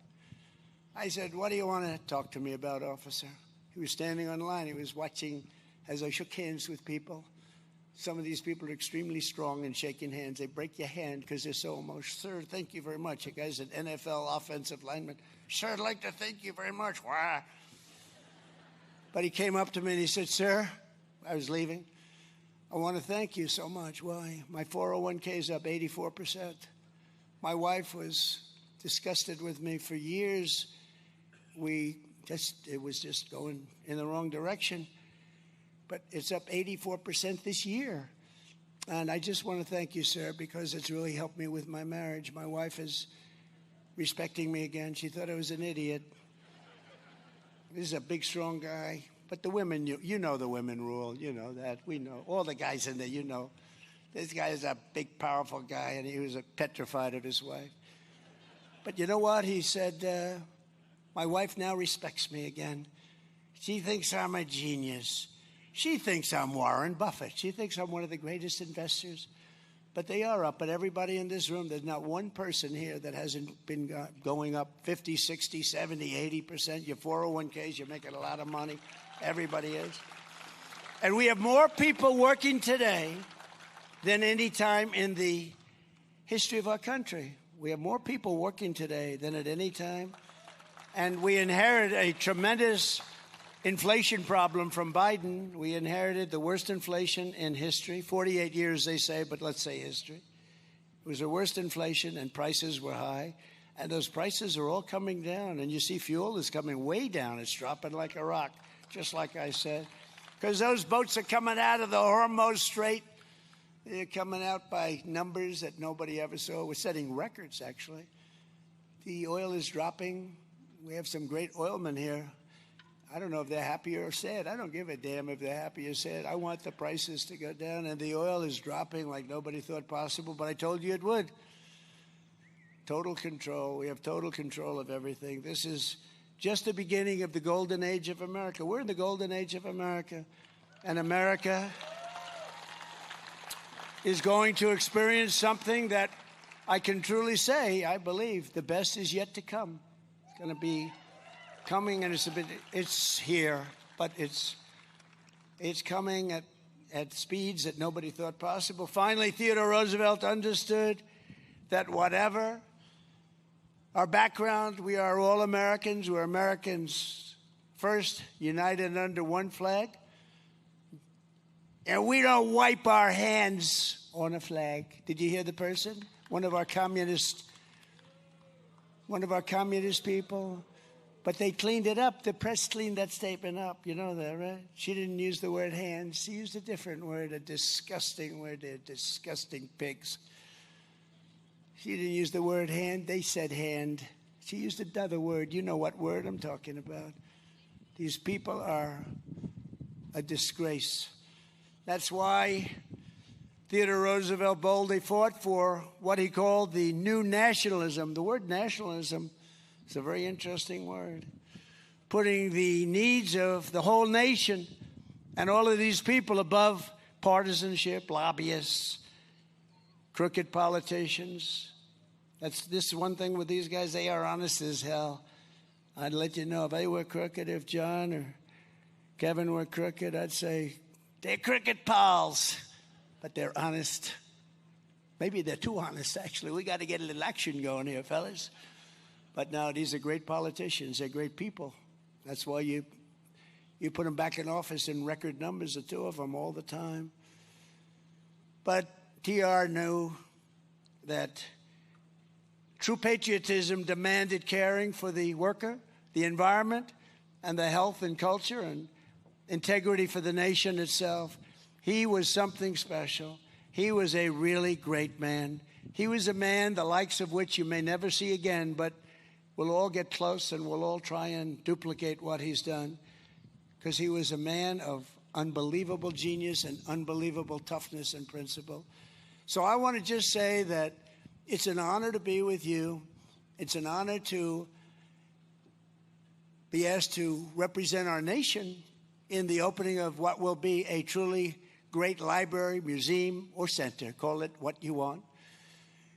I said, "What do you want to talk to me about, officer?" He was standing on the line. He was watching as I shook hands with people. Some of these people are extremely strong in shaking hands. They break your hand because they're so emotional. "Sir, thank you very much." A guy's an NFL offensive lineman. "Sir, I'd like to thank you very much." Why? But he came up to me and he said, "Sir," I was leaving, "I want to thank you so much." Why? My 401k is up 84%. My wife was disgusted with me for years. It was just going in the wrong direction. But it's up 84% this year. And I just want to thank you, sir, because it's really helped me with my marriage. My wife is respecting me again. She thought I was an idiot. This is a big, strong guy. But the women, you know the women rule. You know that. We know. All the guys in there, you know. This guy is a big, powerful guy, and he was petrified of his wife. But you know what? He said, my wife now respects me again. She thinks I'm a genius. She thinks I'm Warren Buffett. She thinks I'm one of the greatest investors. But they are up. But everybody in this room, there's not one person here that hasn't been going up 50, 60, 70, 80%. Your 401ks, you're making a lot of money. Everybody is. And we have more people working today than any time in the history of our country. We have more people working today than at any time. And we inherit a tremendous inflation problem from Biden. We inherited the worst inflation in history. 48 years, they say, but let's say history. It was the worst inflation, and prices were high. And those prices are all coming down. And you see fuel is coming way down. It's dropping like a rock, just like I said. Because those boats are coming out of the Hormuz Strait. They're coming out by numbers that nobody ever saw. We're setting records, actually. The oil is dropping. We have some great oilmen here. I don't know if they're happy or sad. I don't give a damn if they're happy or sad. I want the prices to go down, and the oil is dropping like nobody thought possible, but I told you it would. Total control. We have total control of everything. This is just the beginning of the golden age of America. We're in the golden age of America. And America is going to experience something that I can truly say, I believe, the best is yet to come. It's going to be coming, and it's here, but it's coming at speeds that nobody thought possible. Finally, Theodore Roosevelt understood that whatever our background, we are all Americans. We're Americans first, united under one flag. And we don't wipe our hands on a flag. Did you hear the person? One of our communist people. But they cleaned it up. The press cleaned that statement up. You know that, right? She didn't use the word hands. She used a different word, a disgusting word. They're disgusting pigs. She didn't use the word hand. They said hand. She used another word. You know what word I'm talking about. These people are a disgrace. That's why Theodore Roosevelt boldly fought for what he called the new nationalism. The word nationalism is a very interesting word. Putting the needs of the whole nation and all of these people above partisanship, lobbyists, crooked politicians. This is one thing with these guys. They are honest as hell. I'd let you know if they were crooked, if John or Kevin were crooked, I'd say, they're crooked pals, but they're honest. Maybe they're too honest, actually. We got to get a little action going here, fellas. But no, these are great politicians. They're great people. That's why you put them back in office in record numbers, the two of them, all the time. But TR knew that true patriotism demanded caring for the worker, the environment, and the health and culture, and integrity for the nation itself. He was something special. He was a really great man. He was a man the likes of which you may never see again, but we'll all get close and we'll all try and duplicate what he's done, because he was a man of unbelievable genius and unbelievable toughness and principle. So I want to just say that it's an honor to be with you. It's an honor to be asked to represent our nation in the opening of what will be a truly great library, museum, or center. Call it what you want.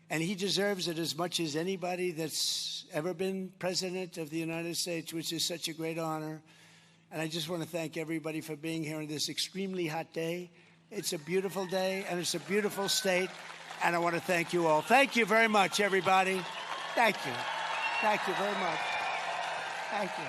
And he deserves it as much as anybody that's ever been president of the United States, which is such a great honor. And I just want to thank everybody for being here on this extremely hot day. It's a beautiful day, and it's a beautiful state. And I want to thank you all. Thank you very much, everybody. Thank you. Thank you very much. Thank you.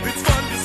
It's fun to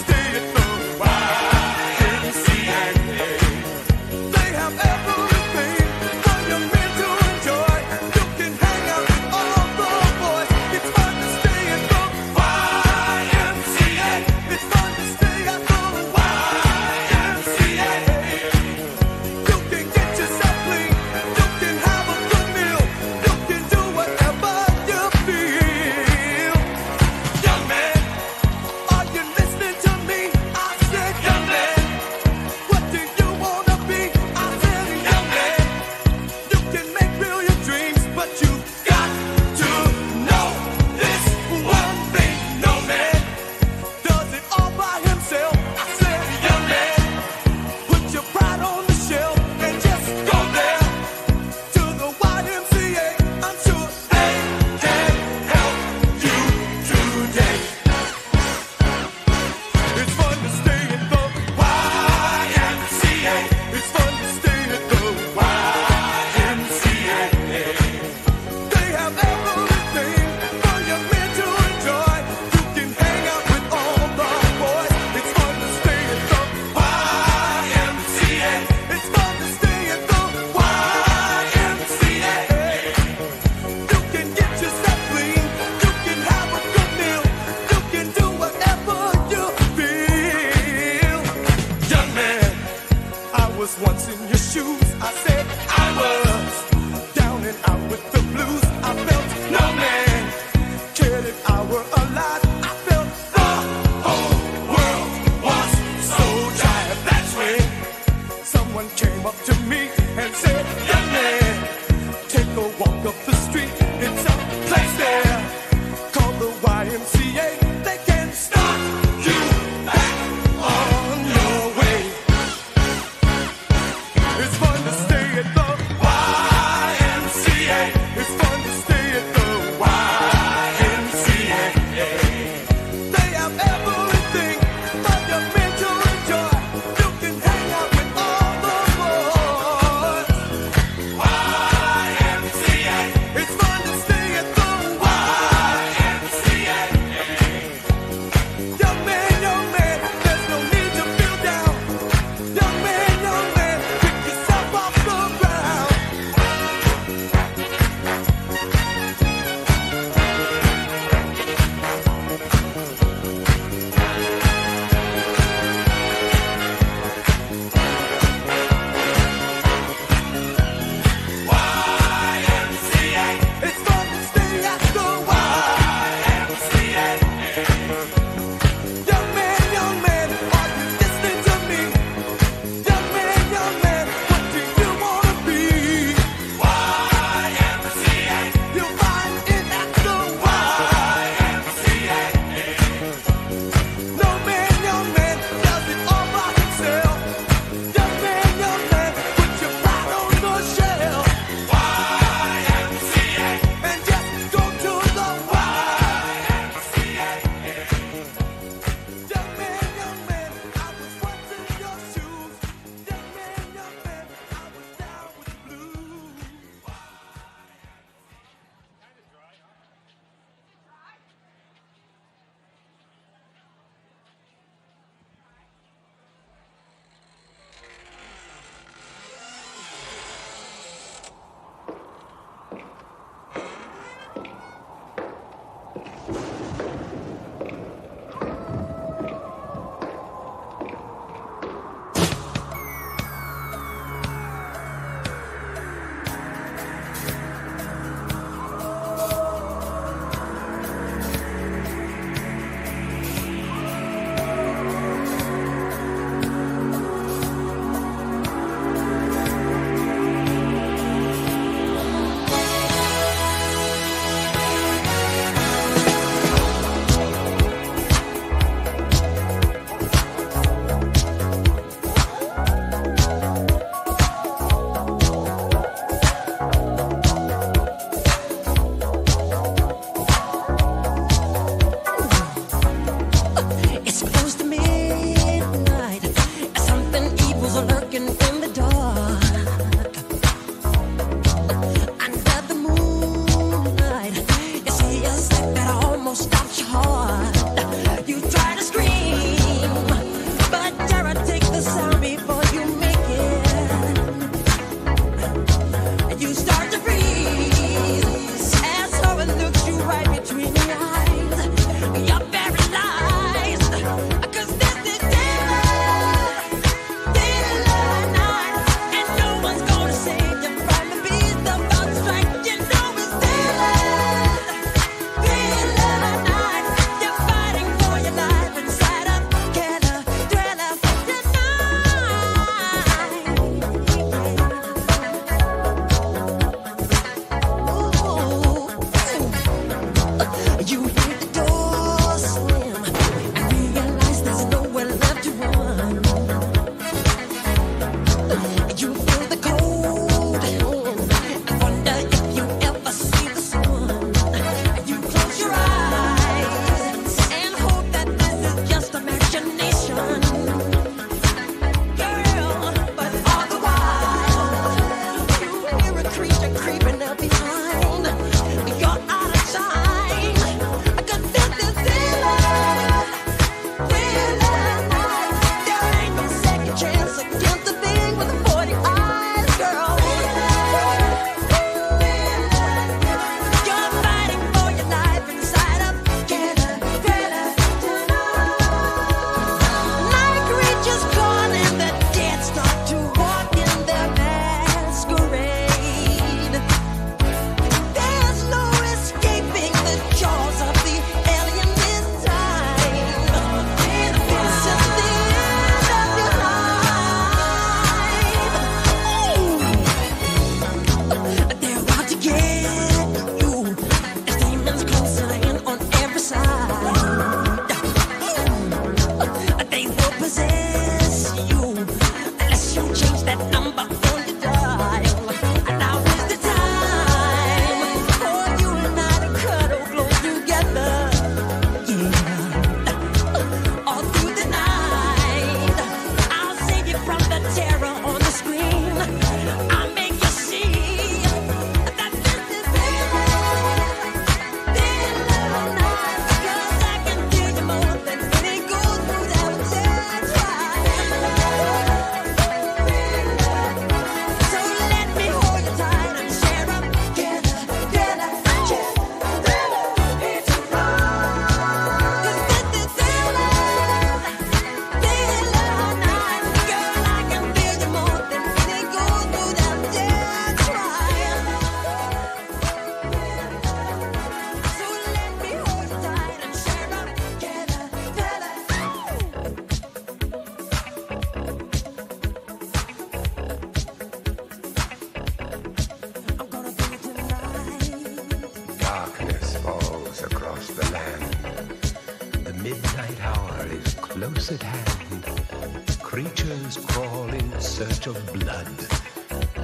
close at hand. Creatures crawl in search of blood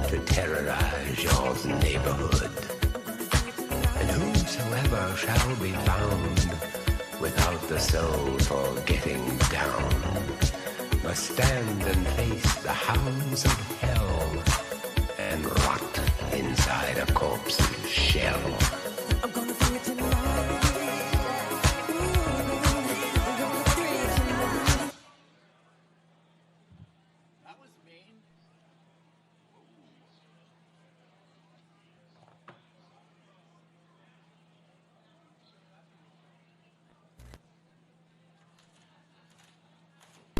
to terrorize your neighborhood. And whosoever shall be found without the soul for getting down must stand and face the hounds of hell and rot inside a corpse's shell.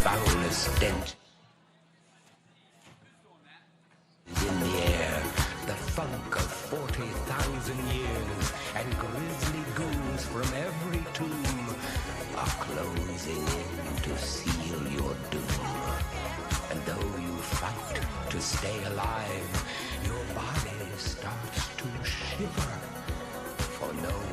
Foulest stench in the air, the funk of 40,000 years, and grisly ghouls from every tomb are closing in to seal your doom. And though you fight to stay alive, your body starts to shiver, for no